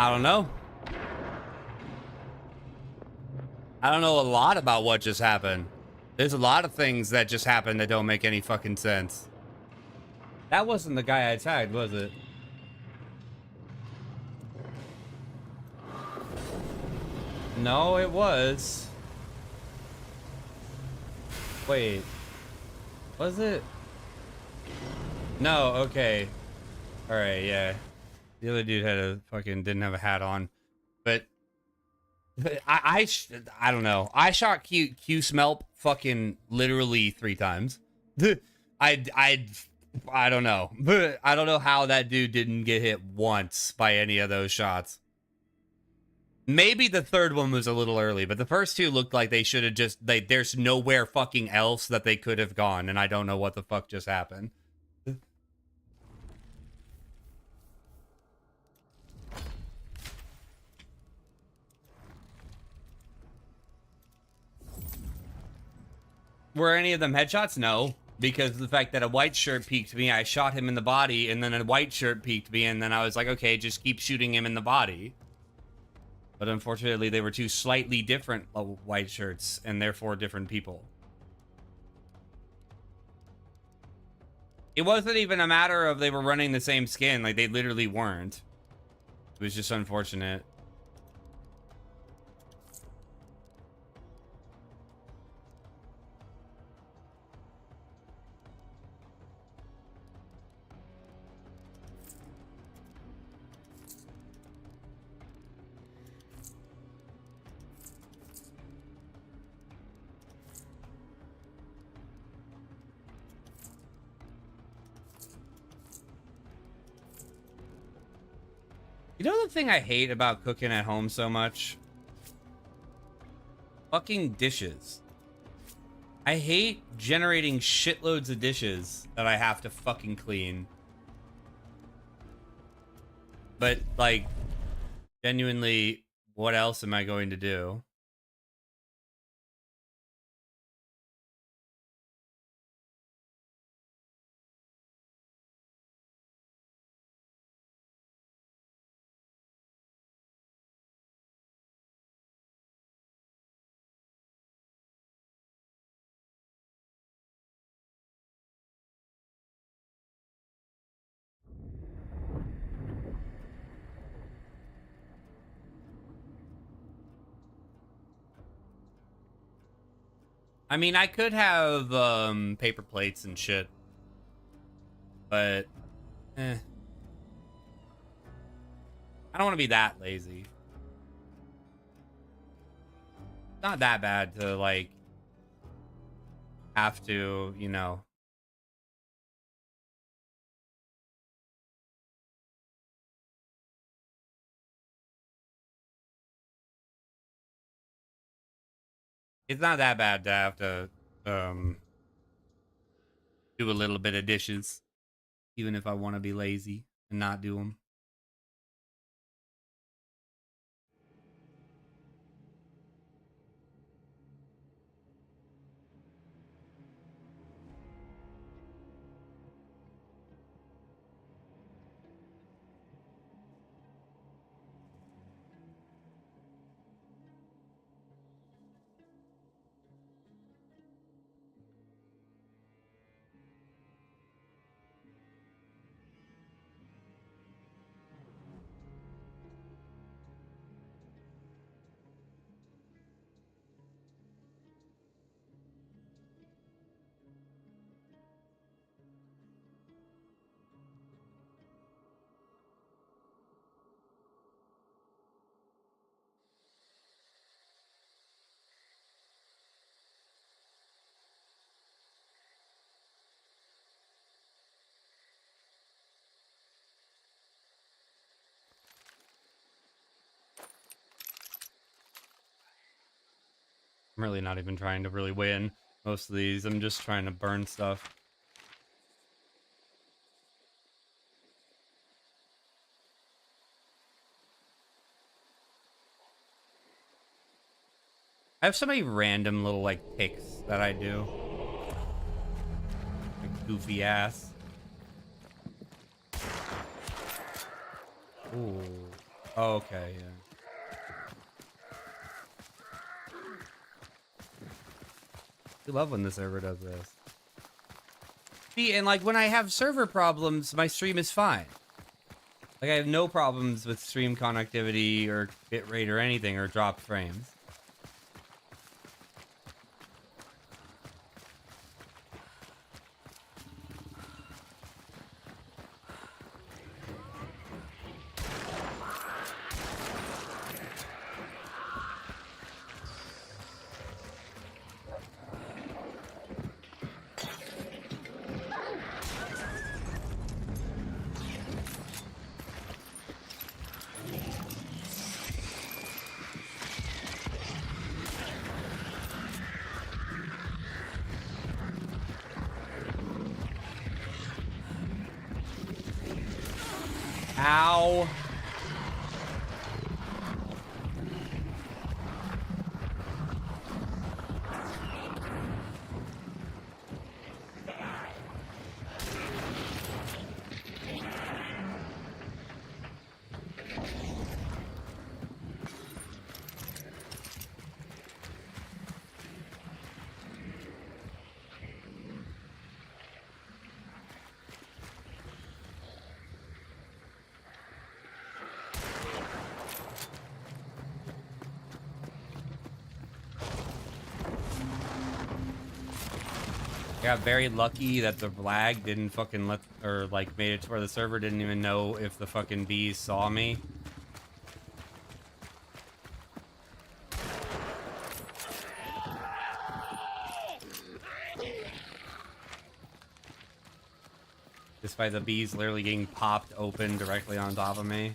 Speaker 1: I don't know. I don't know a lot about what just happened. There's a lot of things that just happened that don't make any fucking sense. That wasn't the guy I tagged, was it? No, it was. Wait. Was it? No, okay. Alright, yeah. The other dude had a fucking didn't have a hat on, but I don't know. I shot Q Smelp fucking literally 3 times. I don't know, but I don't know how that dude didn't get hit once by any of those shots. Maybe the third one was a little early, but the first 2 looked like they should have just there's nowhere fucking else that they could have gone, and I don't know what the fuck just happened. Were any of them headshots? No, because of the fact that a white shirt peeked me, I shot him in the body, and then a white shirt peeked me, and then I was like, okay, just keep shooting him in the body. But unfortunately, they were 2 slightly different white shirts, and therefore different people. It wasn't even a matter of they were running the same skin, like they literally weren't. It was just unfortunate. You know the thing I hate about cooking at home so much? Fucking dishes. I hate generating shitloads of dishes that I have to fucking clean. But, like, genuinely, what else am I going to do? I mean, I could have paper plates and shit, but I don't want to be that lazy. It's not that bad to like have to, you know. It's not that bad to have to do a little bit of dishes, even if I want to be lazy and not do them. I'm really not even trying to really win most of these. I'm just trying to burn stuff. I have so many random little like picks that I do. Like goofy ass. Ooh. Oh, okay, yeah. I love when the server does this. See, and like when I have server problems, my stream is fine. Like I have no problems with stream connectivity or bitrate or anything or drop frames. Ow. I got very lucky that the lag didn't fucking let, or like made it to where the server didn't even know if the fucking bees saw me. Despite the bees literally getting popped open directly on top of me.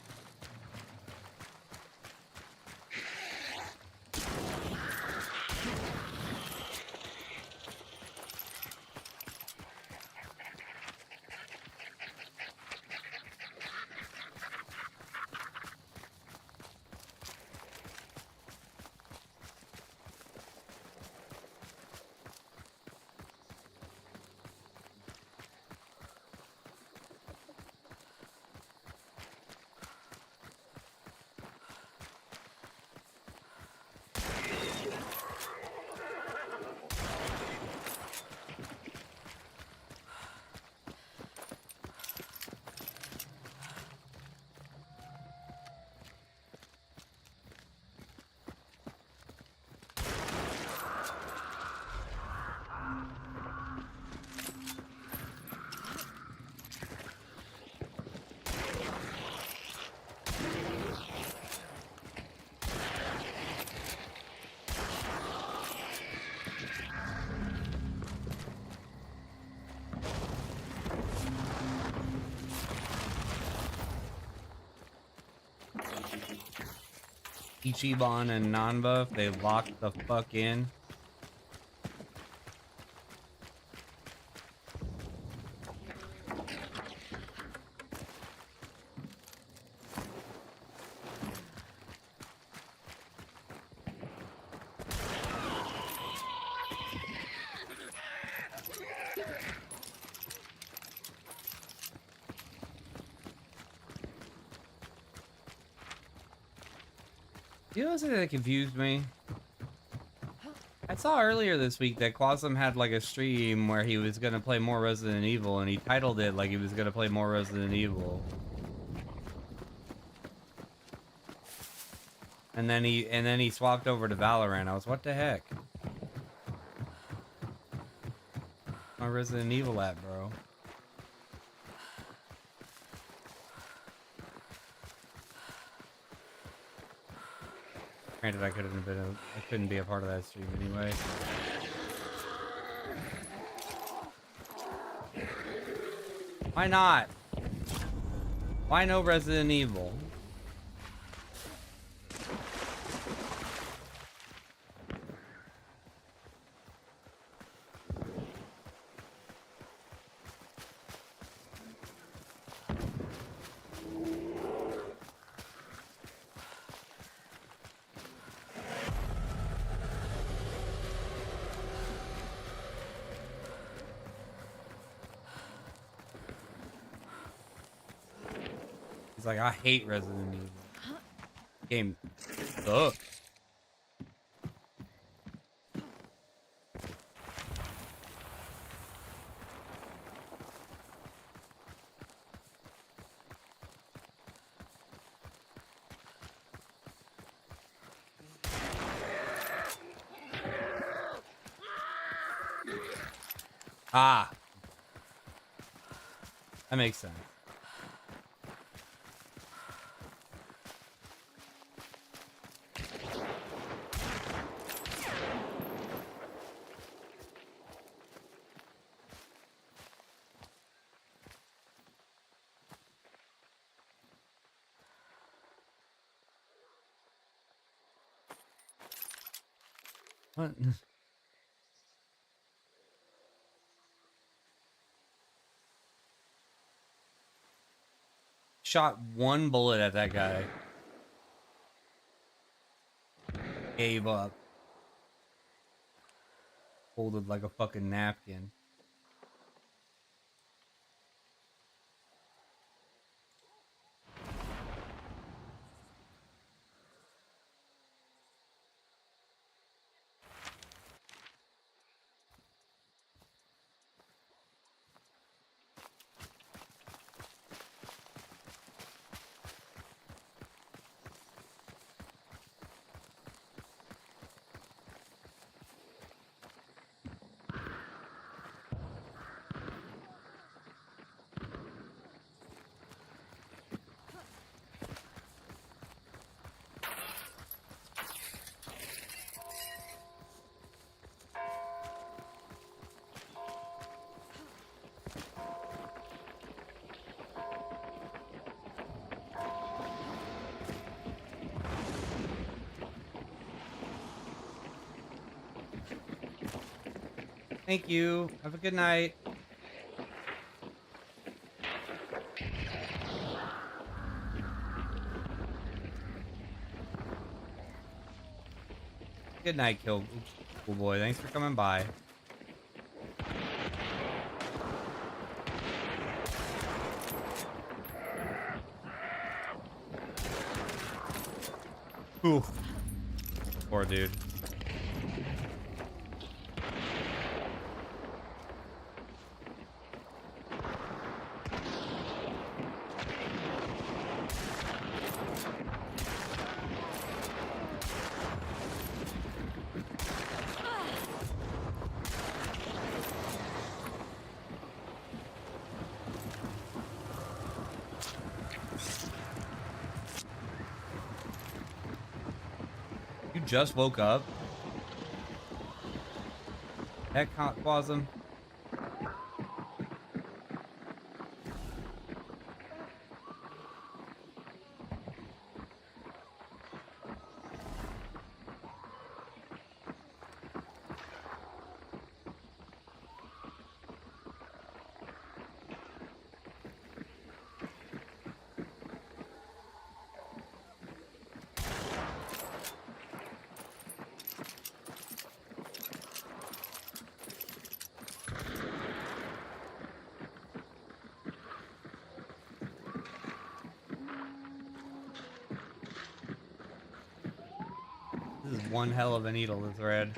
Speaker 1: Ichiban and Nanba, if they lock the fuck in. You know something that confused me? I saw earlier this week that Quasum had like a stream where he was gonna play more Resident Evil, and he titled it like he was gonna play more Resident Evil. And then he swapped over to Valorant. I was, what the heck? My Resident Evil at, bro? Granted, I couldn't be a part of that stream anyway. Why not? Why no Resident Evil? He's like, I hate Resident Evil. Game sucks. Ah. That makes sense. What? Shot one bullet at that guy. Gave up. Folded like a fucking napkin. Thank you. Have a good night. Good night, cool boy. Thanks for coming by. Ooh. Poor dude. You just woke up? Heck, Quasum. This is one hell of a needle to thread.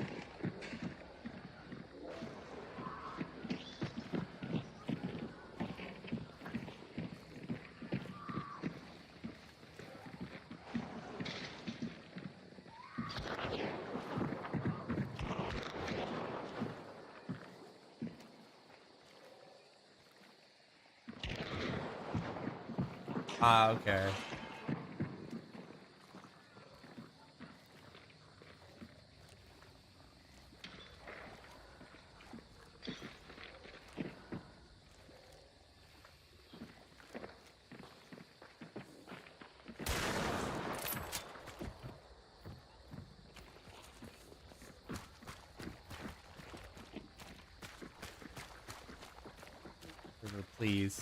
Speaker 1: Ah, okay. Please.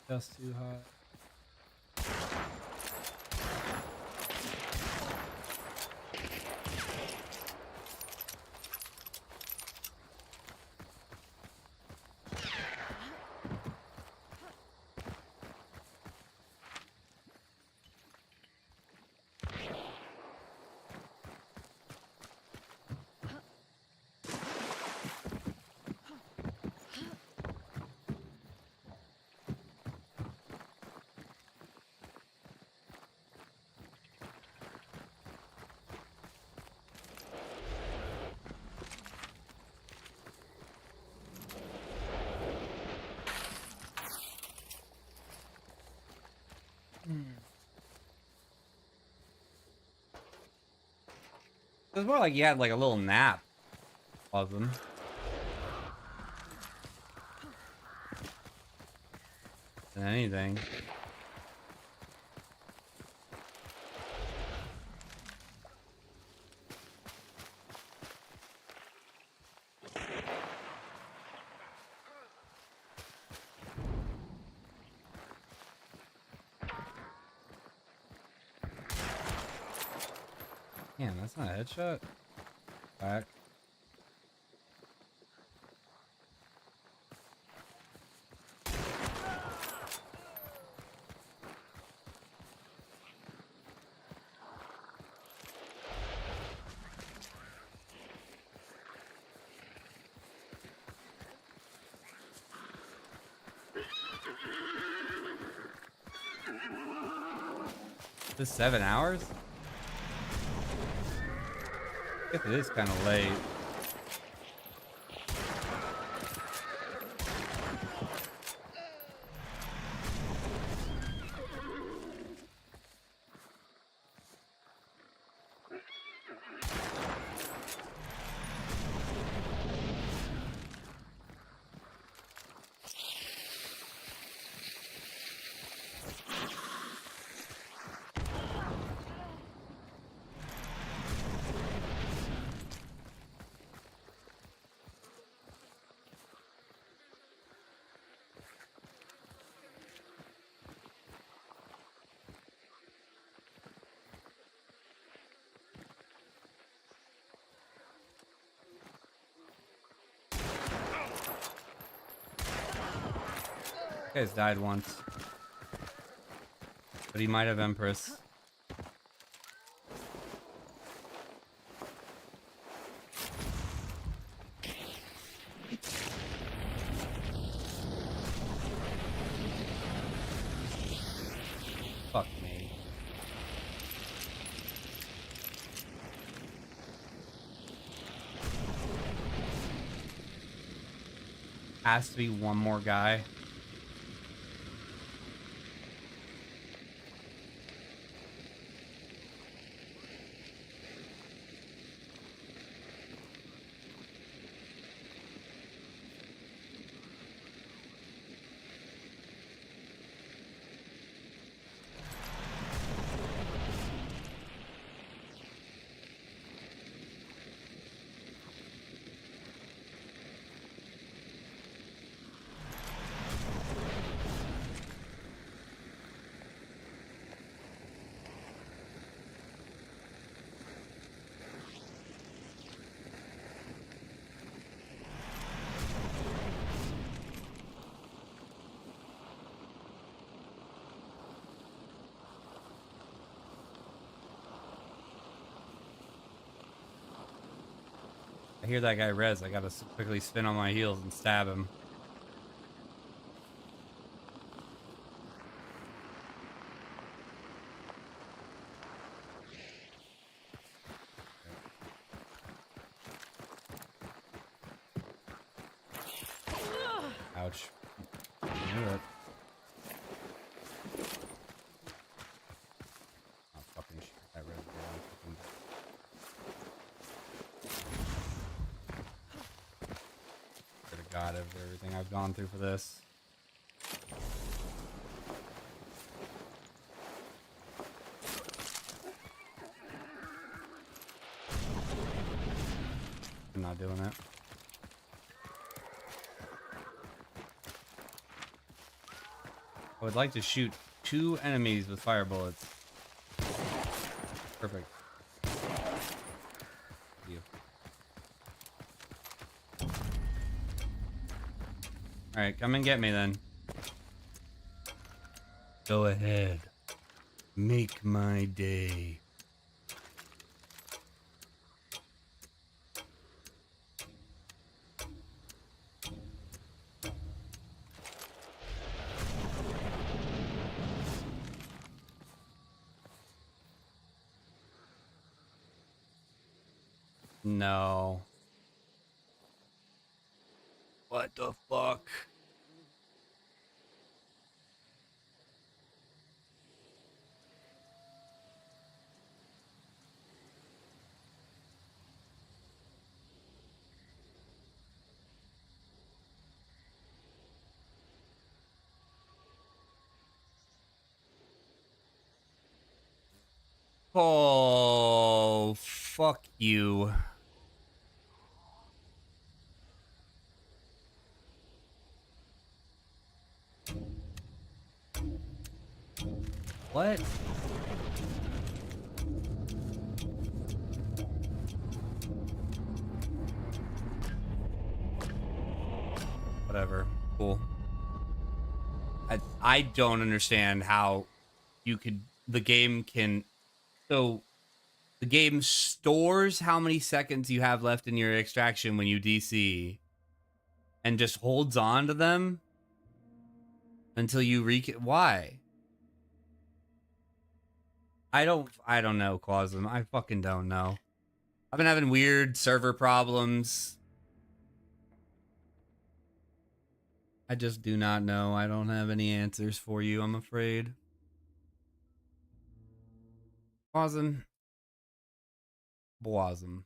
Speaker 1: Just too hot. It was more like you had like a little nap of them. Than anything. Damn, that's not a headshot. Back. This 7 hours? I guess it is kind of late. Guy's died once. But he might have Empress. Fuck me. Has to be one more guy. I hear that guy res. I gotta quickly spin on my heels and stab him. Ouch. I knew it. Oh, fucking shit. That res down. God, of everything I've gone through for this. I'm not doing it. I would like to shoot 2 enemies with fire bullets. Perfect. You. Alright, come and get me then. Go ahead. Make my day. No. What the fuck? Oh, fuck you. What? I don't understand how you could. The game can. So the game stores how many seconds you have left in your extraction when you DC, and just holds on to them until you why? I don't know, Quasm. I fucking don't know. I've been having weird server problems. I just do not know. I don't have any answers for you, I'm afraid. Quasm. Boism.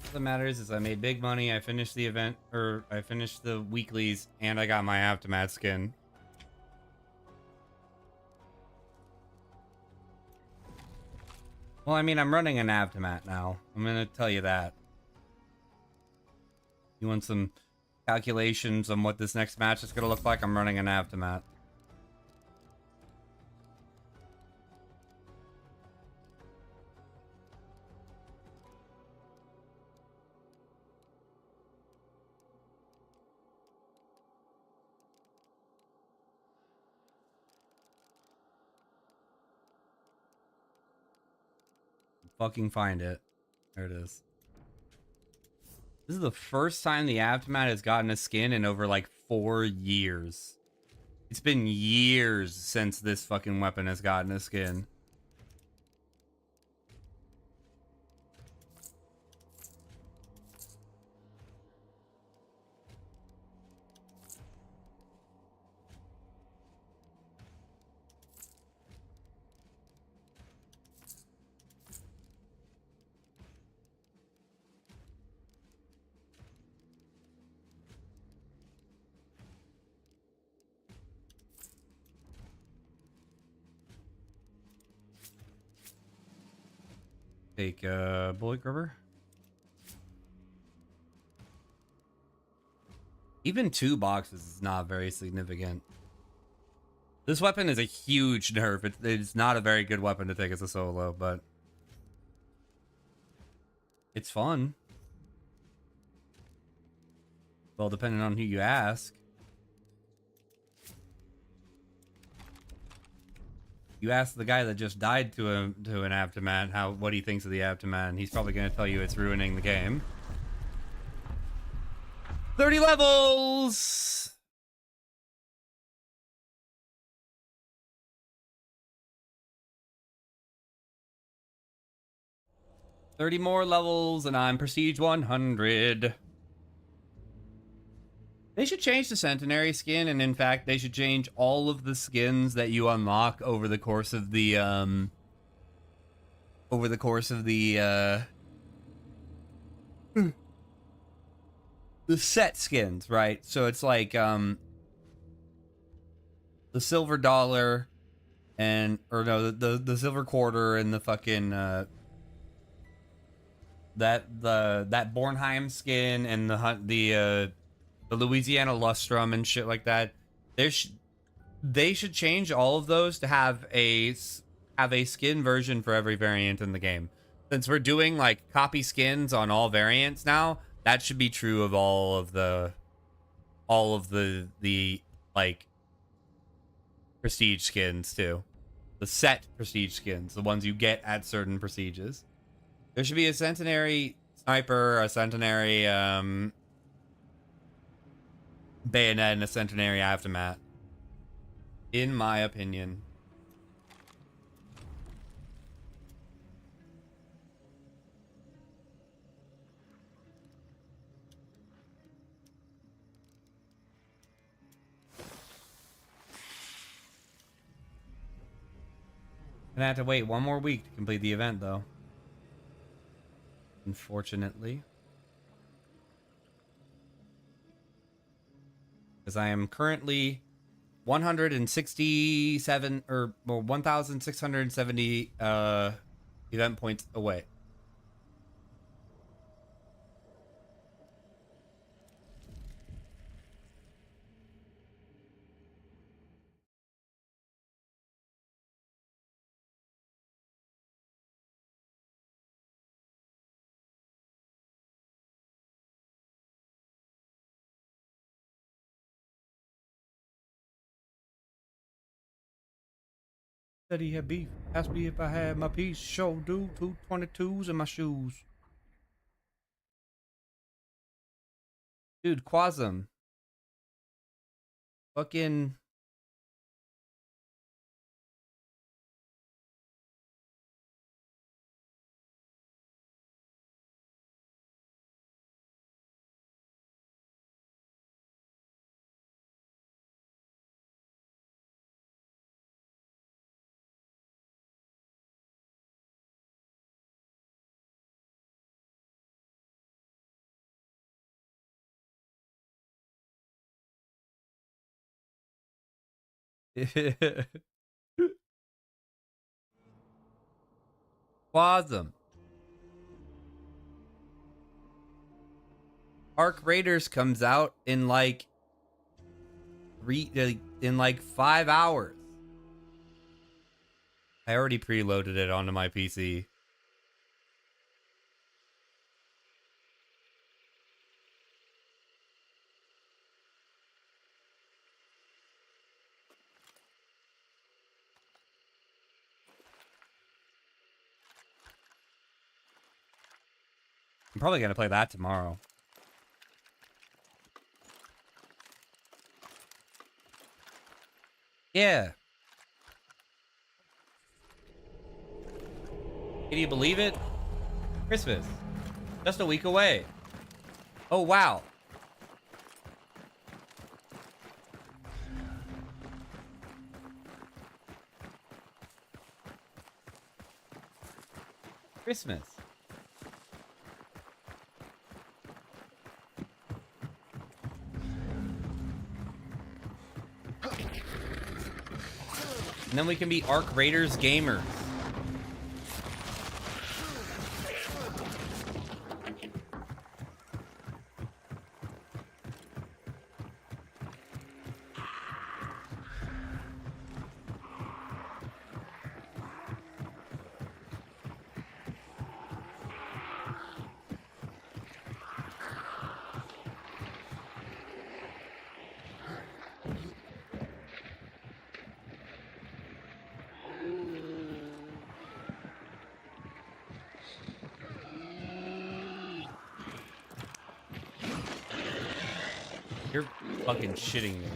Speaker 1: What that matters is I made big money, I finished the event, or I finished the weeklies, and I got my Aftermath skin. Well, I mean, I'm running an Aftermath now. I'm gonna tell you that. You want some calculations on what this next match is gonna look like? I'm running an Aftermath. Fucking find it. There it is. This is the first time the Aftermath has gotten a skin in over like 4 years. It's been years since this fucking weapon has gotten a skin. Take bullet grubber. Even 2 boxes is not very significant. This weapon is a huge nerf. It's not a very good weapon to take as a solo, but it's fun. Well, depending on who you ask. You ask the guy that just died to an Aftermath what he thinks of the Aftermath, and he's probably going to tell you it's ruining the game. 30 levels! $30 more levels, and I'm Prestige 100. They should change the Centenary skin, and in fact, they should change all of the skins that you unlock over the course of the, the set skins, right? So it's like, the silver dollar, the silver quarter, and the fucking, that Bornheim skin, and the Louisiana Lustrum and shit like that. They should change all of those to have a skin version for every variant in the game. Since we're doing like copy skins on all variants now, that should be true of all of the like prestige skins too. The set prestige skins, the ones you get at certain prestiges. There should be a Centenary Sniper, a Centenary Bayonet, and a Centenary Aftermath, in my opinion. Gonna have to wait 1 more week to complete the event, though. Unfortunately. Because I am currently 167 or well 1,670 Event points away. Said he had beef. Asked me if I had my piece. Show dude 222s in my shoes. Dude, Quasum. Fucking. Quasum. Arc Raiders comes out in like in like 5 hours. I already preloaded it onto my PC. I'm probably gonna play that tomorrow. Yeah. Can you believe it? Christmas. Just a week away. Oh, wow. Christmas. And then we can be Arc Raiders gamers. You're fucking shitting me.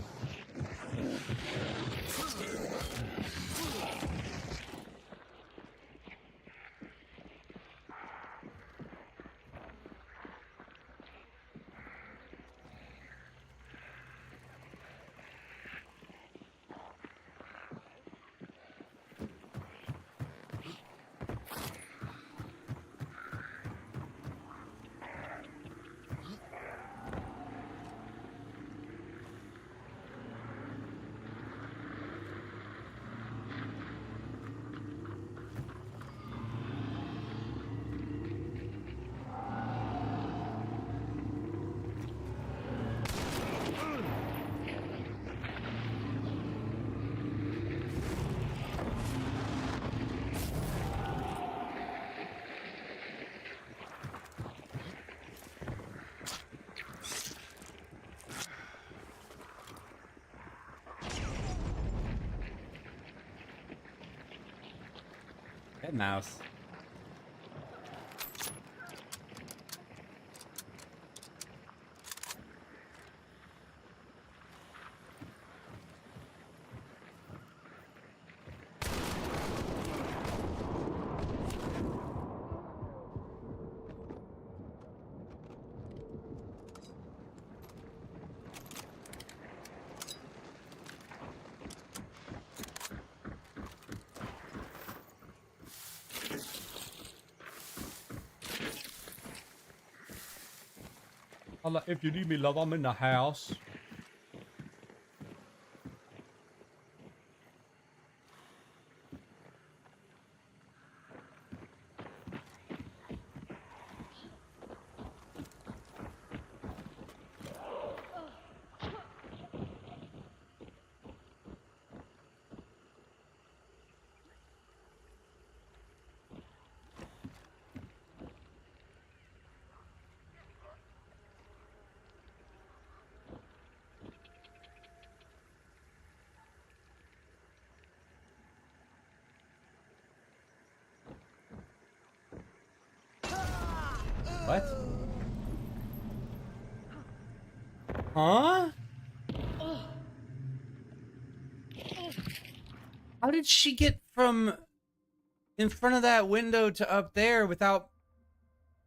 Speaker 1: That mouse. If you need me, love, I'm in the house. What? Huh? How did she get from in front of that window to up there without,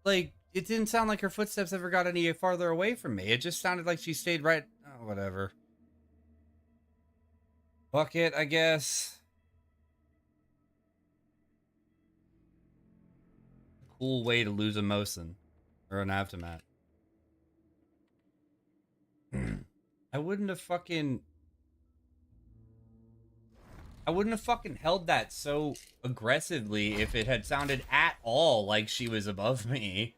Speaker 1: like, it didn't sound like her footsteps ever got any farther away from me. It just sounded like she stayed right. Oh, whatever. Fuck it, I guess. Cool way to lose a Mosin or an Avtomat. I wouldn't have fucking held that so aggressively if it had sounded at all like she was above me.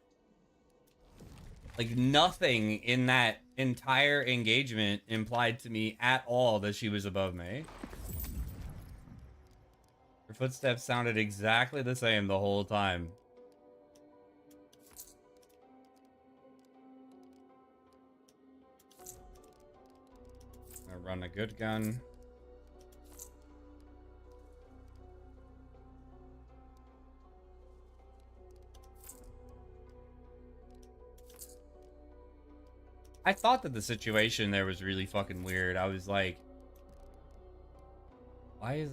Speaker 1: Like, nothing in that entire engagement implied to me at all that she was above me. Her footsteps sounded exactly the same the whole time. I'm gonna run a good gun. I thought that the situation there was really fucking weird. I was like, why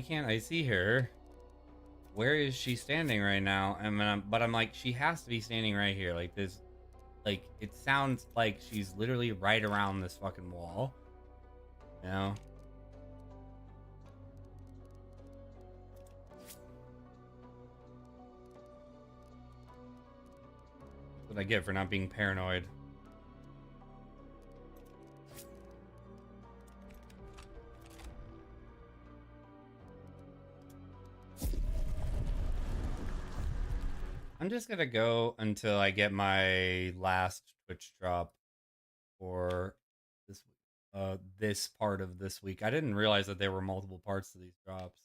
Speaker 1: can't I see her? Where is she standing right now? But I'm like, she has to be standing right here. Like this, like, it sounds like she's literally right around this fucking wall. You know? That's what I get for not being paranoid. I'm just gonna go until I get my last Twitch drop for this part of this week. I didn't realize that there were multiple parts to these drops.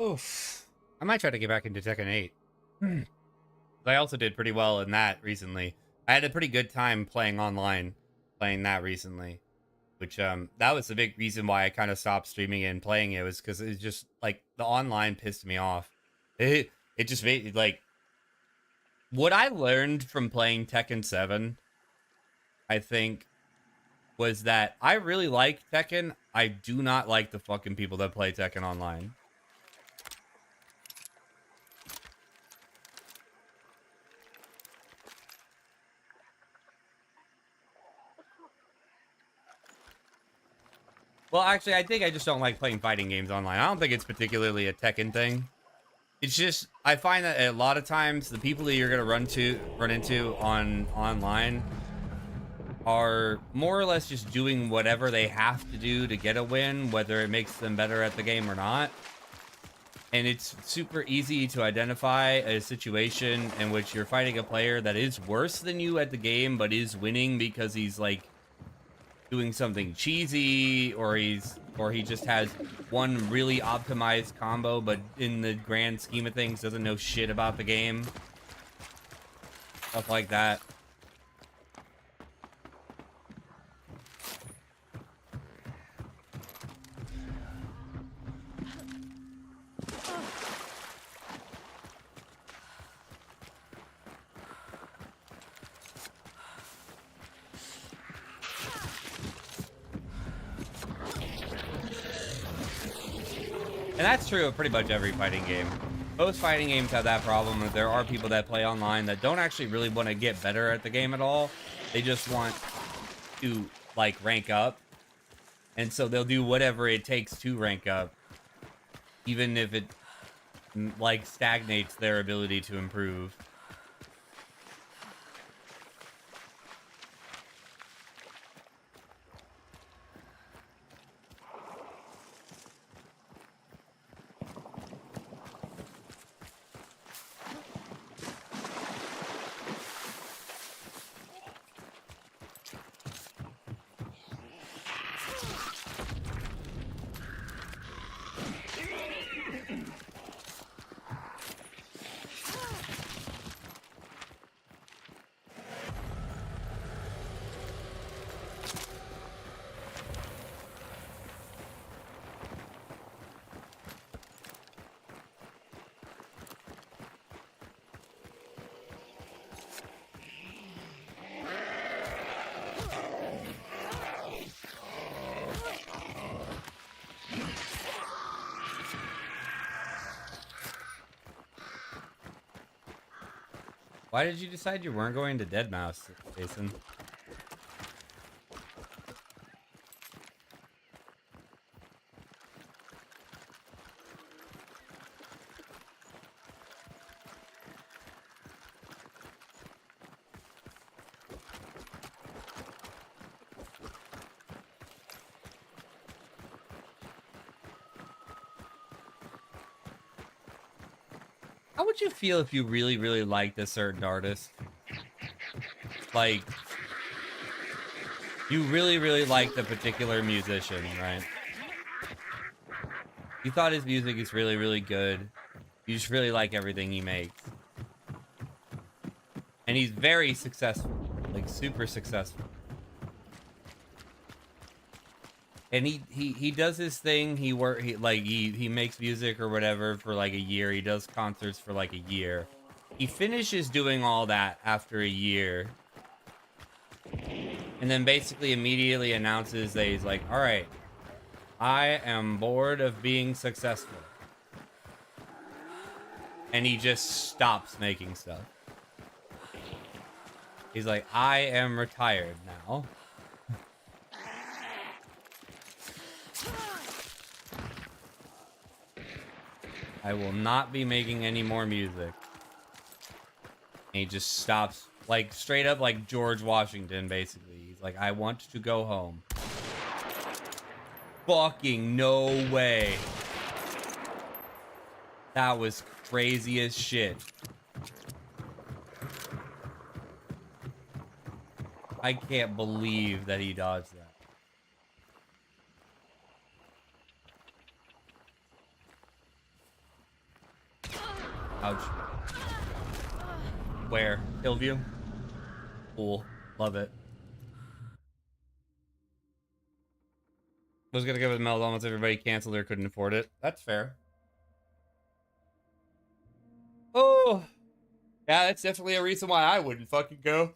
Speaker 1: Oof. I might try to get back into Tekken 8. I also did pretty well in that recently. I had a pretty good time playing online, playing that recently. Which, that was the big reason why I kind of stopped streaming and playing it, was because it's just, like, the online pissed me off. It just made, like, what I learned from playing Tekken 7, I think, was that I really like Tekken. I do not like the fucking people that play Tekken online. Well, actually, I think I just don't like playing fighting games online. I don't think it's particularly a Tekken thing. It's just, I find that a lot of times the people that you're gonna run into online are more or less just doing whatever they have to do to get a win, whether it makes them better at the game or not. And it's super easy to identify a situation in which you're fighting a player that is worse than you at the game, but is winning because he's, like, doing something cheesy, or he just has one really optimized combo, but in the grand scheme of things doesn't know shit about the game. Stuff like that. And that's true of pretty much every fighting game. Most fighting games have that problem, that there are people that play online that don't actually really want to get better at the game at all. They just want to, like, rank up. And so they'll do whatever it takes to rank up, even if it, like, stagnates their ability to improve. Why did you decide you weren't going to Deadmau5, Jason? How would you feel if you really, really liked a certain artist? Like, you really, really liked a particular musician, right? You thought his music is really, really good. You just really like everything he makes. And he's very successful. Like, super successful. And he does his thing. He makes music or whatever for like a year. He does concerts for like a year. He finishes doing all that after a year. And then basically immediately announces that he's like, all right, I am bored of being successful. And he just stops making stuff. He's like, I am retired now. I will not be making any more music. And he just stops, like, straight up like George Washington, basically. He's like, I want to go home. Fucking no way. That was crazy as shit. I can't believe that he dodged that. Ouch. Where? Hillview? Cool. Love it. Was gonna give it a meltdown once everybody canceled or couldn't afford it. That's fair. Oh! Yeah, that's definitely a reason why I wouldn't fucking go.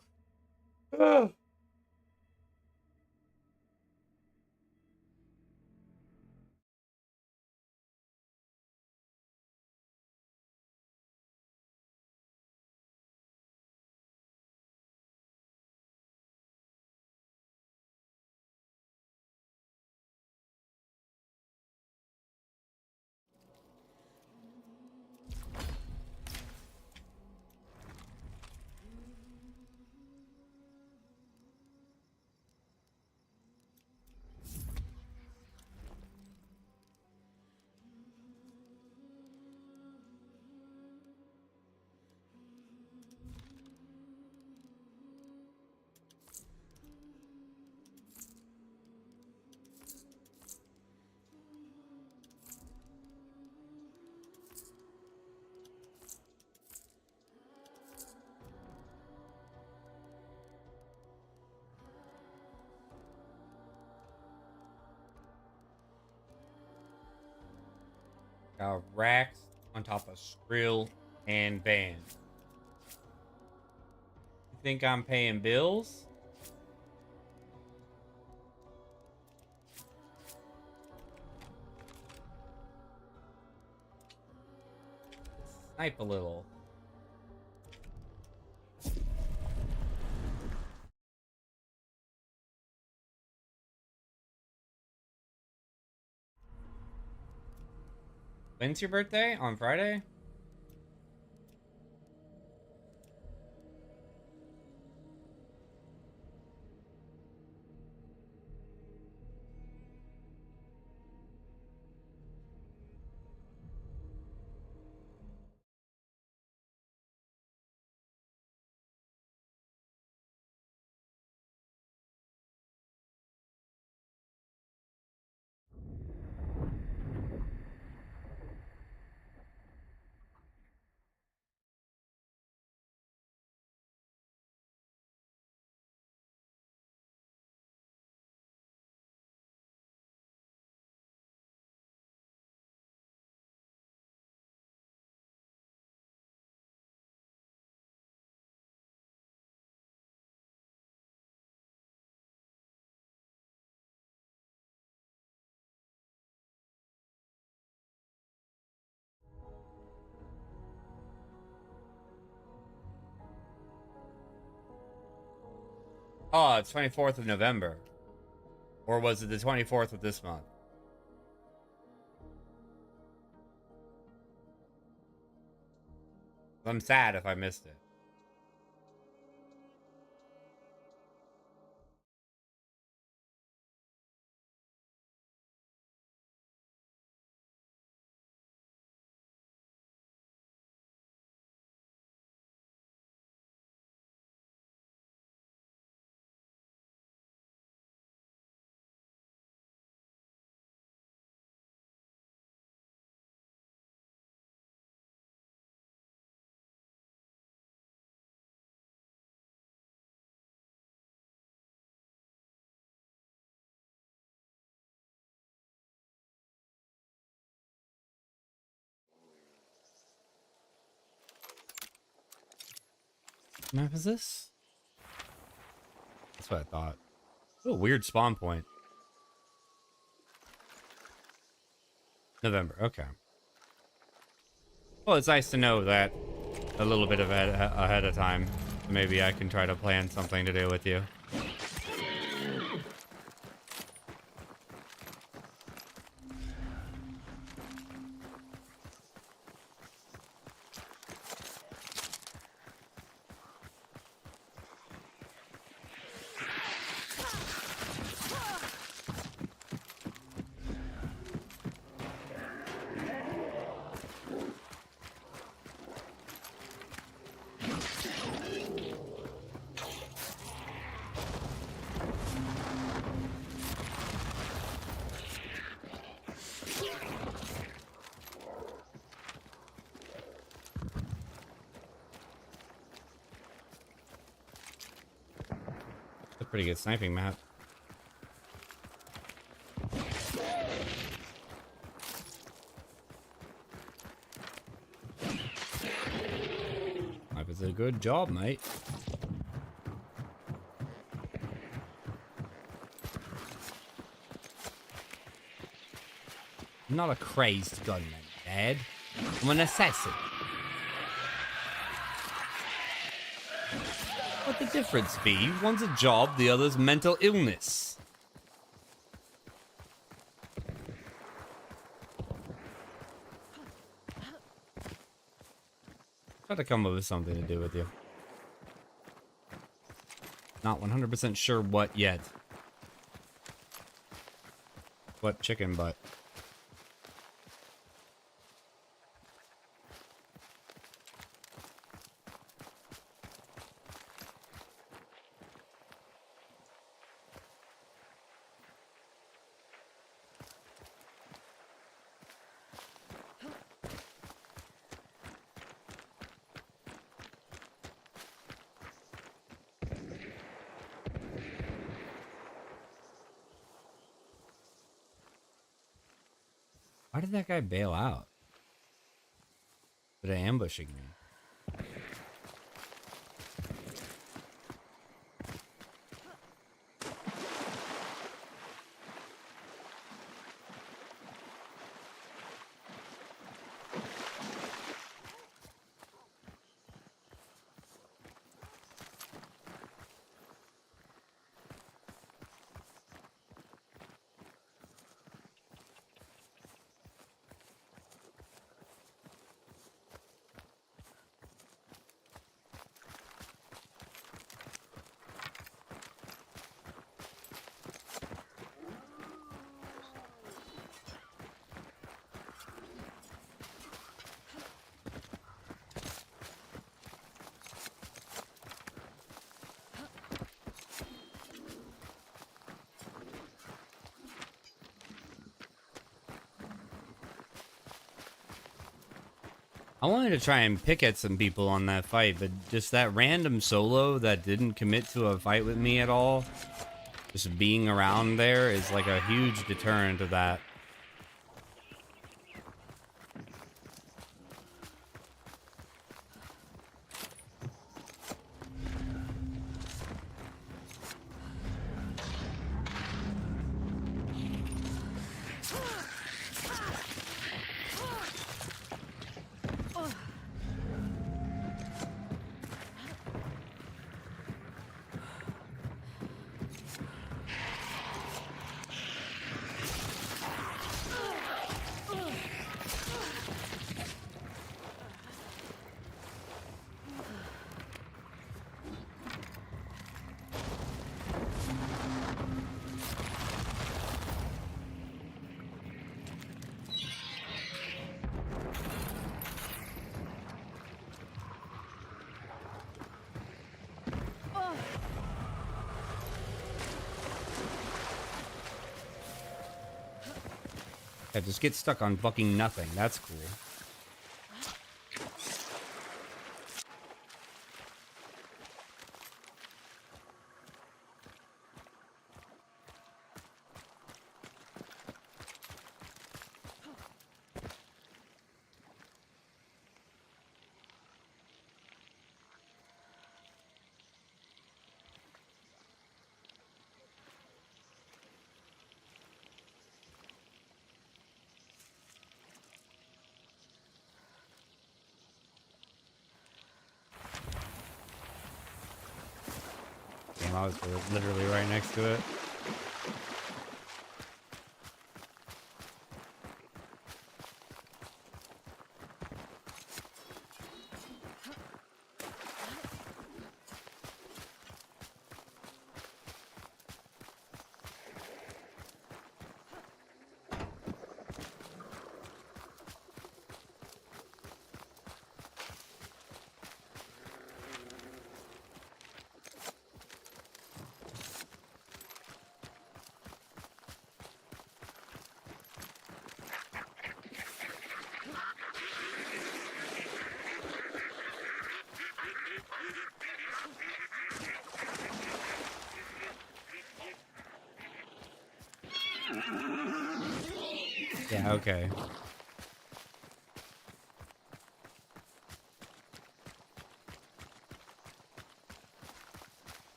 Speaker 1: Got racks on top of Skrill and Van. You think I'm paying bills? Snipe a little. When's your birthday? On Friday? Oh, it's 24th of November. Or was it the 24th of this month? I'm sad if I missed it. What map is this? That's what I thought. Oh, weird spawn point. November, okay. Well, it's nice to know that a little bit of ahead of time. Maybe I can try to plan something to do with you. A pretty good sniping map. That was a good job, mate. I'm not a crazed gunman, Dad. I'm an assassin. What the difference be? One's a job, the other's mental illness. Try to come up with something to do with you. Not 100% sure what yet. What chicken butt? Why did that guy bail out? They're ambushing me. I wanted to try and pick at some people on that fight, but just that random solo that didn't commit to a fight with me at all, just being around there is like a huge deterrent of that. Yeah, just get stuck on fucking nothing. That's cool. Damn, I was literally right next to it. Yeah, okay.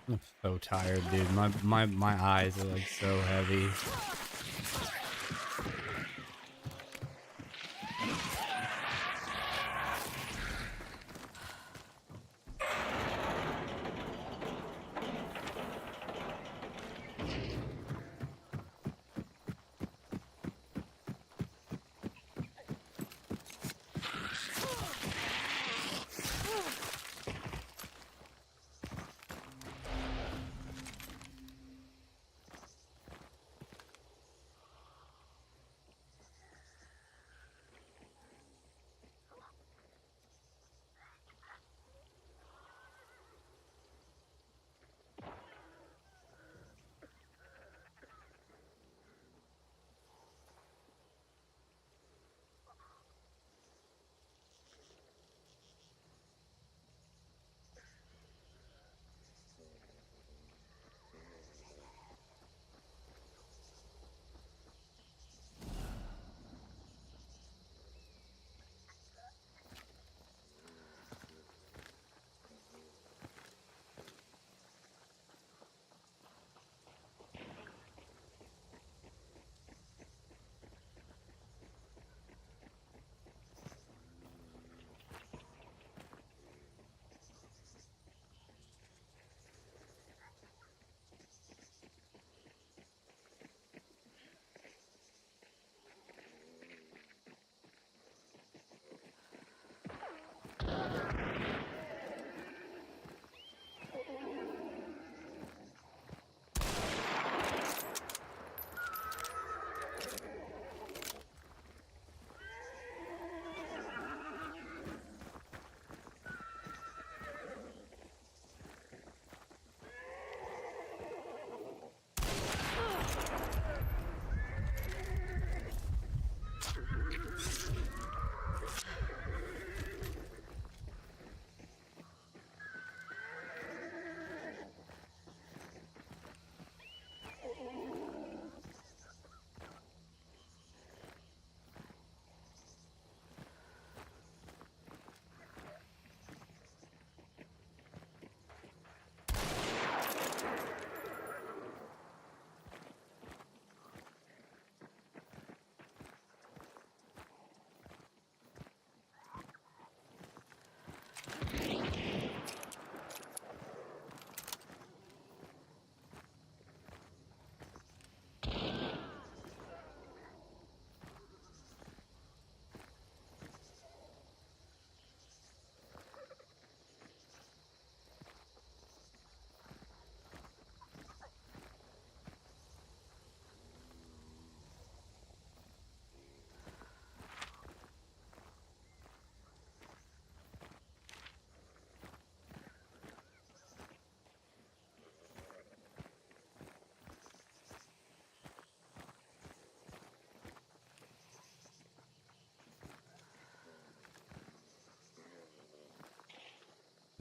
Speaker 1: I'm so tired, dude. My eyes are like so heavy.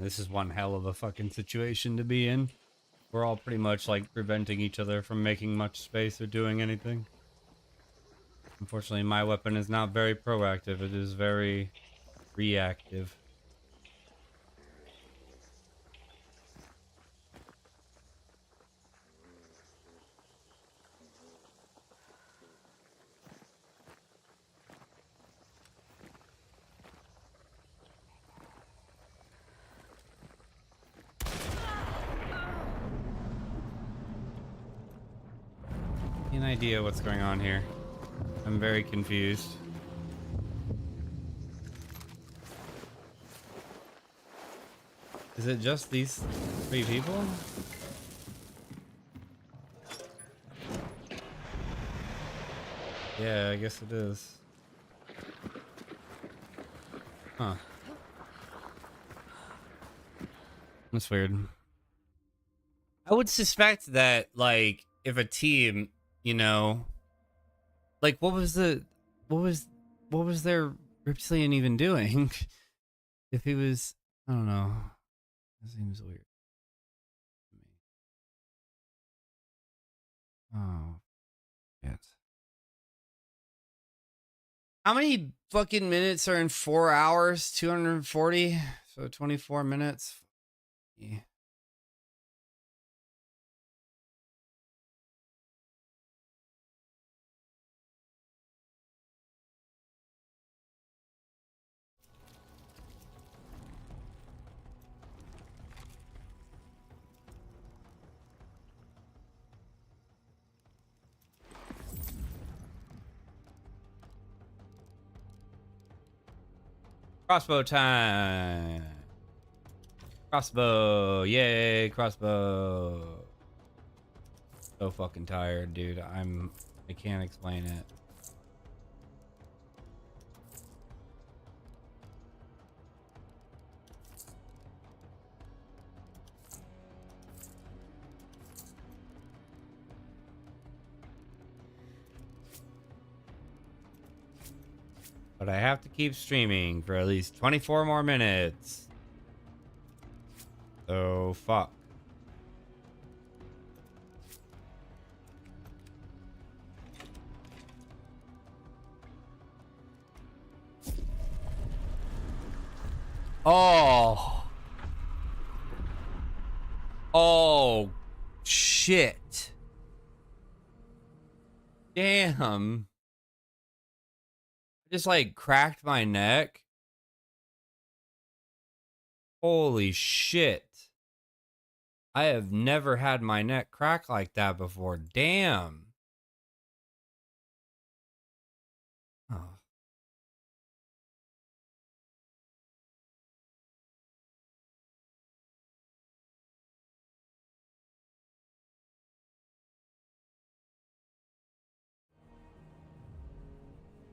Speaker 1: This is one hell of a fucking situation to be in. We're all pretty much like preventing each other from making much space or doing anything. Unfortunately, my weapon is not very proactive. It is very reactive. An idea what's going on here. I'm very confused. Is it just these 3 people? Yeah, I guess it is. Huh. That's weird. I would suspect that, like, if a team, you know, like, what was their reptilian even doing? If he was, I don't know. That seems weird. Oh, shit. How many fucking minutes are in 4 hours? 240? So 24 minutes? Yeah. Crossbow time. Crossbow. Yay, crossbow. So fucking tired, dude. I can't explain it. But I have to keep streaming for at least 24 more minutes. So fuck. Oh. Oh. Shit. Damn. I just like cracked my neck. Holy shit. I have never had my neck crack like that before. Damn. Oh.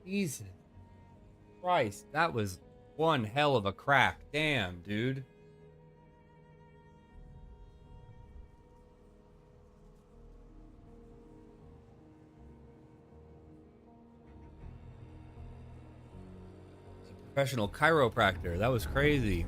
Speaker 1: Jesus Christ. That was one hell of a crack. Damn, dude. Professional chiropractor. That was crazy.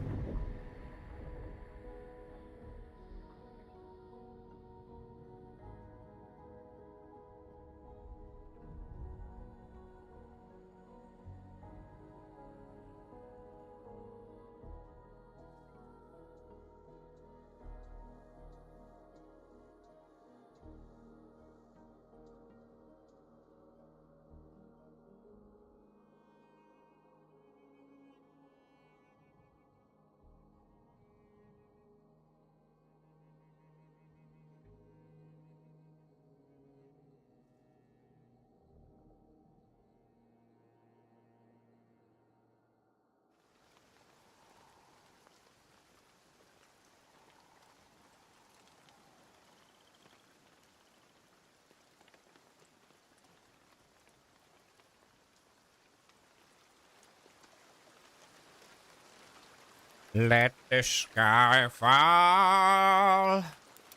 Speaker 1: Let the sky fall.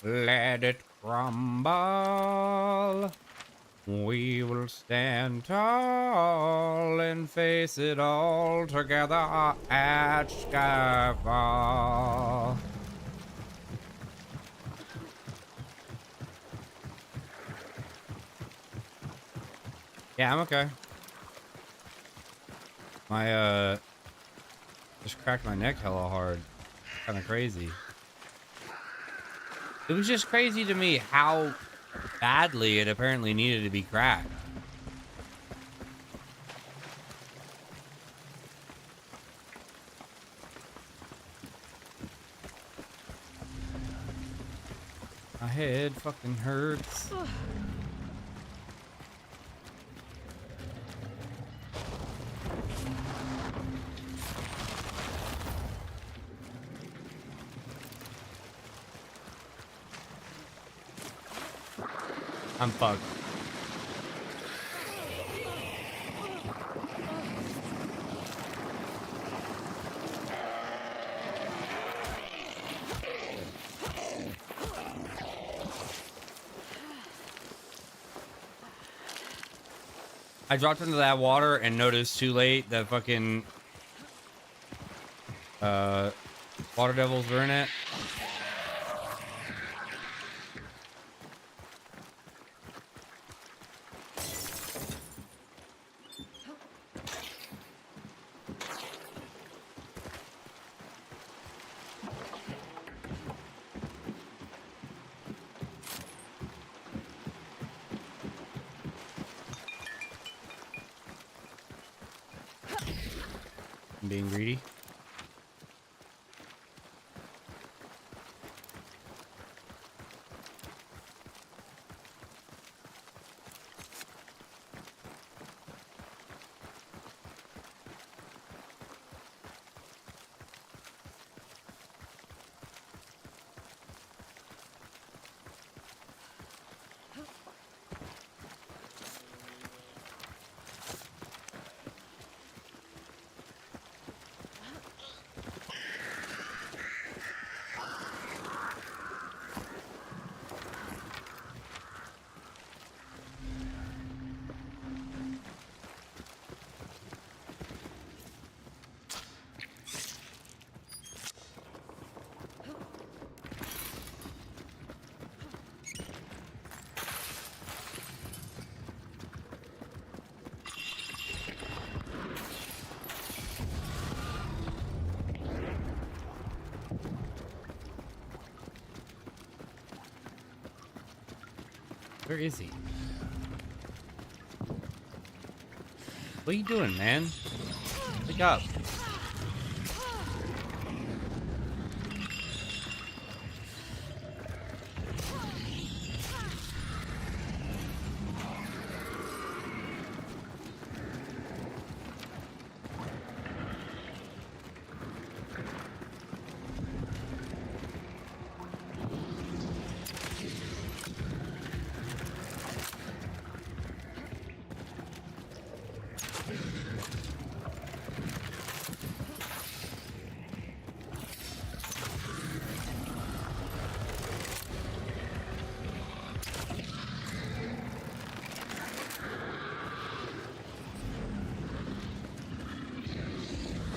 Speaker 1: Let it crumble. We will stand tall and face it all together at Skyfall. Yeah, I'm okay. My just cracked my neck hella hard. Kind of crazy. It was just crazy to me how badly it apparently needed to be cracked. My head fucking hurts. I'm fucked. I dropped into that water and noticed too late that fucking water devils were in it. I'm being greedy. Where is he? What are you doing, man? Wake up.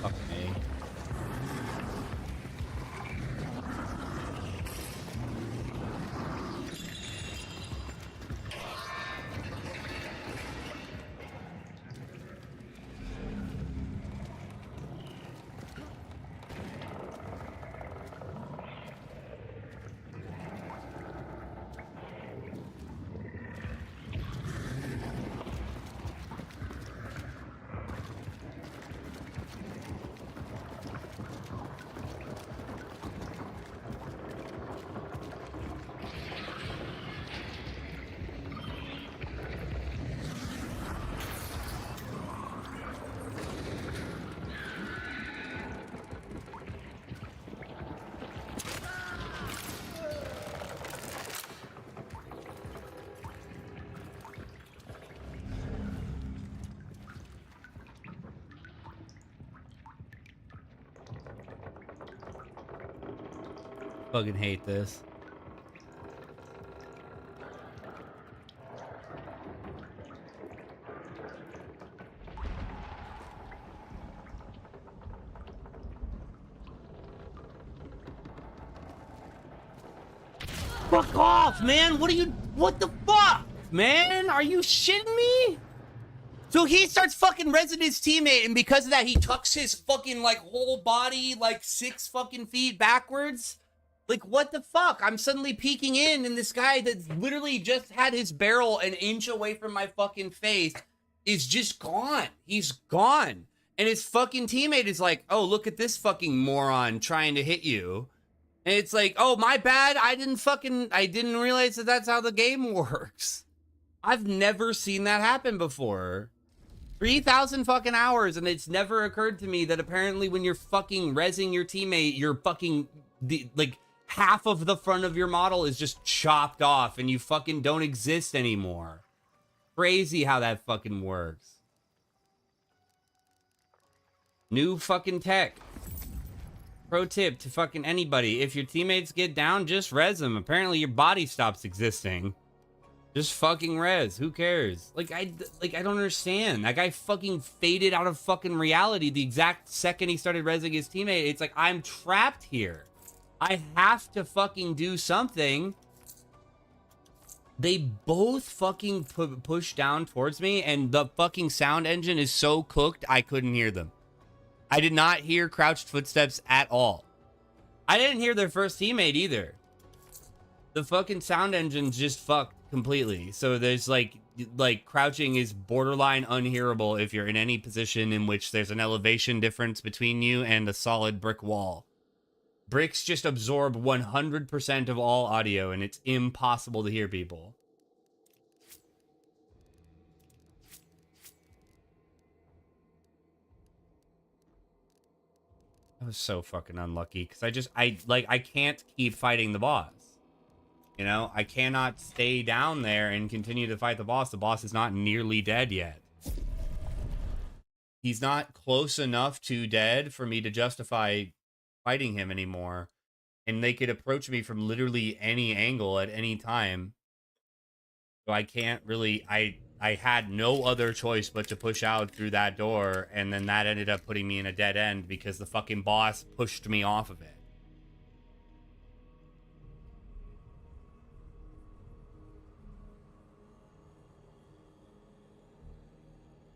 Speaker 1: Fuck me. Fucking hate this. Fuck off, man. What the fuck, man? Are you shitting me? So he starts fucking rezzing his teammate, and because of that, he tucks his fucking, like, whole body, like, 6 fucking feet backwards. Like, what the fuck? I'm suddenly peeking in, and this guy that's literally just had his barrel an inch away from my fucking face is just gone. He's gone. And his fucking teammate is like, oh, look at this fucking moron trying to hit you. And it's like, oh, my bad. I didn't realize that that's how the game works. I've never seen that happen before. 3,000 fucking hours, and it's never occurred to me that apparently when you're fucking rezzing your teammate, you're fucking, like, half of the front of your model is just chopped off and you fucking don't exist anymore. Crazy how that fucking works. New fucking tech. Pro tip to fucking anybody. If your teammates get down, just res them. Apparently your body stops existing. Just fucking res. Who cares? Like, I don't understand. That guy fucking faded out of fucking reality the exact second he started resing his teammate. It's like, I'm trapped here. I have to fucking do something. They both fucking push down towards me, and the fucking sound engine is so cooked, I couldn't hear them. I did not hear crouched footsteps at all. I didn't hear their first teammate either. The fucking sound engine's just fucked completely. So there's like crouching is borderline unhearable if you're in any position in which there's an elevation difference between you and a solid brick wall. Bricks just absorb 100% of all audio, and it's impossible to hear people. I was so fucking unlucky because I can't keep fighting the boss. You know, I cannot stay down there and continue to fight the boss. The boss is not nearly dead yet. He's not close enough to dead for me to justify fighting him anymore. And they could approach me from literally any angle at any time. So I can't really, I had no other choice but to push out through that door, and then that ended up putting me in a dead end because the fucking boss pushed me off of it.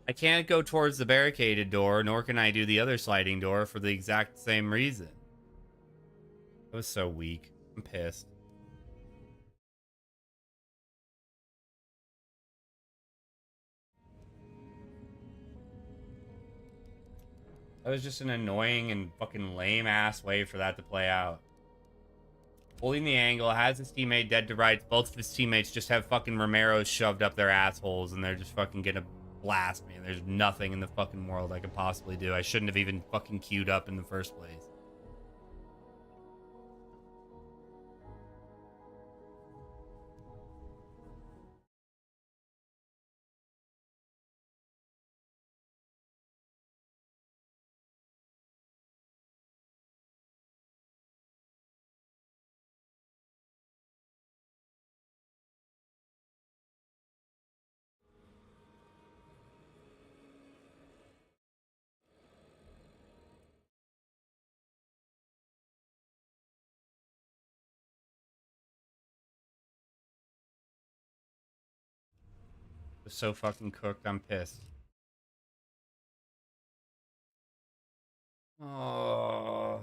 Speaker 1: I can't go towards the barricaded door, nor can I do the other sliding door for the exact same reason. That was so weak. I'm pissed. That was just an annoying and fucking lame ass way for that to play out. Holding the angle, has his teammate dead to rights. Both of his teammates just have fucking Romero's shoved up their assholes, and they're just fucking gonna blast me. And there's nothing in the fucking world I could possibly do. I shouldn't have even fucking queued up in the first place. It was so fucking cooked, I'm pissed. Oh.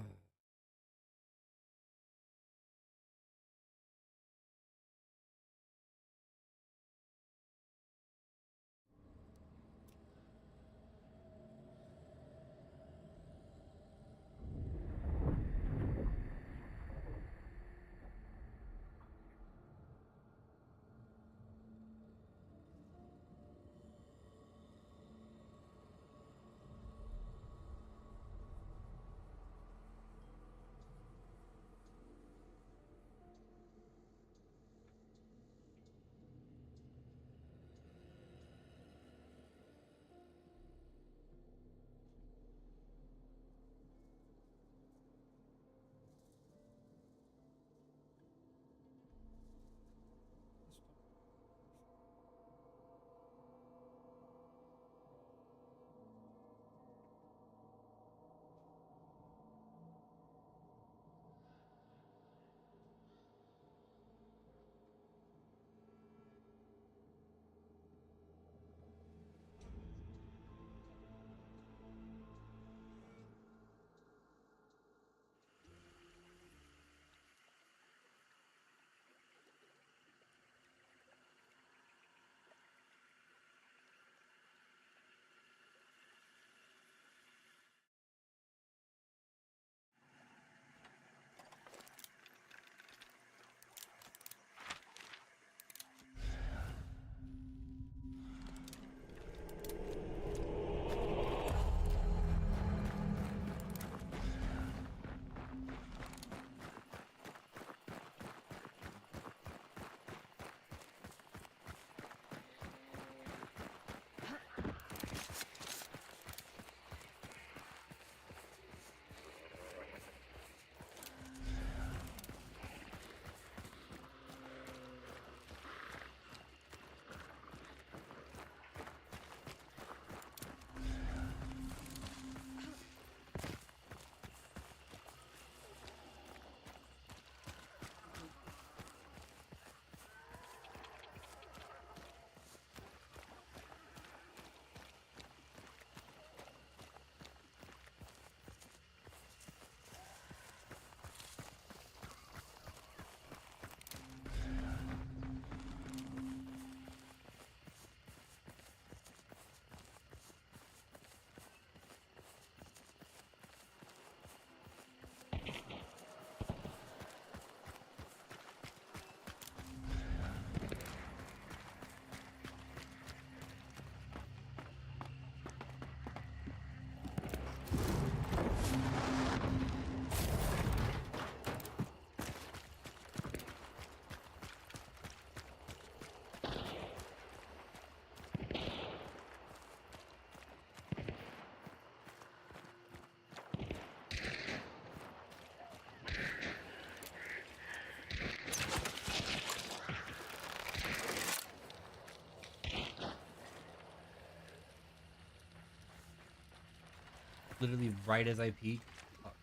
Speaker 1: literally right as I peeked. Fuck.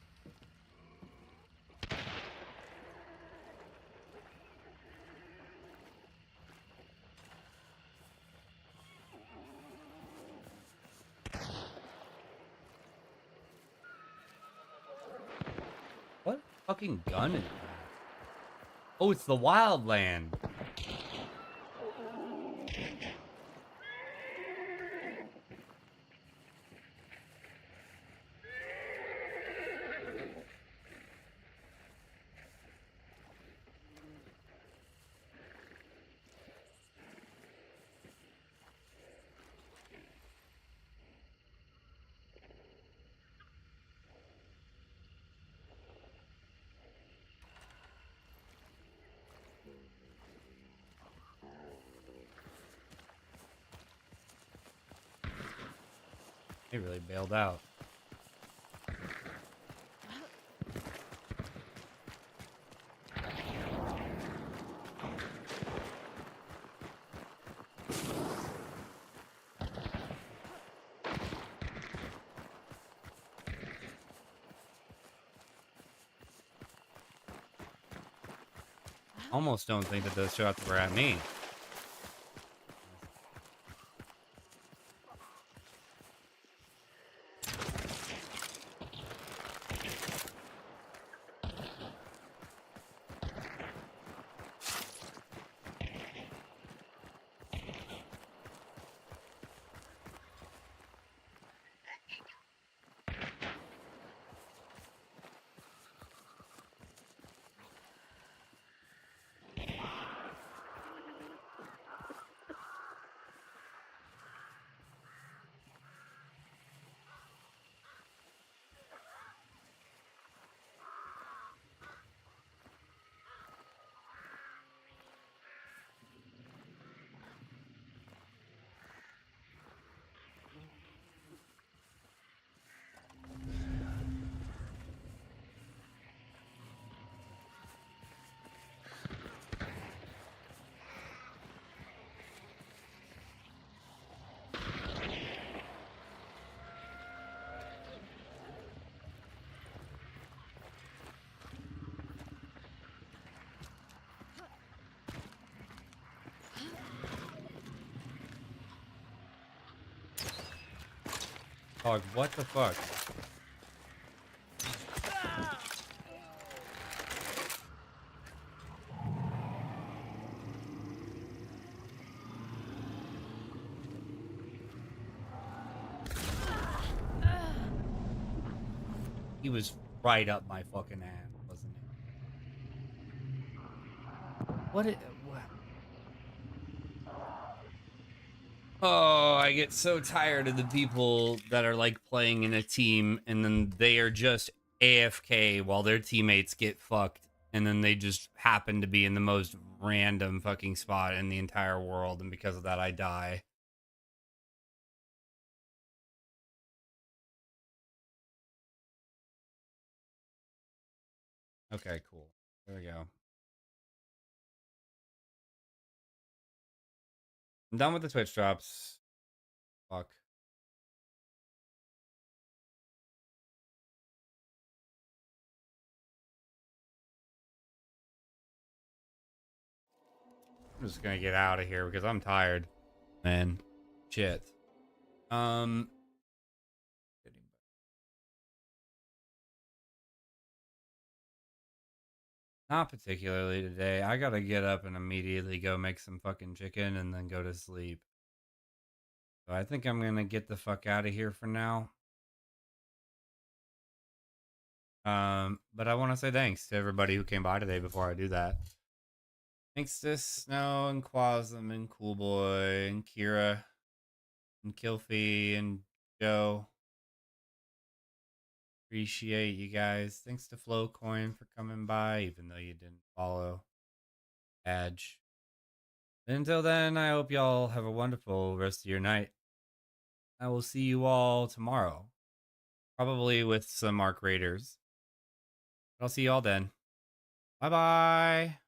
Speaker 1: What fucking gun is that? Oh, it's the wildland. They really bailed out. Almost don't think that those shots were at me. Dog, what the fuck? He was right up my fucking ass, wasn't he? What? Oh, I get so tired of the people that are like playing in a team and then they are just AFK while their teammates get fucked and then they just happen to be in the most random fucking spot in the entire world and because of that I die. Okay, cool. There we go. I'm done with the Twitch drops. Fuck. I'm just gonna get out of here because I'm tired, man. Shit. Um. Not particularly today. I gotta get up and immediately go make some fucking chicken and then go to sleep. So I think I'm gonna get the fuck out of here for now. But I want to say thanks to everybody who came by today before I do that. Thanks to Snow and Quasm and Cool Boy and Kira and Kilfie and Joe. Appreciate you guys. Thanks to Flowcoin for coming by, even though you didn't follow. Edge. Until then, I hope y'all have a wonderful rest of your night. I will see you all tomorrow. Probably with some Arc Raiders. I'll see you all then. Bye bye.